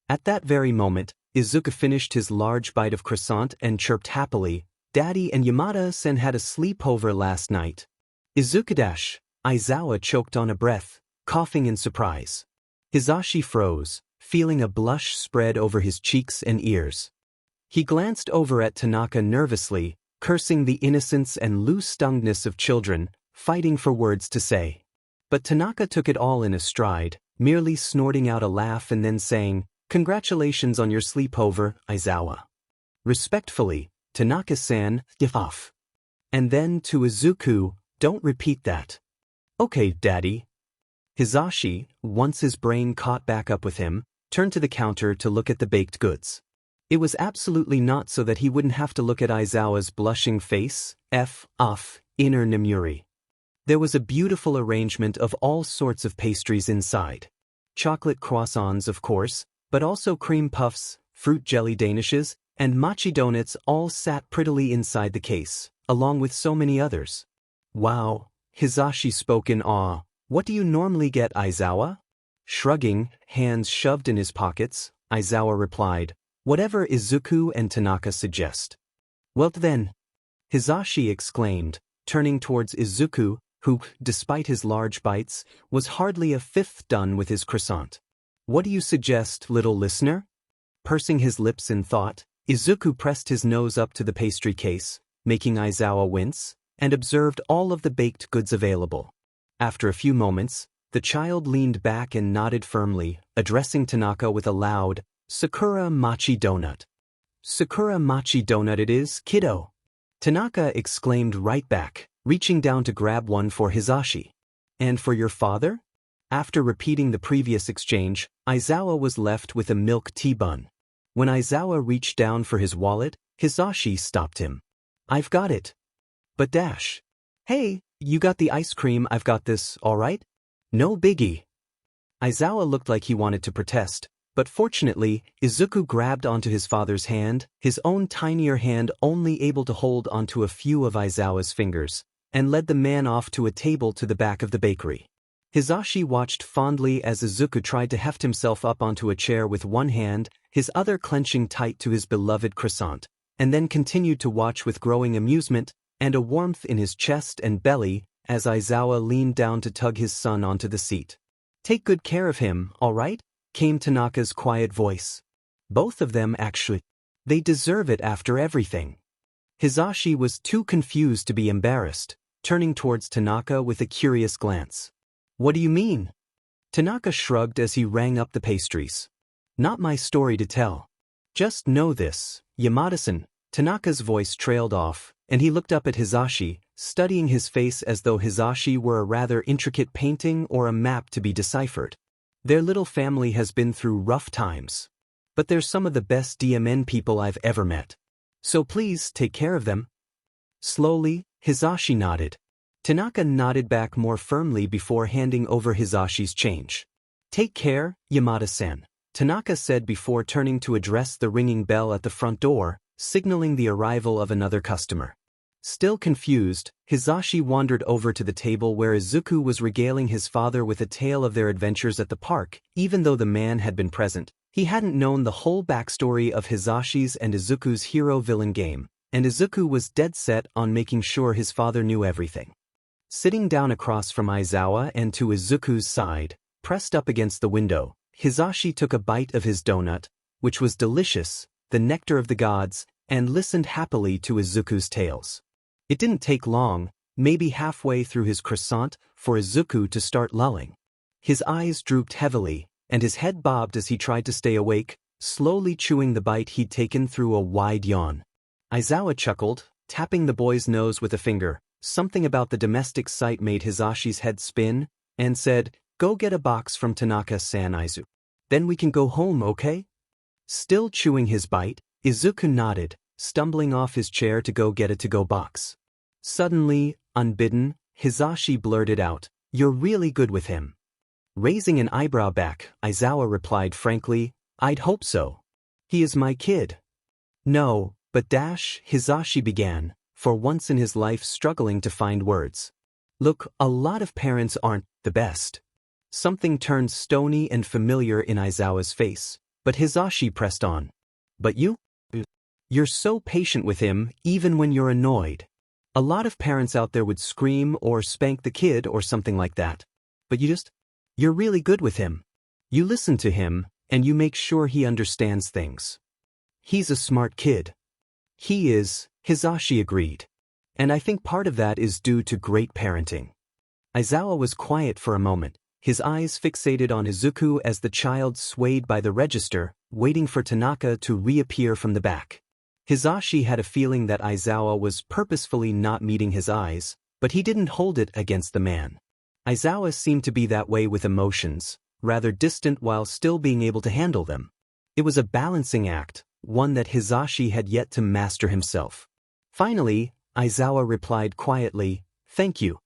At that very moment, Izuku finished his large bite of croissant and chirped happily, Daddy and Yamada-san had a sleepover last night. Izuku-dash, Aizawa choked on a breath, coughing in surprise. Hizashi froze, feeling a blush spread over his cheeks and ears. He glanced over at Tanaka nervously, cursing the innocence and loose-tonguedness of children, fighting for words to say. But Tanaka took it all in a stride, merely snorting out a laugh and then saying, Congratulations on your sleepover, Aizawa. Respectfully, Tanaka-san, get off. And then to Izuku, don't repeat that. Okay, Daddy. Hizashi, once his brain caught back up with him, turned to the counter to look at the baked goods. It was absolutely not so that he wouldn't have to look at Aizawa's blushing face, inner Nemuri. There was a beautiful arrangement of all sorts of pastries inside. Chocolate croissants, of course, but also cream puffs, fruit jelly danishes, and mochi donuts all sat prettily inside the case, along with so many others. Wow, Hizashi spoke in awe. What do you normally get, Aizawa? Shrugging, hands shoved in his pockets, Aizawa replied, Whatever Izuku and Tanaka suggest. Well then, Hizashi exclaimed, turning towards Izuku, who, despite his large bites, was hardly a fifth done with his croissant. What do you suggest, little listener? Pursing his lips in thought, Izuku pressed his nose up to the pastry case, making Aizawa wince, and observed all of the baked goods available. After a few moments, the child leaned back and nodded firmly, addressing Tanaka with a loud, Sakura Mochi Donut. Sakura Mochi Donut it is, kiddo. Tanaka exclaimed right back, reaching down to grab one for Hizashi. And for your father? After repeating the previous exchange, Aizawa was left with a milk tea bun. When Aizawa reached down for his wallet, Hizashi stopped him. I've got it. But dash. Hey, you got the ice cream, I've got this, all right? No biggie. Aizawa looked like he wanted to protest, but fortunately, Izuku grabbed onto his father's hand, his own tinier hand only able to hold onto a few of Aizawa's fingers, and led the man off to a table to the back of the bakery. Hizashi watched fondly as Izuku tried to heft himself up onto a chair with one hand, his other clenching tight to his beloved croissant, and then continued to watch with growing amusement and a warmth in his chest and belly as Aizawa leaned down to tug his son onto the seat. Take good care of him, all right? Came Tanaka's quiet voice. Both of them actually. They deserve it after everything. Hizashi was too confused to be embarrassed, turning towards Tanaka with a curious glance. What do you mean? Tanaka shrugged as he rang up the pastries. Not my story to tell. Just know this, Yamada-san. Tanaka's voice trailed off, and he looked up at Hizashi, studying his face as though Hizashi were a rather intricate painting or a map to be deciphered. Their little family has been through rough times. But they're some of the best DMN people I've ever met. So please take care of them. Slowly, Hizashi nodded. Tanaka nodded back more firmly before handing over Hizashi's change. Take care, Yamada-san, Tanaka said before turning to address the ringing bell at the front door, signaling the arrival of another customer. Still confused, Hizashi wandered over to the table where Izuku was regaling his father with a tale of their adventures at the park. Even though the man had been present, he hadn't known the whole backstory of Hizashi's and Izuku's hero-villain game, and Izuku was dead set on making sure his father knew everything. Sitting down across from Aizawa and to Izuku's side, pressed up against the window, Hizashi took a bite of his donut, which was delicious, the nectar of the gods, and listened happily to Izuku's tales. It didn't take long, maybe halfway through his croissant, for Izuku to start lulling. His eyes drooped heavily, and his head bobbed as he tried to stay awake, slowly chewing the bite he'd taken through a wide yawn. Aizawa chuckled, tapping the boy's nose with a finger. Something about the domestic sight made Hizashi's head spin, and said, Go get a box from Tanaka-san, Aizu. Then we can go home, okay? Still chewing his bite, Izuku nodded, stumbling off his chair to go get a to-go box. Suddenly, unbidden, Hizashi blurted out, You're really good with him. Raising an eyebrow back, Aizawa replied frankly, I'd hope so. He is my kid. No, but Hizashi began, for once in his life struggling to find words. Look, a lot of parents aren't. The best. Something turned stony and familiar in Aizawa's face, but Hisashi pressed on. But you? You're so patient with him, even when you're annoyed. A lot of parents out there would scream or spank the kid or something like that. But you're really good with him. You listen to him, and you make sure he understands things. He's a smart kid. He is, Hisashi agreed. And I think part of that is due to great parenting. Aizawa was quiet for a moment, his eyes fixated on Izuku as the child swayed by the register, waiting for Tanaka to reappear from the back. Hisashi had a feeling that Aizawa was purposefully not meeting his eyes, but he didn't hold it against the man. Aizawa seemed to be that way with emotions, rather distant while still being able to handle them. It was a balancing act, one that Hisashi had yet to master himself. Finally, Aizawa replied quietly, "Thank you."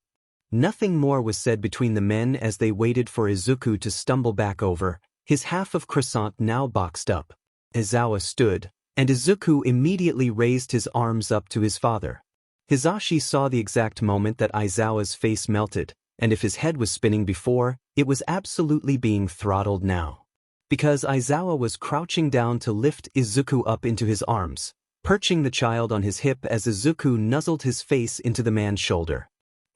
Nothing more was said between the men as they waited for Izuku to stumble back over, his half of croissant now boxed up. Aizawa stood, and Izuku immediately raised his arms up to his father. Hisashi saw the exact moment that Aizawa's face melted, and if his head was spinning before, it was absolutely being throttled now. Because Aizawa was crouching down to lift Izuku up into his arms, perching the child on his hip as Izuku nuzzled his face into the man's shoulder.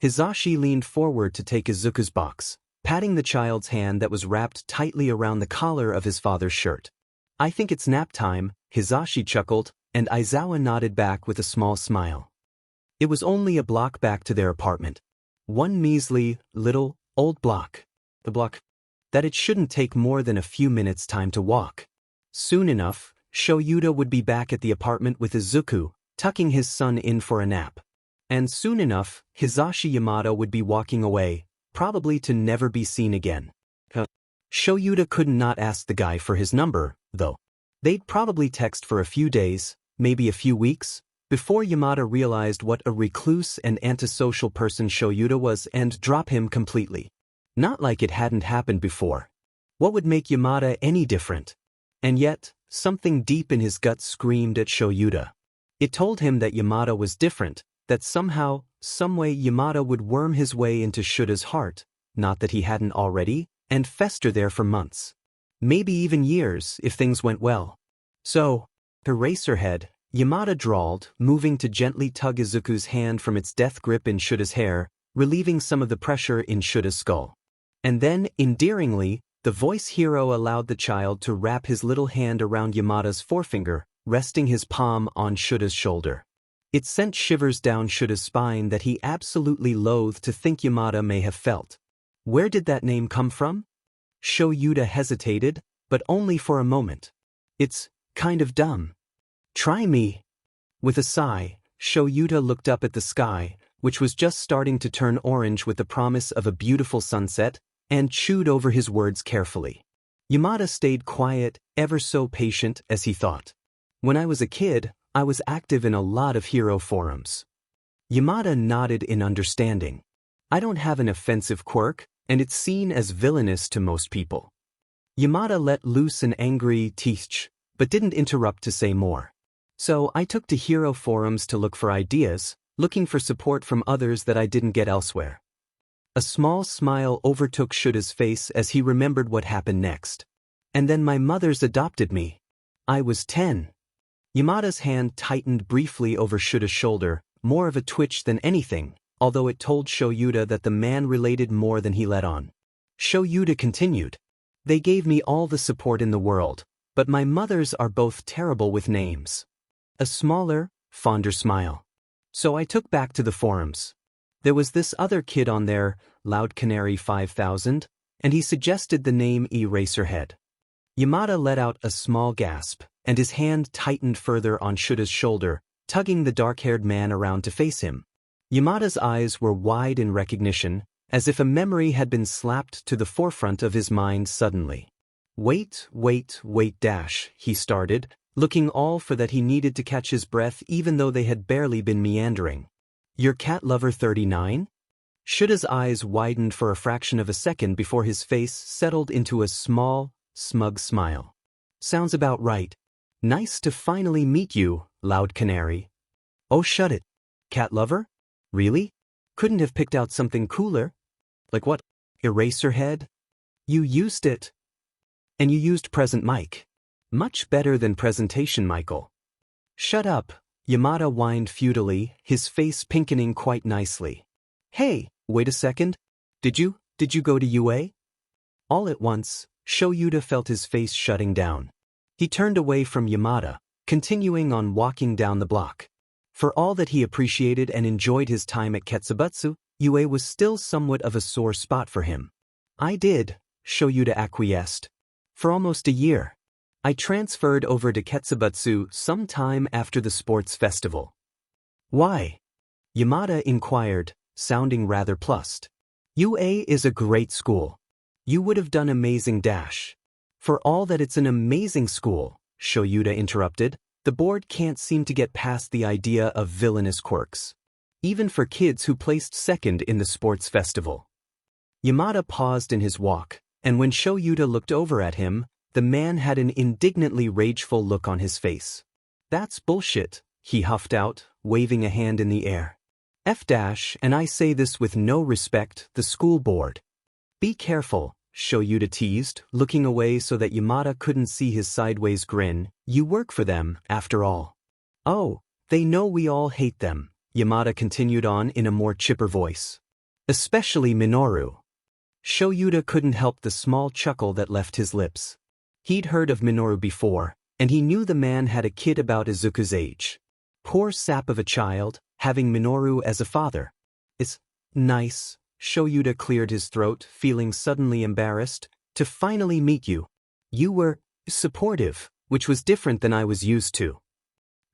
Hisashi leaned forward to take Izuku's box, patting the child's hand that was wrapped tightly around the collar of his father's shirt. "I think it's nap time," Hisashi chuckled, and Aizawa nodded back with a small smile. It was only a block back to their apartment. One measly, little, old block. The block that it shouldn't take more than a few minutes' time to walk. Soon enough, Shoyuta would be back at the apartment with Izuku, tucking his son in for a nap. And soon enough, Hisashi Yamada would be walking away, probably to never be seen again. Shoyuta could not ask the guy for his number, though. They'd probably text for a few days, maybe a few weeks, before Yamada realized what a recluse and antisocial person Shoyuta was and drop him completely. Not like it hadn't happened before. What would make Yamada any different? And yet, something deep in his gut screamed at Shoyuta. It told him that Yamada was different, that somehow, someway Yamada would worm his way into Shuta's heart, not that he hadn't already, and fester there for months. Maybe even years, if things went well. So, to raise her head, Yamada drawled, moving to gently tug Izuku's hand from its death grip in Shuta's hair, relieving some of the pressure in Shuta's skull. And then, endearingly, the voice hero allowed the child to wrap his little hand around Yamada's forefinger, resting his palm on Shuta's shoulder. It sent shivers down Shuta's spine that he absolutely loathed to think Yamada may have felt. Where did that name come from? Shoyuta hesitated, but only for a moment. "It's kind of dumb. Try me." With a sigh, Shoyuta looked up at the sky, which was just starting to turn orange with the promise of a beautiful sunset, and chewed over his words carefully. Yamada stayed quiet, ever so patient, as he thought. "When I was a kid, I was active in a lot of hero forums." Yamada nodded in understanding. "I don't have an offensive quirk, and it's seen as villainous to most people." Yamada let loose an angry teach, but didn't interrupt to say more. "So I took to hero forums to look for ideas, looking for support from others that I didn't get elsewhere." A small smile overtook Shuta's face as he remembered what happened next. "And then my mother's adopted me. I was 10. Yamada's hand tightened briefly over Shuta's shoulder, more of a twitch than anything, although it told Shoyuta that the man related more than he let on. Shoyuta continued. "They gave me all the support in the world, but my mothers are both terrible with names." A smaller, fonder smile. "So I took back to the forums. There was this other kid on there, Loud Canary 5000, and he suggested the name Eraserhead." Yamada let out a small gasp, and his hand tightened further on Shuta's shoulder, tugging the dark-haired man around to face him. Yamada's eyes were wide in recognition, as if a memory had been slapped to the forefront of his mind suddenly. Wait, he started, looking all for that he needed to catch his breath even though they had barely been meandering. "Your cat lover 39? Shuta's eyes widened for a fraction of a second before his face settled into a small, smug smile. "Sounds about right. Nice to finally meet you, Loud Canary." "Oh, shut it. Cat lover? Really? Couldn't have picked out something cooler?" "Like what?" Eraserhead? You used it. And you used present Mike. Much better than presentation Michael. Shut up, Yamada whined futilely, his face pinkening quite nicely. Hey, wait a second. Did you go to UA? All at once, Shoyuta felt his face shutting down. He turned away from Yamada, continuing on walking down the block. For all that he appreciated and enjoyed his time at Ketsubutsu, UA was still somewhat of a sore spot for him. I did, Shoyuta acquiesced. For almost a year. I transferred over to Ketsubutsu some time after the sports festival. Why? Yamada inquired, sounding rather plussed. UA is a great school. You would have done amazing dash. For all that it's an amazing school, Shoyuta interrupted, the board can't seem to get past the idea of villainous quirks. Even for kids who placed second in the sports festival. Yamada paused in his walk, and when Shoyuta looked over at him, the man had an indignantly rageful look on his face. That's bullshit, he huffed out, waving a hand in the air. And I say this with no respect, the school board. Be careful, Shoyuta teased, looking away so that Yamada couldn't see his sideways grin. You work for them, after all. Oh, they know we all hate them, Yamada continued on in a more chipper voice. Especially Minoru. Shoyuta couldn't help the small chuckle that left his lips. He'd heard of Minoru before, and he knew the man had a kid about Izuku's age. Poor sap of a child, having Minoru as a father. It's nice, Shoyuta cleared his throat, feeling suddenly embarrassed, to finally meet you. You were supportive, which was different than I was used to.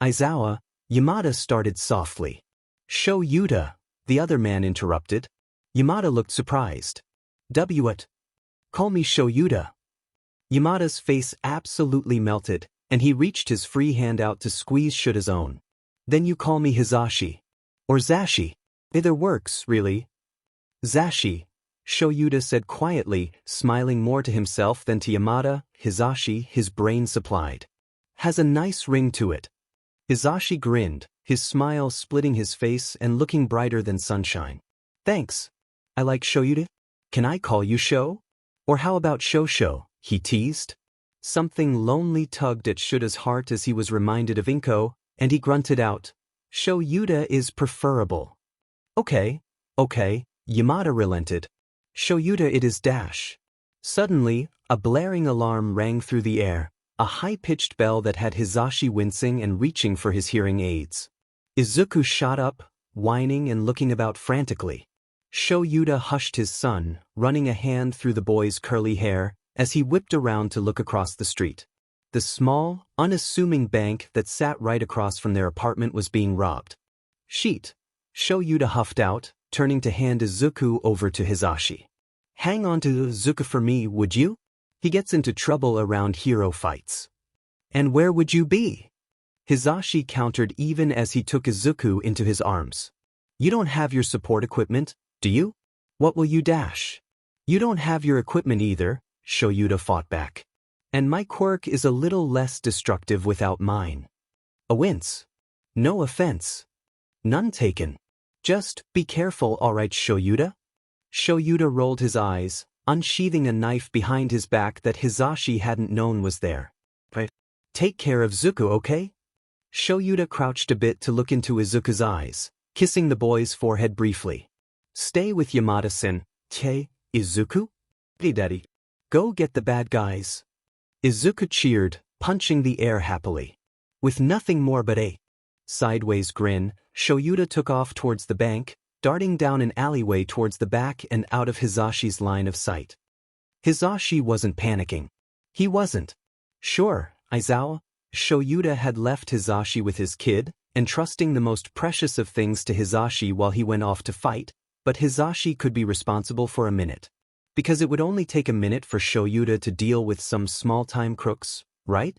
Aizawa, Yamada started softly. Shoyuta, the other man interrupted. Yamada looked surprised. What? Call me Shoyuta. Yamada's face absolutely melted, and he reached his free hand out to squeeze Shuta's own. Then you call me Hizashi. Or Zashi. Either works, really. Zashi, Shoyuta said quietly, smiling more to himself than to Yamada. Hizashi, his brain supplied. Has a nice ring to it. Hizashi grinned, his smile splitting his face and looking brighter than sunshine. Thanks. I like Shoyuta. Can I call you Sho? Or how about Shosho, he teased. Something lonely tugged at Shuta's heart as he was reminded of Inko, and he grunted out, Shoyuta is preferable. Okay, Yamada relented. Shoyuta it is dash. Suddenly, a blaring alarm rang through the air, a high-pitched bell that had Hizashi wincing and reaching for his hearing aids. Izuku shot up, whining and looking about frantically. Shoyuta hushed his son, running a hand through the boy's curly hair, as he whipped around to look across the street. The small, unassuming bank that sat right across from their apartment was being robbed. Sheet. Shoyuta huffed out, turning to hand Izuku over to Hizashi. Hang on to Izuku for me, would you? He gets into trouble around hero fights. And where would you be? Hizashi countered even as he took Izuku into his arms. You don't have your support equipment, do you? What will you dash? You don't have your equipment either, Shoyuta fought back. And my quirk is a little less destructive without mine. A wince. No offense. None taken. Just be careful, alright Shoyuta? Shoyuta rolled his eyes, unsheathing a knife behind his back that Hizashi hadn't known was there. But take care of Zuku, okay? Shoyuta crouched a bit to look into Izuku's eyes, kissing the boy's forehead briefly. Stay with Yamada-san, Izuku? Hey daddy. Go get the bad guys. Izuku cheered, punching the air happily. With nothing more but a sideways grin, Shoyuta took off towards the bank, darting down an alleyway towards the back and out of Hizashi's line of sight. Hizashi wasn't panicking. He wasn't. Sure, Aizawa, Shoyuta had left Hizashi with his kid, entrusting the most precious of things to Hizashi while he went off to fight, but Hizashi could be responsible for a minute. Because it would only take a minute for Shoyuta to deal with some small-time crooks, right?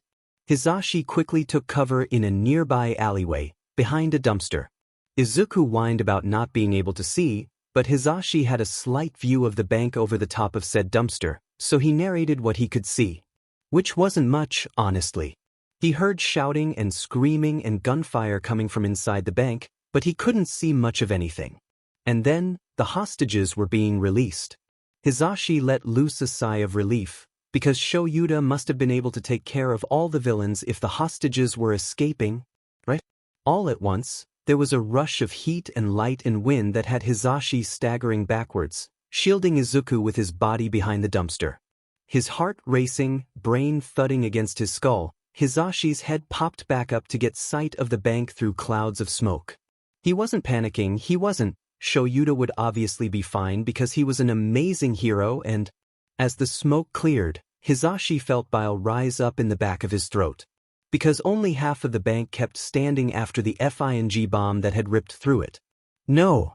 Hizashi quickly took cover in a nearby alleyway, behind a dumpster. Izuku whined about not being able to see, but Hizashi had a slight view of the bank over the top of said dumpster, so he narrated what he could see. Which wasn't much, honestly. He heard shouting and screaming and gunfire coming from inside the bank, but he couldn't see much of anything. And then, the hostages were being released. Hizashi let loose a sigh of relief, because Shoyuda must have been able to take care of all the villains if the hostages were escaping, right? All at once, there was a rush of heat and light and wind that had Hizashi staggering backwards, shielding Izuku with his body behind the dumpster. His heart racing, brain thudding against his skull, Hizashi's head popped back up to get sight of the bank through clouds of smoke. He wasn't panicking, he wasn't. Shoyuda would obviously be fine because he was an amazing hero and, as the smoke cleared, Hizashi felt bile rise up in the back of his throat. Because only half of the bank kept standing after the FING bomb that had ripped through it. No!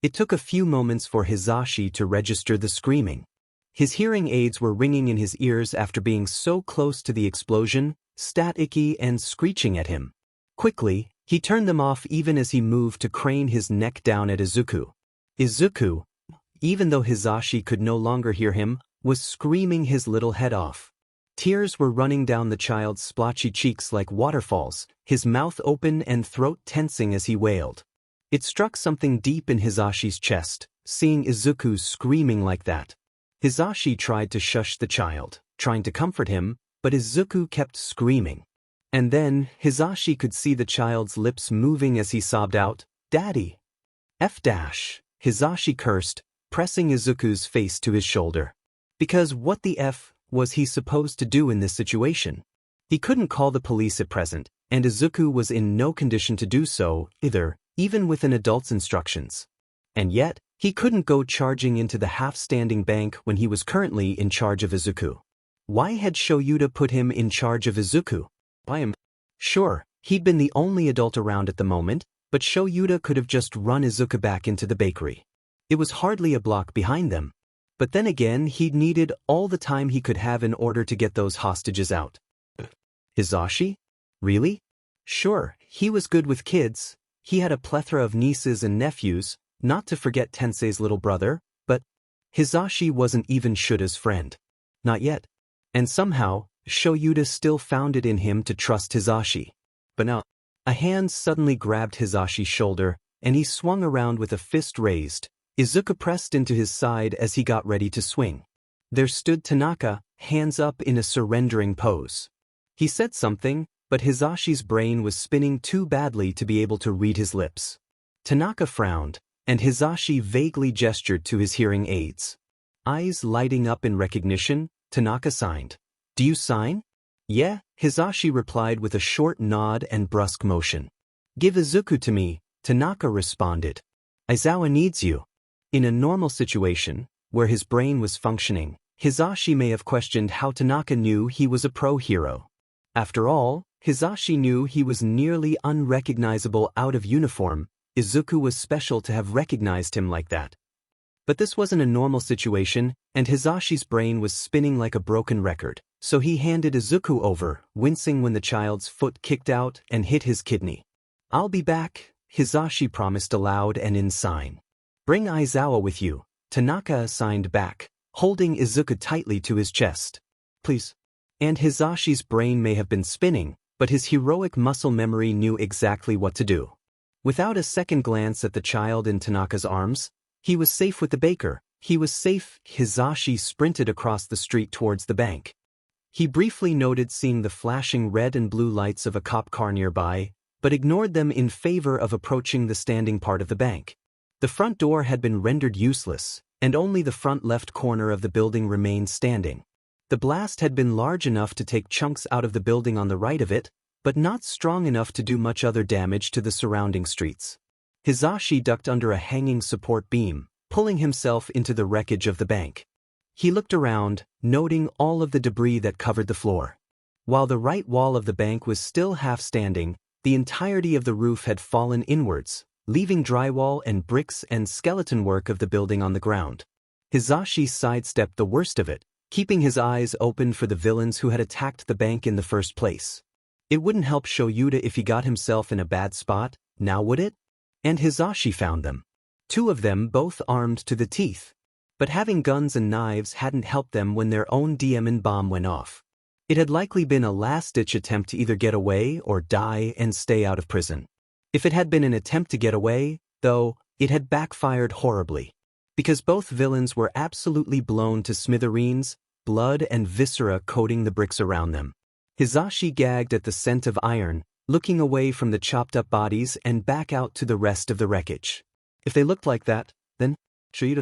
It took a few moments for Hizashi to register the screaming. His hearing aids were ringing in his ears after being so close to the explosion, staticky and screeching at him. Quickly, he turned them off even as he moved to crane his neck down at Izuku. Izuku, even though Hizashi could no longer hear him, was screaming his little head off. Tears were running down the child's splotchy cheeks like waterfalls, his mouth open and throat tensing as he wailed. It struck something deep in Hizashi's chest, seeing Izuku screaming like that. Hizashi tried to shush the child, trying to comfort him, but Izuku kept screaming. And then, Hizashi could see the child's lips moving as he sobbed out, "Daddy!" F-. Hizashi cursed, pressing Izuku's face to his shoulder. Because what the F was he supposed to do in this situation? He couldn't call the police at present, and Izuku was in no condition to do so, either, even with an adult's instructions. And yet, he couldn't go charging into the half-standing bank when he was currently in charge of Izuku. Why had Shoyuda put him in charge of Izuku? Sure, he'd been the only adult around at the moment, but Shoyuda could have just run Izuku back into the bakery. It was hardly a block behind them. But then again, he'd needed all the time he could have in order to get those hostages out. Hizashi? Really? Sure, he was good with kids. He had a plethora of nieces and nephews, not to forget Tensei's little brother, but Hizashi wasn't even Shuda's friend. Not yet. And somehow, Shoyuda still found it in him to trust Hizashi. But now, a hand suddenly grabbed Hizashi's shoulder, and he swung around with a fist raised. Izuku pressed into his side as he got ready to swing. There stood Tanaka, hands up in a surrendering pose. He said something, but Hizashi's brain was spinning too badly to be able to read his lips. Tanaka frowned, and Hizashi vaguely gestured to his hearing aids. Eyes lighting up in recognition, Tanaka signed. "Do you sign?" "Yeah," Hizashi replied with a short nod and brusque motion. "Give Izuku to me," Tanaka responded. "Aizawa needs you." In a normal situation, where his brain was functioning, Hizashi may have questioned how Tanaka knew he was a pro-hero. After all, Hizashi knew he was nearly unrecognizable out of uniform. Izuku was special to have recognized him like that. But this wasn't a normal situation, and Hizashi's brain was spinning like a broken record, so he handed Izuku over, wincing when the child's foot kicked out and hit his kidney. "I'll be back," Hizashi promised aloud and in sign. "Bring Aizawa with you," Tanaka signed back, holding Izuku tightly to his chest. "Please." And Hizashi's brain may have been spinning, but his heroic muscle memory knew exactly what to do. Without a second glance at the child in Tanaka's arms, he was safe with the baker. He was safe. Hizashi sprinted across the street towards the bank. He briefly noted seeing the flashing red and blue lights of a cop car nearby, but ignored them in favor of approaching the standing part of the bank. The front door had been rendered useless, and only the front left corner of the building remained standing. The blast had been large enough to take chunks out of the building on the right of it, but not strong enough to do much other damage to the surrounding streets. Hizashi ducked under a hanging support beam, pulling himself into the wreckage of the bank. He looked around, noting all of the debris that covered the floor. While the right wall of the bank was still half standing, the entirety of the roof had fallen inwards, leaving drywall and bricks and skeleton work of the building on the ground. Hizashi sidestepped the worst of it, keeping his eyes open for the villains who had attacked the bank in the first place. It wouldn't help Shoyuda if he got himself in a bad spot, now would it? And Hizashi found them. Two of them both armed to the teeth. But having guns and knives hadn't helped them when their own DMN bomb went off. It had likely been a last-ditch attempt to either get away or die and stay out of prison. If it had been an attempt to get away, though, it had backfired horribly. because both villains were absolutely blown to smithereens, blood and viscera coating the bricks around them. Hizashi gagged at the scent of iron, looking away from the chopped-up bodies and back out to the rest of the wreckage. If they looked like that, then Shoyuta...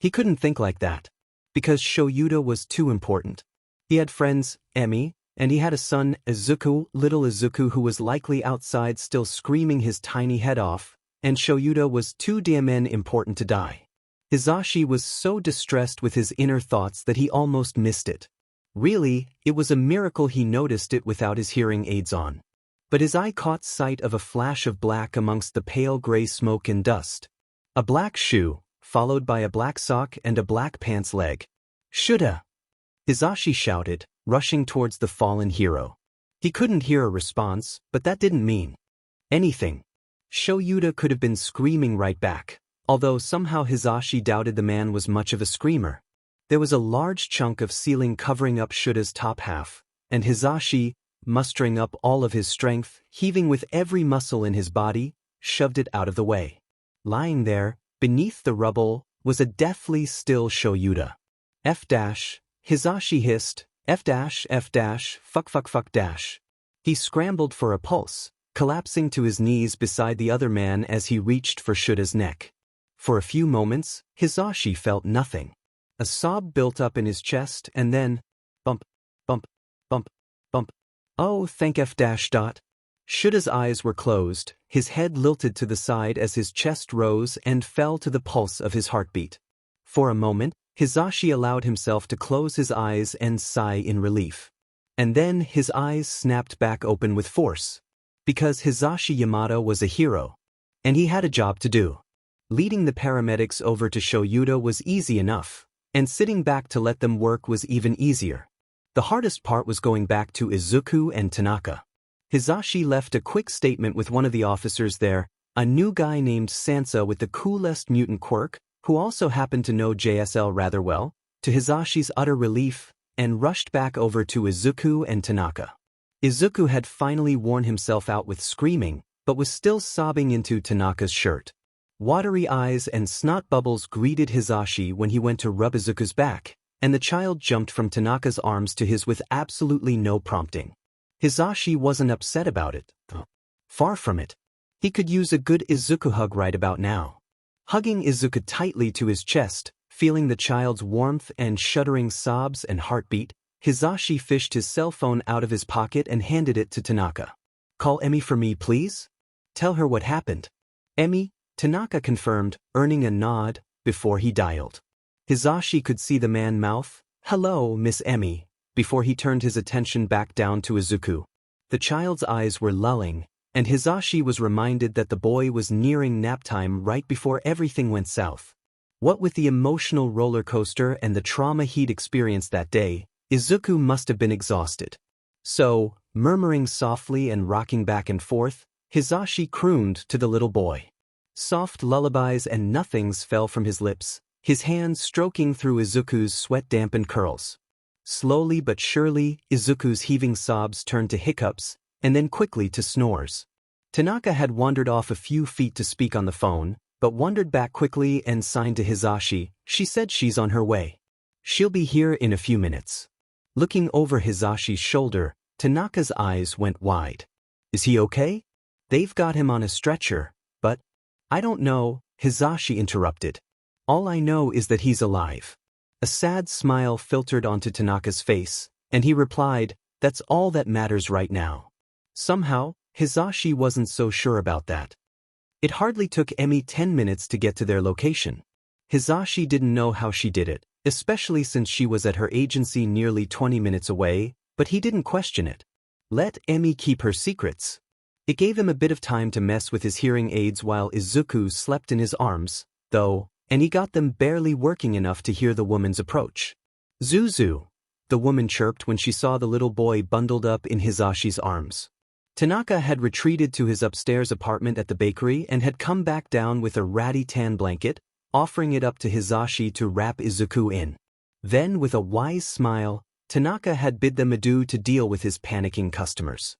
He couldn't think like that, because Shoyuta was too important. He had friends, Emi, and he had a son, Izuku, little Izuku, who was likely outside still screaming his tiny head off, and Shoyuta was too damn important to die. Hizashi was so distressed with his inner thoughts that he almost missed it. Really, it was a miracle he noticed it without his hearing aids on. But his eye caught sight of a flash of black amongst the pale gray smoke and dust. A black shoe, followed by a black sock and a black pants leg. "Shoulda!" Hizashi shouted, rushing towards the fallen hero. He couldn't hear a response, but that didn't mean anything. Shoyuta could have been screaming right back, although somehow Hizashi doubted the man was much of a screamer. There was a large chunk of ceiling covering up Shouta's top half, and Hizashi, mustering up all of his strength, heaving with every muscle in his body, shoved it out of the way. Lying there, beneath the rubble, was a deathly still Shoyuta. Hizashi hissed, F fuck dash. He scrambled for a pulse, collapsing to his knees beside the other man as he reached for Shouta's neck. For a few moments, Hizashi felt nothing. A sob built up in his chest and then, bump, bump, bump, bump. Oh, thank F. Shouta's eyes were closed, his head lilted to the side as his chest rose and fell to the pulse of his heartbeat. For a moment, Hizashi allowed himself to close his eyes and sigh in relief. And then his eyes snapped back open with force. Because Hizashi Yamada was a hero. And he had a job to do. Leading the paramedics over to Shoyuta was easy enough, and sitting back to let them work was even easier. The hardest part was going back to Izuku and Tanaka. Hizashi left a quick statement with one of the officers there, a new guy named Sansa with the coolest mutant quirk, who also happened to know JSL rather well, to Hizashi's utter relief, and rushed back over to Izuku and Tanaka. Izuku had finally worn himself out with screaming, but was still sobbing into Tanaka's shirt. Watery eyes and snot bubbles greeted Hizashi when he went to rub Izuku's back, and the child jumped from Tanaka's arms to his with absolutely no prompting. Hizashi wasn't upset about it. Far from it. He could use a good Izuku hug right about now. Hugging Izuku tightly to his chest, feeling the child's warmth and shuddering sobs and heartbeat, Hizashi fished his cell phone out of his pocket and handed it to Tanaka. "Call Emi for me, please? Tell her what happened." "Emi," Tanaka confirmed, earning a nod, before he dialed. Hizashi could see the man mouth, "Hello, Miss Emi," before he turned his attention back down to Izuku. The child's eyes were lulling, and Hizashi was reminded that the boy was nearing nap time right before everything went south. What with the emotional roller coaster and the trauma he'd experienced that day, Izuku must have been exhausted. So, murmuring softly and rocking back and forth, Hizashi crooned to the little boy. Soft lullabies and nothings fell from his lips, his hands stroking through Izuku's sweat-dampened curls. Slowly but surely, Izuku's heaving sobs turned to hiccups, and then quickly to snores. Tanaka had wandered off a few feet to speak on the phone, but wandered back quickly and signed to Hizashi. "She said she's on her way. She'll be here in a few minutes." Looking over Hizashi's shoulder, Tanaka's eyes went wide. "Is he okay? They've got him on a stretcher, but..." "I don't know," Hizashi interrupted. "All I know is that he's alive." A sad smile filtered onto Tanaka's face, and he replied, "That's all that matters right now." Somehow, Hizashi wasn't so sure about that. It hardly took Emi 10 minutes to get to their location. Hizashi didn't know how she did it, especially since she was at her agency nearly 20 minutes away, but he didn't question it. Let Emi keep her secrets. It gave him a bit of time to mess with his hearing aids while Izuku slept in his arms, though, and he got them barely working enough to hear the woman's approach. "Zuzu," the woman chirped when she saw the little boy bundled up in Hizashi's arms. Tanaka had retreated to his upstairs apartment at the bakery and had come back down with a ratty tan blanket, offering it up to Hizashi to wrap Izuku in. Then, with a wise smile, Tanaka had bid them adieu to deal with his panicking customers.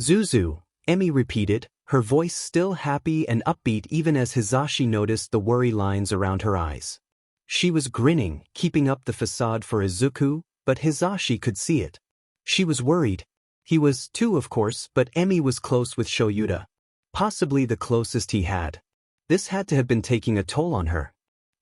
"Zuzu," Emi repeated, her voice still happy and upbeat even as Hizashi noticed the worry lines around her eyes. She was grinning, keeping up the facade for Izuku, but Hizashi could see it. She was worried. He was too, of course, but Emi was close with Shoyuta. Possibly the closest he had. This had to have been taking a toll on her.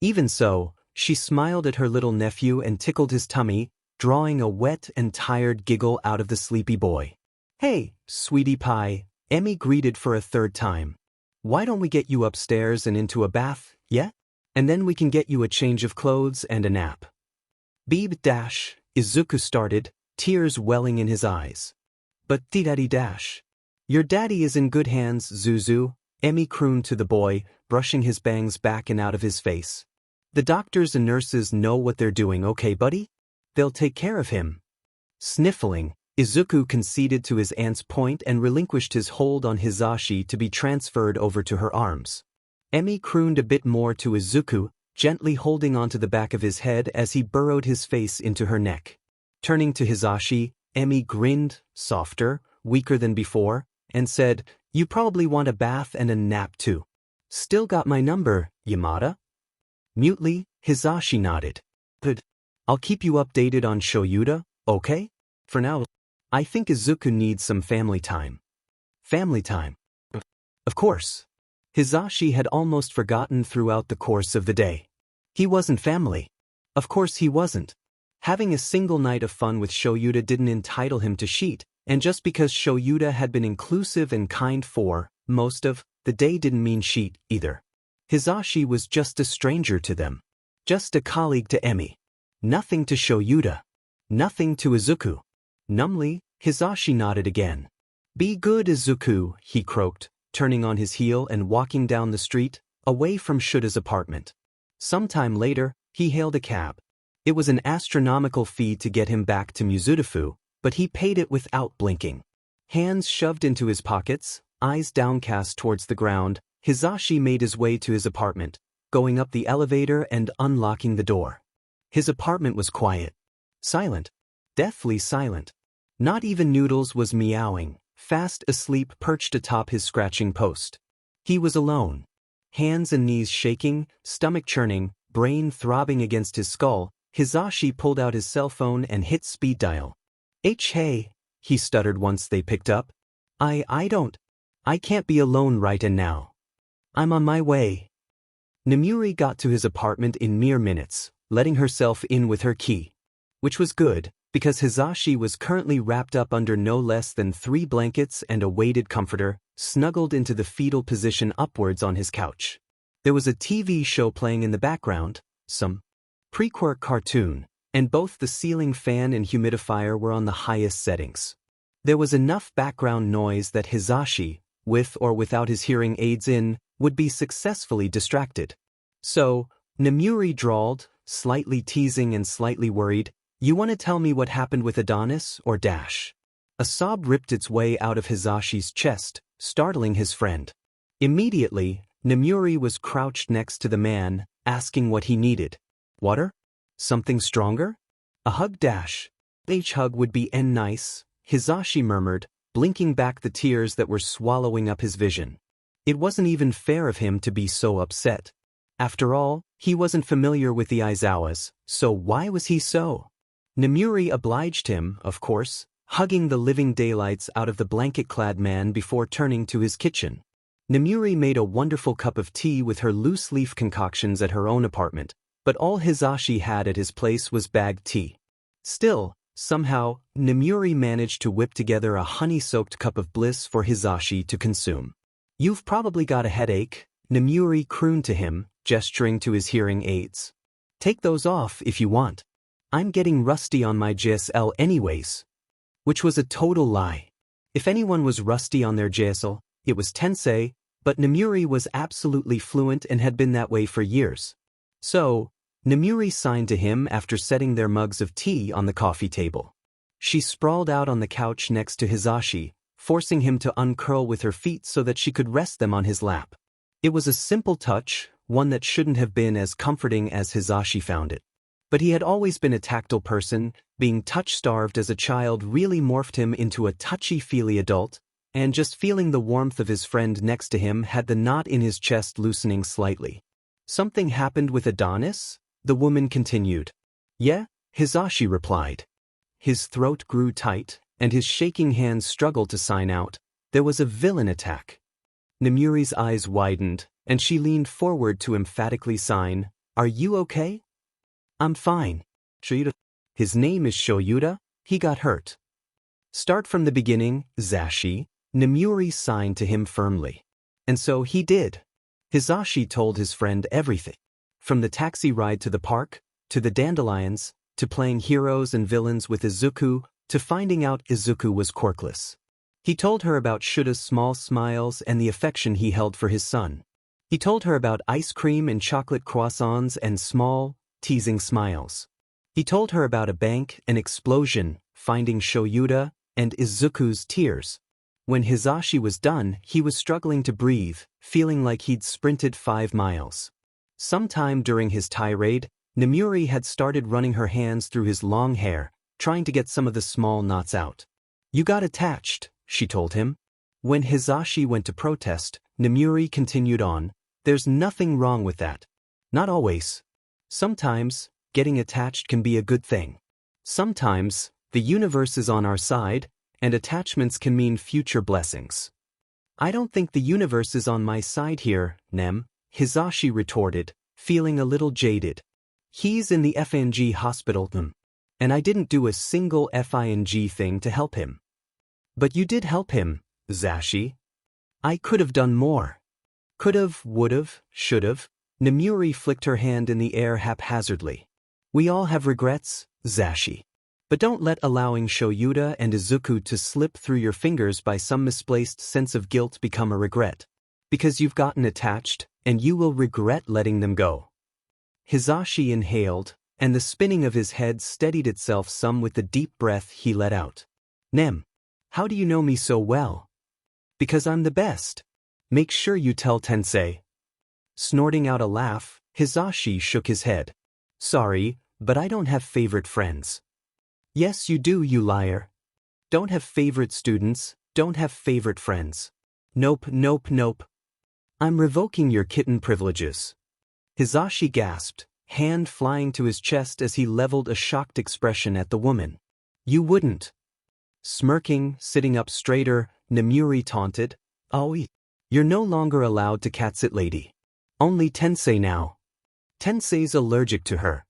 Even so, she smiled at her little nephew and tickled his tummy, drawing a wet and tired giggle out of the sleepy boy. Hey, sweetie pie, Emi greeted for a third time. Why don't we get you upstairs and into a bath, yeah? And then we can get you a change of clothes and a nap. Beeb dash, Izuku started, tears welling in his eyes. But Daddy dash. Your daddy is in good hands, Zuzu, Emi crooned to the boy, brushing his bangs back and out of his face. The doctors and nurses know what they're doing, okay, buddy? They'll take care of him. Sniffling, Izuku conceded to his aunt's point and relinquished his hold on Hizashi to be transferred over to her arms. Emi crooned a bit more to Izuku, gently holding onto the back of his head as he burrowed his face into her neck. Turning to Hizashi, Emi grinned, softer, weaker than before, and said, "You probably want a bath and a nap too. Still got my number, Yamada?" Mutely, Hizashi nodded. "Good. I'll keep you updated on Shoyuta, okay? For now, I think Izuku needs some family time." Family time. Of course. Hizashi had almost forgotten throughout the course of the day. He wasn't family. Of course he wasn't. Having a single night of fun with Shoyuta didn't entitle him to sheet, and just because Shoyuta had been inclusive and kind for most of the day didn't mean sheet either. Hizashi was just a stranger to them. Just a colleague to Emi. Nothing to Shoyuta. Nothing to Izuku. Numbly, Hizashi nodded again. "Be good, Izuku," he croaked, turning on his heel and walking down the street, away from Shuta's apartment. Sometime later, he hailed a cab. It was an astronomical fee to get him back to Mizudafu, but he paid it without blinking. Hands shoved into his pockets, eyes downcast towards the ground, Hizashi made his way to his apartment, going up the elevator and unlocking the door. His apartment was quiet. Silent. Deathly silent. Not even Noodles was meowing, fast asleep perched atop his scratching post. He was alone. Hands and knees shaking, stomach churning, brain throbbing against his skull, Hizashi pulled out his cell phone and hit speed dial. Hey, he stuttered once they picked up. I can't be alone right now. I'm on my way. Namuri got to his apartment in mere minutes, letting herself in with her key. Which was good, because Hizashi was currently wrapped up under no less than 3 blankets and a weighted comforter, snuggled into the fetal position upwards on his couch. There was a TV show playing in the background, some pre-quirk cartoon, and both the ceiling fan and humidifier were on the highest settings. There was enough background noise that Hizashi, with or without his hearing aids in, would be successfully distracted. So, Namuri drawled, slightly teasing and slightly worried, "You want to tell me what happened with Adonis or dash?" A sob ripped its way out of Hizashi's chest, startling his friend. Immediately, Namuri was crouched next to the man, asking what he needed. Water? Something stronger? A hug dash. Hug would be nice, Hizashi murmured, blinking back the tears that were swallowing up his vision. It wasn't even fair of him to be so upset. After all, he wasn't familiar with the Aizawas, so why was he so? Namuri obliged him, of course, hugging the living daylights out of the blanket-clad man before turning to his kitchen. Namuri made a wonderful cup of tea with her loose-leaf concoctions at her own apartment, but all Hizashi had at his place was bagged tea. Still, somehow, Namuri managed to whip together a honey-soaked cup of bliss for Hizashi to consume. "You've probably got a headache," Namuri crooned to him, gesturing to his hearing aids. "Take those off if you want. I'm getting rusty on my JSL anyways." Which was a total lie. If anyone was rusty on their JSL, it was Tensei, but Namuri was absolutely fluent and had been that way for years. So, Namuri signed to him after setting their mugs of tea on the coffee table. She sprawled out on the couch next to Hizashi, forcing him to uncurl with her feet so that she could rest them on his lap. It was a simple touch, one that shouldn't have been as comforting as Hizashi found it. But he had always been a tactile person, being touch-starved as a child really morphed him into a touchy-feely adult, and just feeling the warmth of his friend next to him had the knot in his chest loosening slightly. Something happened with Adonis? The woman continued. Yeah, Hisashi replied. His throat grew tight, and his shaking hands struggled to sign out. There was a villain attack. Nemuri's eyes widened, and she leaned forward to emphatically sign, Are you okay? I'm fine. Shoyuta. His name is Shoyuta. He got hurt. Start from the beginning, Zashi. Nemuri signed to him firmly. And so he did. Hisashi told his friend everything. From the taxi ride to the park, to the dandelions, to playing heroes and villains with Izuku, to finding out Izuku was quirkless. He told her about Shuta's small smiles and the affection he held for his son. He told her about ice cream and chocolate croissants and small, teasing smiles. He told her about a bank, an explosion, finding Shoyuta, and Izuku's tears. When Hisashi was done, he was struggling to breathe, feeling like he'd sprinted 5 miles. Sometime during his tirade, Nemuri had started running her hands through his long hair, trying to get some of the small knots out. You got attached, she told him. When Hisashi went to protest, Nemuri continued on, There's nothing wrong with that. Not always. Sometimes, getting attached can be a good thing. Sometimes, the universe is on our side, and attachments can mean future blessings. I don't think the universe is on my side here, Nem, Hisashi retorted, feeling a little jaded. He's in the FNG hospital, and I didn't do a single FING thing to help him. But you did help him, Zashi. I could have done more. Could've, would've, should've. Nemuri flicked her hand in the air haphazardly. We all have regrets, Zashi. But don't let allowing Shoyuta and Izuku to slip through your fingers by some misplaced sense of guilt become a regret. Because you've gotten attached, and you will regret letting them go. Hisashi inhaled, and the spinning of his head steadied itself some with the deep breath he let out. Nem, how do you know me so well? Because I'm the best. Make sure you tell Tensei. Snorting out a laugh, Hisashi shook his head. Sorry, but I don't have favorite friends. Yes, you do, you liar. Don't have favorite students, don't have favorite friends. Nope, nope, nope. I'm revoking your kitten privileges. Hisashi gasped, hand flying to his chest as he leveled a shocked expression at the woman. You wouldn't. Smirking, sitting up straighter, Nemuri taunted. Oh, you're no longer allowed to catsit lady. Only Tensei now. Tensei's allergic to her.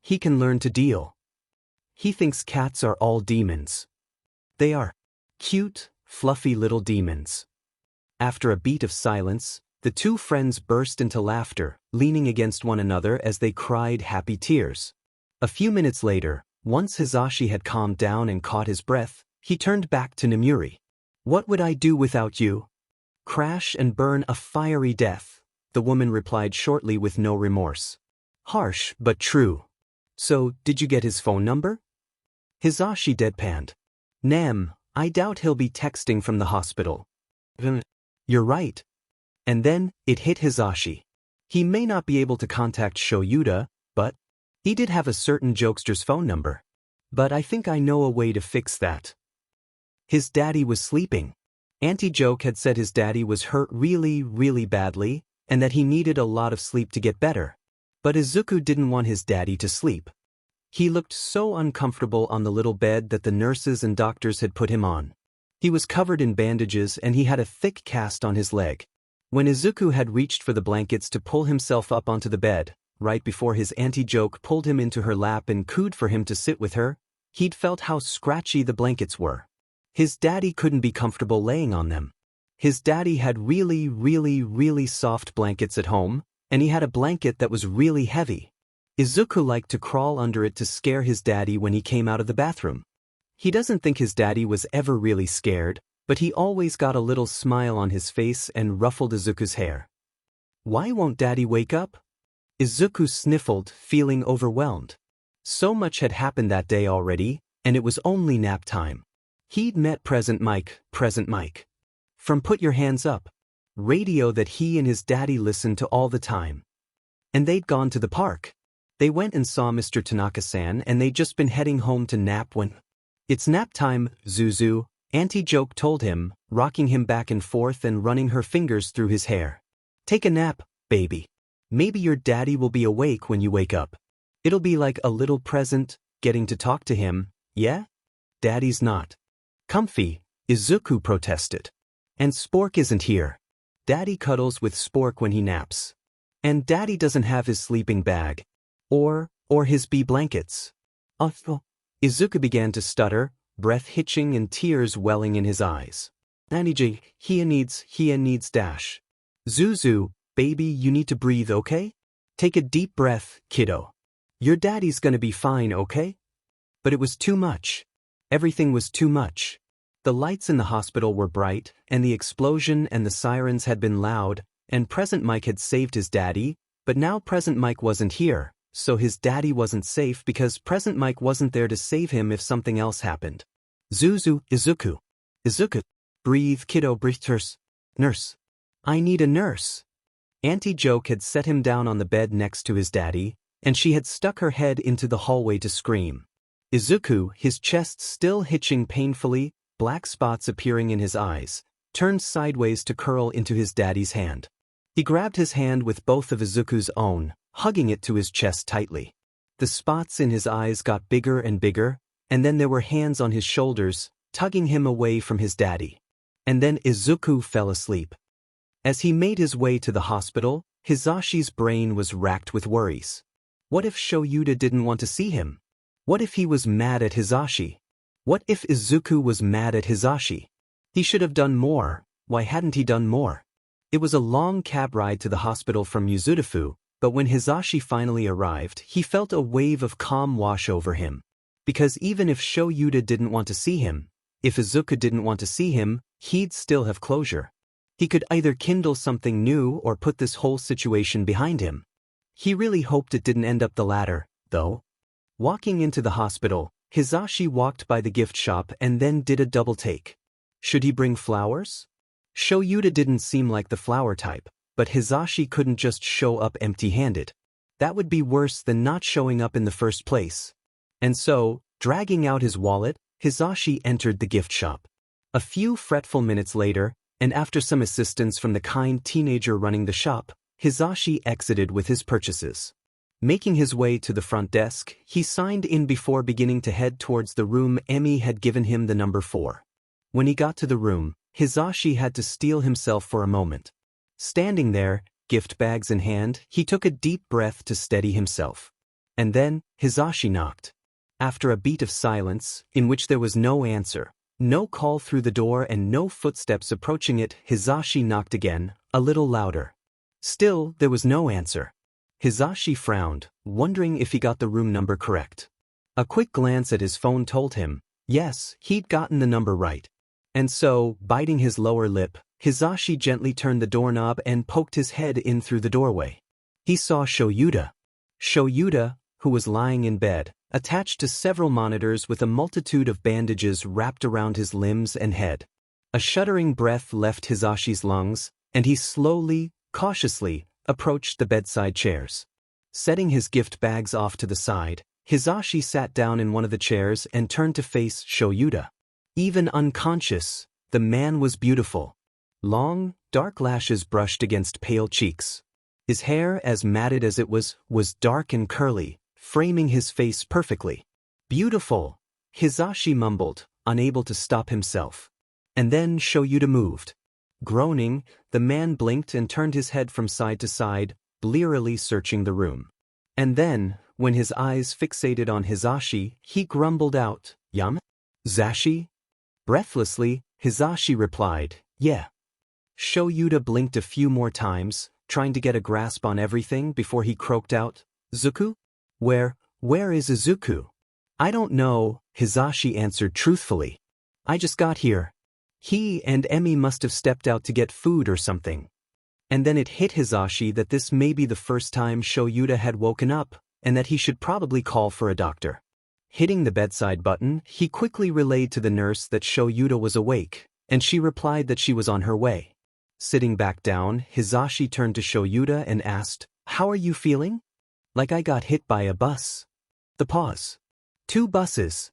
He can learn to deal. He thinks cats are all demons. They are. Cute, fluffy little demons. After a beat of silence, the two friends burst into laughter, leaning against one another as they cried happy tears. A few minutes later, once Hisashi had calmed down and caught his breath, he turned back to Nemuri. What would I do without you? Crash and burn a fiery death, the woman replied shortly with no remorse. Harsh, but true. So, did you get his phone number? Hisashi deadpanned. Nem, I doubt he'll be texting from the hospital. You're right. And then, it hit Hisashi. He may not be able to contact Shoyuta, but he did have a certain jokester's phone number. But I think I know a way to fix that. His daddy was sleeping. Auntie Joke had said his daddy was hurt really, really badly, and that he needed a lot of sleep to get better. But Izuku didn't want his daddy to sleep. He looked so uncomfortable on the little bed that the nurses and doctors had put him on. He was covered in bandages and he had a thick cast on his leg. When Izuku had reached for the blankets to pull himself up onto the bed, right before his Auntie Joke pulled him into her lap and cooed for him to sit with her, he'd felt how scratchy the blankets were. His daddy couldn't be comfortable laying on them. His daddy had really, really, really soft blankets at home, and he had a blanket that was really heavy. Izuku liked to crawl under it to scare his daddy when he came out of the bathroom. He doesn't think his daddy was ever really scared, but he always got a little smile on his face and ruffled Izuku's hair. Why won't daddy wake up? Izuku sniffled, feeling overwhelmed. So much had happened that day already, and it was only nap time. He'd met Present Mike from Put Your Hands Up, radio that he and his daddy listened to all the time. And they'd gone to the park. They went and saw Mr. Tanaka-san and they'd just been heading home to nap when... It's nap time, Zuzu, Auntie Joke told him, rocking him back and forth and running her fingers through his hair. Take a nap, baby. Maybe your daddy will be awake when you wake up. It'll be like a little present, getting to talk to him, yeah? Daddy's not comfy, Izuku protested. And Spork isn't here. Daddy cuddles with Spork when he naps. And Daddy doesn't have his sleeping bag. Or his bee blankets. Izuku began to stutter, breath hitching and tears welling in his eyes. Naniji, Hia needs dash. Zuzu, baby, you need to breathe, okay? Take a deep breath, kiddo. Your daddy's gonna be fine, okay? But it was too much. Everything was too much. The lights in the hospital were bright, and the explosion and the sirens had been loud, and Present Mike had saved his daddy, but now Present Mike wasn't here, so his daddy wasn't safe because Present Mike wasn't there to save him if something else happened. Zuzu, Izuku. Breathe, kiddo, breathe, nurse. I need a nurse. Auntie Joke had set him down on the bed next to his daddy, and she had stuck her head into the hallway to scream. Izuku, his chest still hitching painfully, black spots appearing in his eyes, turned sideways to curl into his daddy's hand. He grabbed his hand with both of Izuku's own, hugging it to his chest tightly. The spots in his eyes got bigger and bigger, and then there were hands on his shoulders, tugging him away from his daddy. And then Izuku fell asleep. As he made his way to the hospital, Hizashi's brain was racked with worries. What if Shoyuta didn't want to see him? What if he was mad at Hizashi? What if Izuku was mad at Hizashi? He should have done more. Why hadn't he done more? It was a long cab ride to the hospital from Yuzurifu, but when Hizashi finally arrived, he felt a wave of calm wash over him. Because even if Shoyuta didn't want to see him, if Izuku didn't want to see him, he'd still have closure. He could either kindle something new or put this whole situation behind him. He really hoped it didn't end up the latter, though. Walking into the hospital, Hizashi walked by the gift shop and then did a double take. Should he bring flowers? Shoyuta didn't seem like the flower type, but Hizashi couldn't just show up empty-handed. That would be worse than not showing up in the first place. And so, dragging out his wallet, Hizashi entered the gift shop. A few fretful minutes later, and after some assistance from the kind teenager running the shop, Hizashi exited with his purchases. Making his way to the front desk, he signed in before beginning to head towards the room Emi had given him the number 4. When he got to the room, Hizashi had to steel himself for a moment. Standing there, gift bags in hand, he took a deep breath to steady himself. And then, Hizashi knocked. After a beat of silence, in which there was no answer, no call through the door and no footsteps approaching it, Hizashi knocked again, a little louder. Still, there was no answer. Hizashi frowned, wondering if he got the room number correct. A quick glance at his phone told him, yes, he'd gotten the number right. And so, biting his lower lip, Hizashi gently turned the doorknob and poked his head in through the doorway. He saw Shoyuta. Shoyuta, who was lying in bed, attached to several monitors with a multitude of bandages wrapped around his limbs and head. A shuddering breath left Hizashi's lungs, and he slowly, cautiously, approached the bedside chairs. Setting his gift bags off to the side, Hizashi sat down in one of the chairs and turned to face Shoyuta. Even unconscious, the man was beautiful. Long, dark lashes brushed against pale cheeks. His hair, as matted as it was dark and curly, framing his face perfectly. Beautiful, Hizashi mumbled, unable to stop himself. And then Shoyuta moved. Groaning, the man blinked and turned his head from side to side, blearily searching the room. And then, when his eyes fixated on Hizashi, he grumbled out, Yam? Zashi? Breathlessly, Hizashi replied, yeah. Shoyuta blinked a few more times, trying to get a grasp on everything before he croaked out, Zuku? Where is Izuku? I don't know, Hizashi answered truthfully. I just got here. He and Emi must have stepped out to get food or something. And then it hit Hizashi that this may be the first time Shoyuta had woken up, and that he should probably call for a doctor. Hitting the bedside button, he quickly relayed to the nurse that Shoyuta was awake, and she replied that she was on her way. Sitting back down, Hizashi turned to Shoyuta and asked, How are you feeling? Like I got hit by a bus. The pause. 2 buses.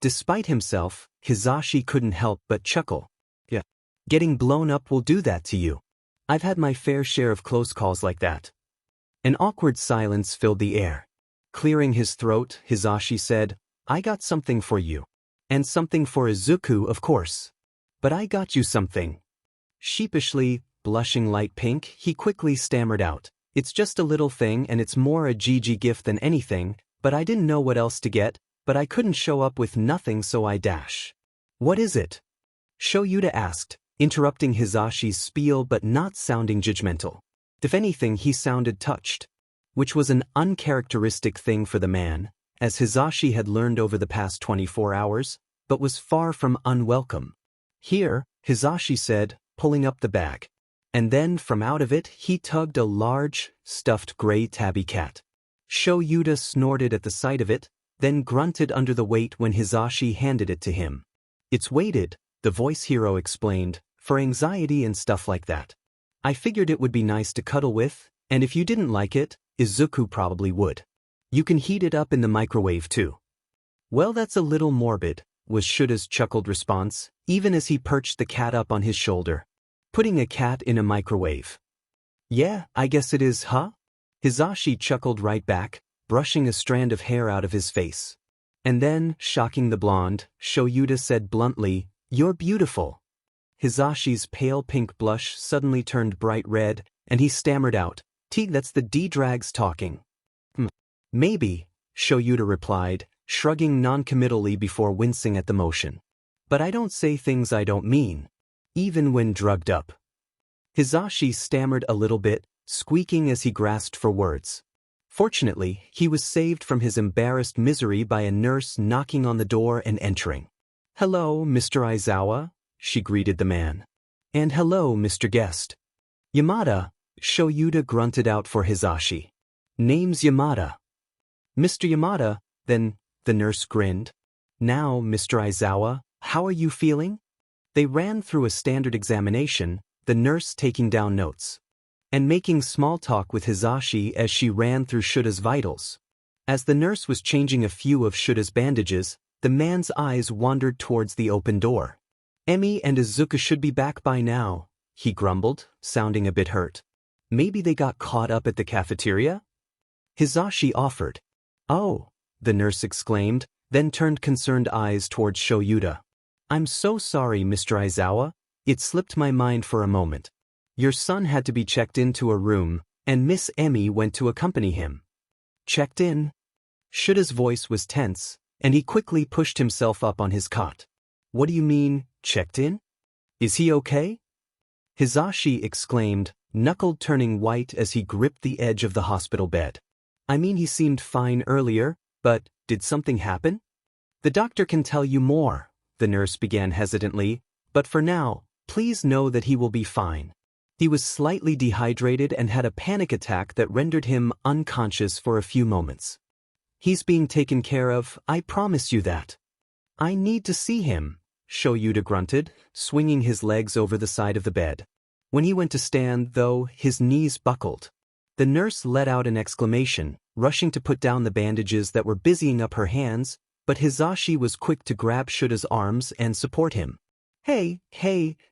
Despite himself, Hisashi couldn't help but chuckle. Yeah. Getting blown up will do that to you. I've had my fair share of close calls like that. An awkward silence filled the air. Clearing his throat, Hisashi said, I got something for you. And something for Izuku, of course. But I got you something. Sheepishly, blushing light pink, he quickly stammered out. It's just a little thing and it's more a Gigi gift than anything, but I didn't know what else to get, but I couldn't show up with nothing so I dash. What is it? Shoyuta asked, interrupting Hisashi's spiel but not sounding judgmental. If anything, he sounded touched. Which was an uncharacteristic thing for the man, as Hisashi had learned over the past 24 hours, but was far from unwelcome. Here, Hisashi said, pulling up the bag. And then from out of it he tugged a large, stuffed gray tabby cat. Shoyuta snorted at the sight of it, then grunted under the weight when Hisashi handed it to him. It's weighted, the voice hero explained, for anxiety and stuff like that. I figured it would be nice to cuddle with, and if you didn't like it, Izuku probably would. You can heat it up in the microwave too. Well, that's a little morbid, was Shuta's chuckled response, even as he perched the cat up on his shoulder. Putting a cat in a microwave. Yeah, I guess it is, huh? Hisashi chuckled right back, brushing a strand of hair out of his face. And then, shocking the blonde, Shoyuta said bluntly, You're beautiful. Hisashi's pale pink blush suddenly turned bright red, and he stammered out, That's the D-Drags talking. Maybe, Shoyuta replied, shrugging non-committally before wincing at the motion. But I don't say things I don't mean. Even when drugged up. Hisashi stammered a little bit, squeaking as he grasped for words. Fortunately, he was saved from his embarrassed misery by a nurse knocking on the door and entering. Hello, Mr. Aizawa, she greeted the man. And hello, Mr. Guest. Yamada, Shoyuta grunted out for Hisashi. Name's Yamada. Mr. Yamada, then, the nurse grinned. Now, Mr. Aizawa, how are you feeling? They ran through a standard examination, the nurse taking down notes. And making small talk with Hisashi as she ran through Shuta's vitals. As the nurse was changing a few of Shuta's bandages, the man's eyes wandered towards the open door. Emi and Izuku should be back by now, he grumbled, sounding a bit hurt. Maybe they got caught up at the cafeteria? Hisashi offered. Oh, the nurse exclaimed, then turned concerned eyes towards Shoyuta. I'm so sorry, Mr. Aizawa, it slipped my mind for a moment. Your son had to be checked into a room, and Miss Emi went to accompany him. Checked in? Shuta's voice was tense, and he quickly pushed himself up on his cot. What do you mean, checked in? Is he okay? Hisashi exclaimed, knuckled turning white as he gripped the edge of the hospital bed. I mean, he seemed fine earlier, but did something happen? The doctor can tell you more, the nurse began hesitantly, but for now, please know that he will be fine. He was slightly dehydrated and had a panic attack that rendered him unconscious for a few moments. He's being taken care of, I promise you that. I need to see him, Shoyuta grunted, swinging his legs over the side of the bed. When he went to stand, though, his knees buckled. The nurse let out an exclamation, rushing to put down the bandages that were busying up her hands, but Hisashi was quick to grab Shuta's arms and support him. Hey,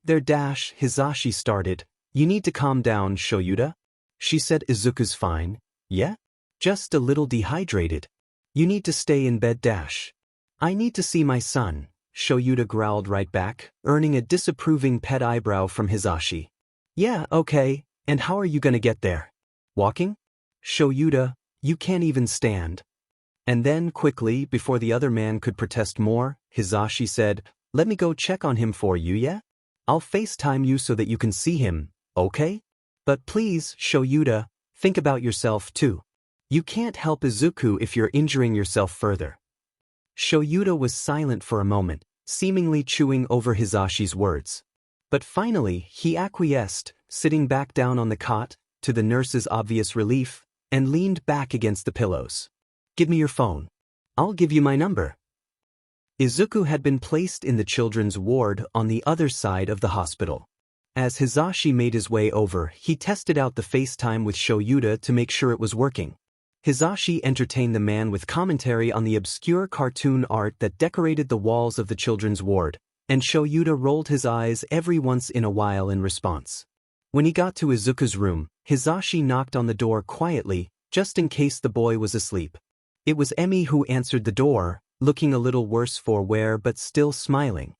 there dash, Hisashi started. You need to calm down, Shoyuta. She said Izuku's fine. Yeah? Just a little dehydrated. You need to stay in bed dash. I need to see my son, Shoyuta growled right back, earning a disapproving pet eyebrow from Hisashi. Yeah, okay, and how are you gonna get there? Walking? Shoyuta, you can't even stand. And then, quickly, before the other man could protest more, Hisashi said, Let me go check on him for you, yeah? I'll FaceTime you so that you can see him, okay? But please, Shoyuta, think about yourself too. You can't help Izuku if you're injuring yourself further. Shoyuta was silent for a moment, seemingly chewing over Hisashi's words. But finally, he acquiesced, sitting back down on the cot, to the nurse's obvious relief, and leaned back against the pillows. Give me your phone. I'll give you my number. Izuku had been placed in the children's ward on the other side of the hospital. As Hisashi made his way over, he tested out the FaceTime with Shoyuta to make sure it was working. Hizashi entertained the man with commentary on the obscure cartoon art that decorated the walls of the children's ward, and Shoyuta rolled his eyes every once in a while in response. When he got to Izuku's room, Hizashi knocked on the door quietly, just in case the boy was asleep. It was Emi who answered the door, looking a little worse for wear but still smiling.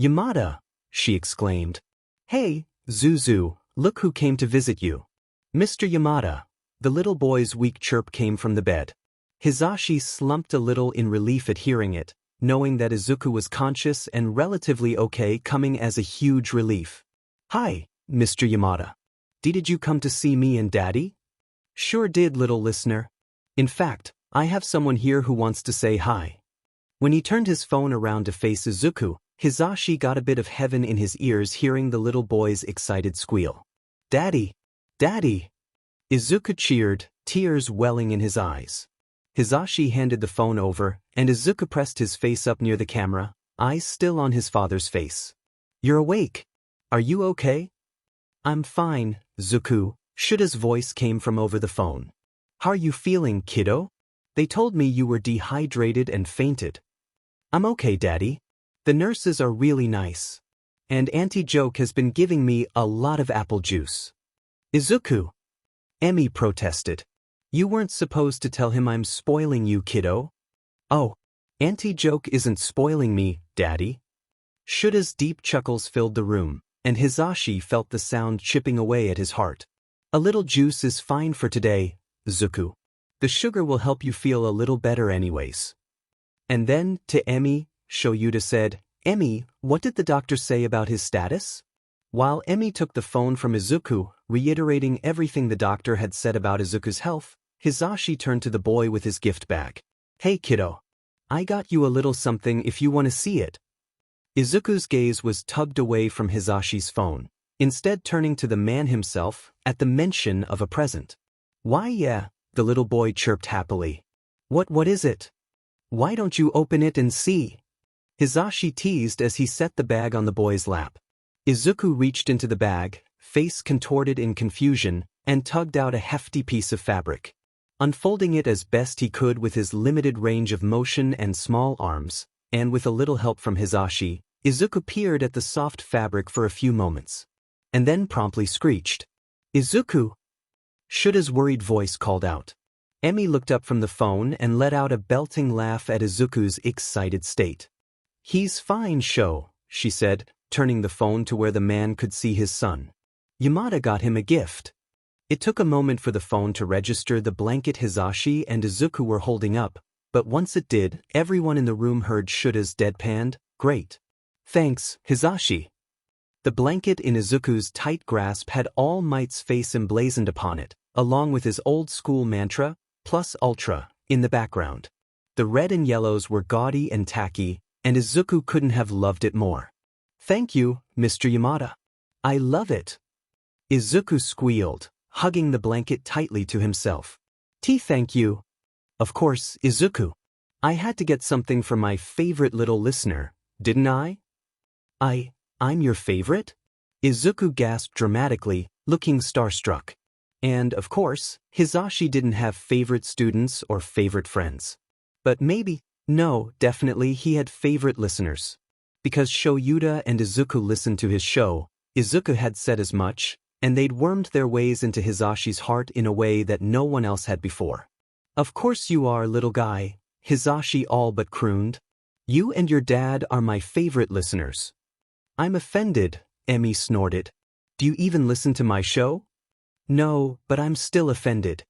"Yamada!" she exclaimed. "Hey, Zuzu, look who came to visit you." "Mr. Yamada." The little boy's weak chirp came from the bed. Hizashi slumped a little in relief at hearing it, knowing that Izuku was conscious and relatively okay coming as a huge relief. "Hi, Mr. Yamada. Did you come to see me and Daddy?" "Sure did, little listener. In fact, I have someone here who wants to say hi." When he turned his phone around to face Izuku, Hizashi got a bit of heaven in his ears hearing the little boy's excited squeal. "Daddy! Daddy!" Izuku cheered, tears welling in his eyes. Hizashi handed the phone over, and Izuku pressed his face up near the camera, eyes still on his father's face. "You're awake. Are you okay?" "I'm fine, Zuku." Shuda's voice came from over the phone. "How are you feeling, kiddo? They told me you were dehydrated and fainted." "I'm okay, Daddy. The nurses are really nice. And Auntie Joke has been giving me a lot of apple juice." "Izuku!" Emi protested. "You weren't supposed to tell him I'm spoiling you, kiddo." "Oh, Auntie Joke isn't spoiling me, Daddy." Shuda's deep chuckles filled the room, and Hizashi felt the sound chipping away at his heart. "A little juice is fine for today, Zuku. The sugar will help you feel a little better anyways." And then, to Emi, Shoyuta said, "Emi, what did the doctor say about his status?" While Emi took the phone from Izuku, reiterating everything the doctor had said about Izuku's health, Hizashi turned to the boy with his gift bag. "Hey kiddo. I got you a little something if you want to see it." Izuku's gaze was tugged away from Hizashi's phone, instead turning to the man himself at the mention of a present. "Why yeah," the little boy chirped happily. What is it? Why don't you open it and see?" Hizashi teased as he set the bag on the boy's lap. Izuku reached into the bag, face contorted in confusion, and tugged out a hefty piece of fabric. Unfolding it as best he could with his limited range of motion and small arms, and with a little help from Hizashi, Izuku peered at the soft fabric for a few moments. And then promptly screeched. "Izuku!" Shuda's worried voice called out. Emi looked up from the phone and let out a belting laugh at Izuku's excited state. "He's fine, Sho," she said, turning the phone to where the man could see his son. "Yamada got him a gift." It took a moment for the phone to register the blanket Hizashi and Izuku were holding up, but once it did, everyone in the room heard Shuda's deadpanned, "Great. Thanks, Hizashi." The blanket in Izuku's tight grasp had All Might's face emblazoned upon it, along with his old-school mantra, "Plus Ultra," in the background. The red and yellows were gaudy and tacky, and Izuku couldn't have loved it more. "Thank you, Mr. Yamada. I love it." Izuku squealed, hugging the blanket tightly to himself. Thank you." "Of course, Izuku. I had to get something for my favorite little listener, didn't I?" I'm your favorite?" Izuku gasped dramatically, looking starstruck. And, of course, Hizashi didn't have favorite students or favorite friends. But definitely he had favorite listeners. Because Shoyuta and Izuku listened to his show, Izuku had said as much, and they'd wormed their ways into Hizashi's heart in a way that no one else had before. "Of course you are, little guy," Hizashi all but crooned. "You and your dad are my favorite listeners." "I'm offended," Emi snorted. "Do you even listen to my show?" "No, but I'm still offended."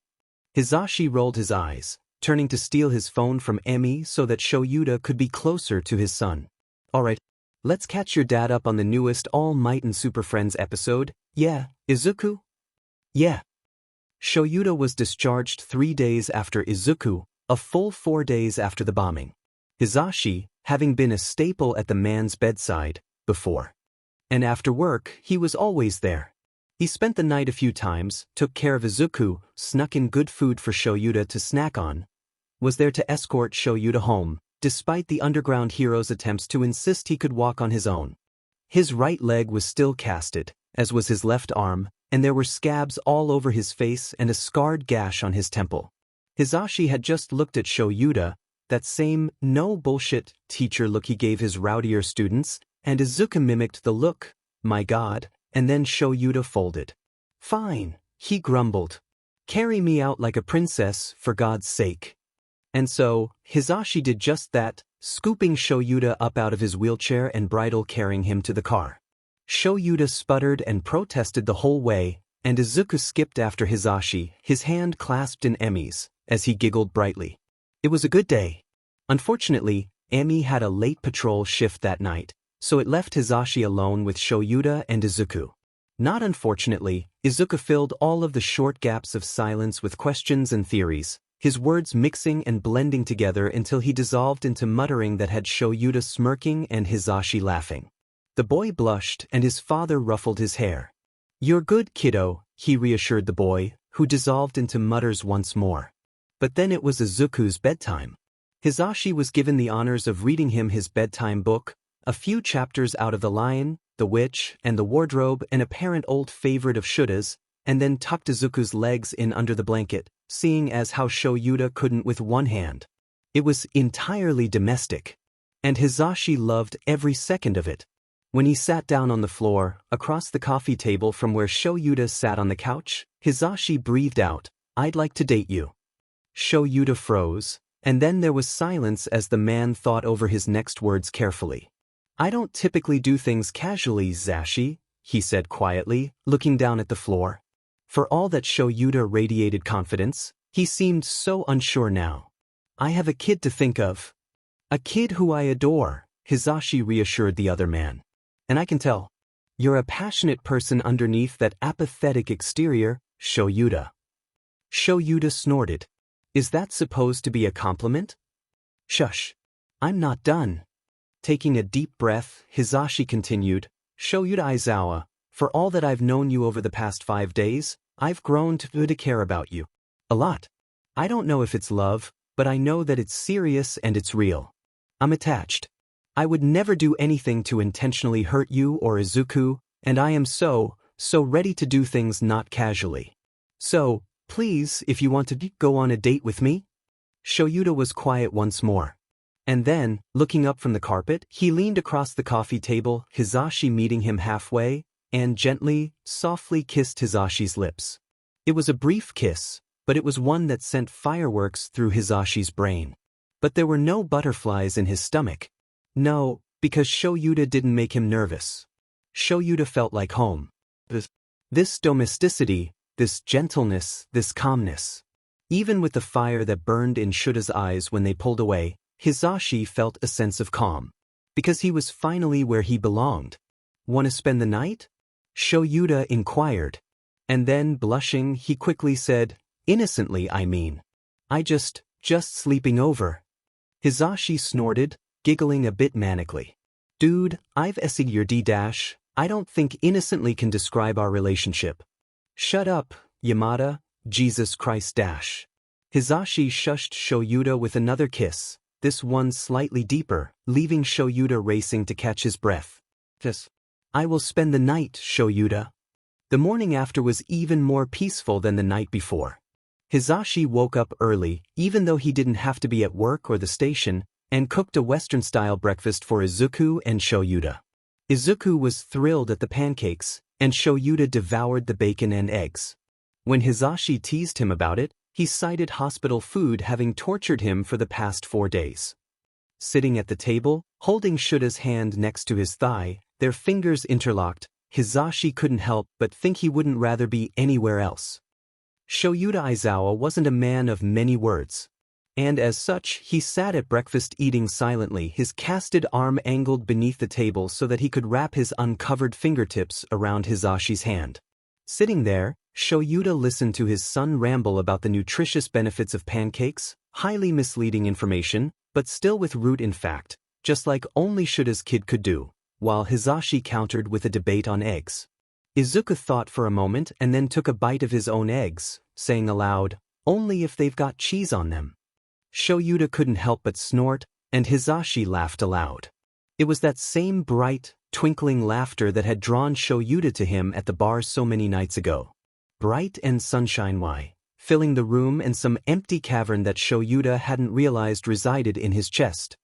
Hizashi rolled his eyes, turning to steal his phone from Emi so that Shoyuta could be closer to his son. "Alright, let's catch your dad up on the newest All Might and Super Friends episode, yeah, Izuku?" "Yeah." Shoyuta was discharged 3 days after Izuku, a full 4 days after the bombing. Hizashi, having been a staple at the man's bedside, before. And after work, he was always there. He spent the night a few times, took care of Izuku, snuck in good food for Shoyuta to snack on, was there to escort Shoyuta home, despite the underground hero's attempts to insist he could walk on his own. His right leg was still casted, as was his left arm, and there were scabs all over his face and a scarred gash on his temple. Hizashi had just looked at Shoyuta, that same no-bullshit teacher look he gave his rowdier students, and Izuku mimicked the look, my god, and then Shoyuta folded. Fine, he grumbled. Carry me out like a princess, for God's sake. And so, Hizashi did just that, scooping Shoyuta up out of his wheelchair and bridle carrying him to the car. Shoyuta sputtered and protested the whole way, and Izuku skipped after Hizashi, his hand clasped in Emi's, as he giggled brightly. It was a good day. Unfortunately, Emi had a late patrol shift that night, so it left Hizashi alone with Shoyuta and Izuku. Not unfortunately, Izuku filled all of the short gaps of silence with questions and theories, his words mixing and blending together until he dissolved into muttering that had Shoyuta smirking and Hizashi laughing. The boy blushed and his father ruffled his hair. You're good, kiddo, he reassured the boy, who dissolved into mutters once more. But then it was Izuku's bedtime. Hizashi was given the honors of reading him his bedtime book, a few chapters out of The Lion, the Witch, and the Wardrobe, an apparent old favorite of Shuta's, and then tucked Izuku's legs in under the blanket, seeing as how Shoyuta couldn't with one hand. It was entirely domestic. And Hizashi loved every second of it. When he sat down on the floor, across the coffee table from where Shoyuta sat on the couch, Hizashi breathed out, I'd like to date you. Shoyuta froze, and then there was silence as the man thought over his next words carefully. I don't typically do things casually, Zashi, he said quietly, looking down at the floor. For all that Shoyuta radiated confidence, he seemed so unsure now. I have a kid to think of. A kid who I adore, Hizashi reassured the other man. And I can tell. You're a passionate person underneath that apathetic exterior, Shoyuta. Shoyuta snorted. Is that supposed to be a compliment? Shush. I'm not done. Taking a deep breath, Hizashi continued, Shoyuta Aizawa, for all that I've known you over the past 5 days, I've grown to care about you. A lot. I don't know if it's love, but I know that it's serious and it's real. I'm attached. I would never do anything to intentionally hurt you or Izuku, and I am so ready to do things not casually. So, please, if you want to go on a date with me? Shoyuta was quiet once more. And then, looking up from the carpet, he leaned across the coffee table, Hizashi meeting him halfway, and gently, softly kissed Hizashi's lips. It was a brief kiss, but it was one that sent fireworks through Hizashi's brain. But there were no butterflies in his stomach. No, because Shoyuta didn't make him nervous. Shoyuta felt like home. This domesticity, this gentleness, this calmness. Even with the fire that burned in Shuta's eyes when they pulled away, Hizashi felt a sense of calm. Because he was finally where he belonged. Want to spend the night? Shoyuta inquired. And then, blushing, he quickly said, innocently, I mean. I just sleeping over. Hizashi snorted, giggling a bit manically. Dude, I've essayed your D-dash, I don't think innocently can describe our relationship. Shut up, Yamada, Jesus Christ dash. Hizashi shushed Shoyuta with another kiss, this one slightly deeper, leaving Shoyuta racing to catch his breath. I will spend the night, Shoyuta. The morning after was even more peaceful than the night before. Hizashi woke up early, even though he didn't have to be at work or the station, and cooked a Western-style breakfast for Izuku and Shoyuta. Izuku was thrilled at the pancakes, and Shoyuta devoured the bacon and eggs. When Hizashi teased him about it, he cited hospital food having tortured him for the past 4 days. Sitting at the table, holding Shuta's hand next to his thigh, their fingers interlocked, Hizashi couldn't help but think he wouldn't rather be anywhere else. Shoyuta Aizawa wasn't a man of many words. And as such, he sat at breakfast eating silently, his casted arm angled beneath the table so that he could wrap his uncovered fingertips around Hizashi's hand. Sitting there, Shoyuta listened to his son ramble about the nutritious benefits of pancakes, highly misleading information, but still with root in fact, just like only Shuta's kid could do, while Hizashi countered with a debate on eggs. Izuku thought for a moment and then took a bite of his own eggs, saying aloud, only if they've got cheese on them. Shoyuta couldn't help but snort, and Hizashi laughed aloud. It was that same bright, twinkling laughter that had drawn Shoyuta to him at the bar so many nights ago. Bright and sunshine. Why? filling the room and some empty cavern that Shoyuta hadn't realized resided in his chest.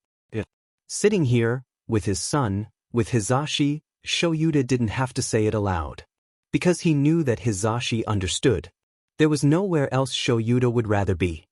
Sitting here, with his son, with Hisashi, Shoyuta didn't have to say it aloud. Because he knew that Hisashi understood. There was nowhere else Shoyuta would rather be.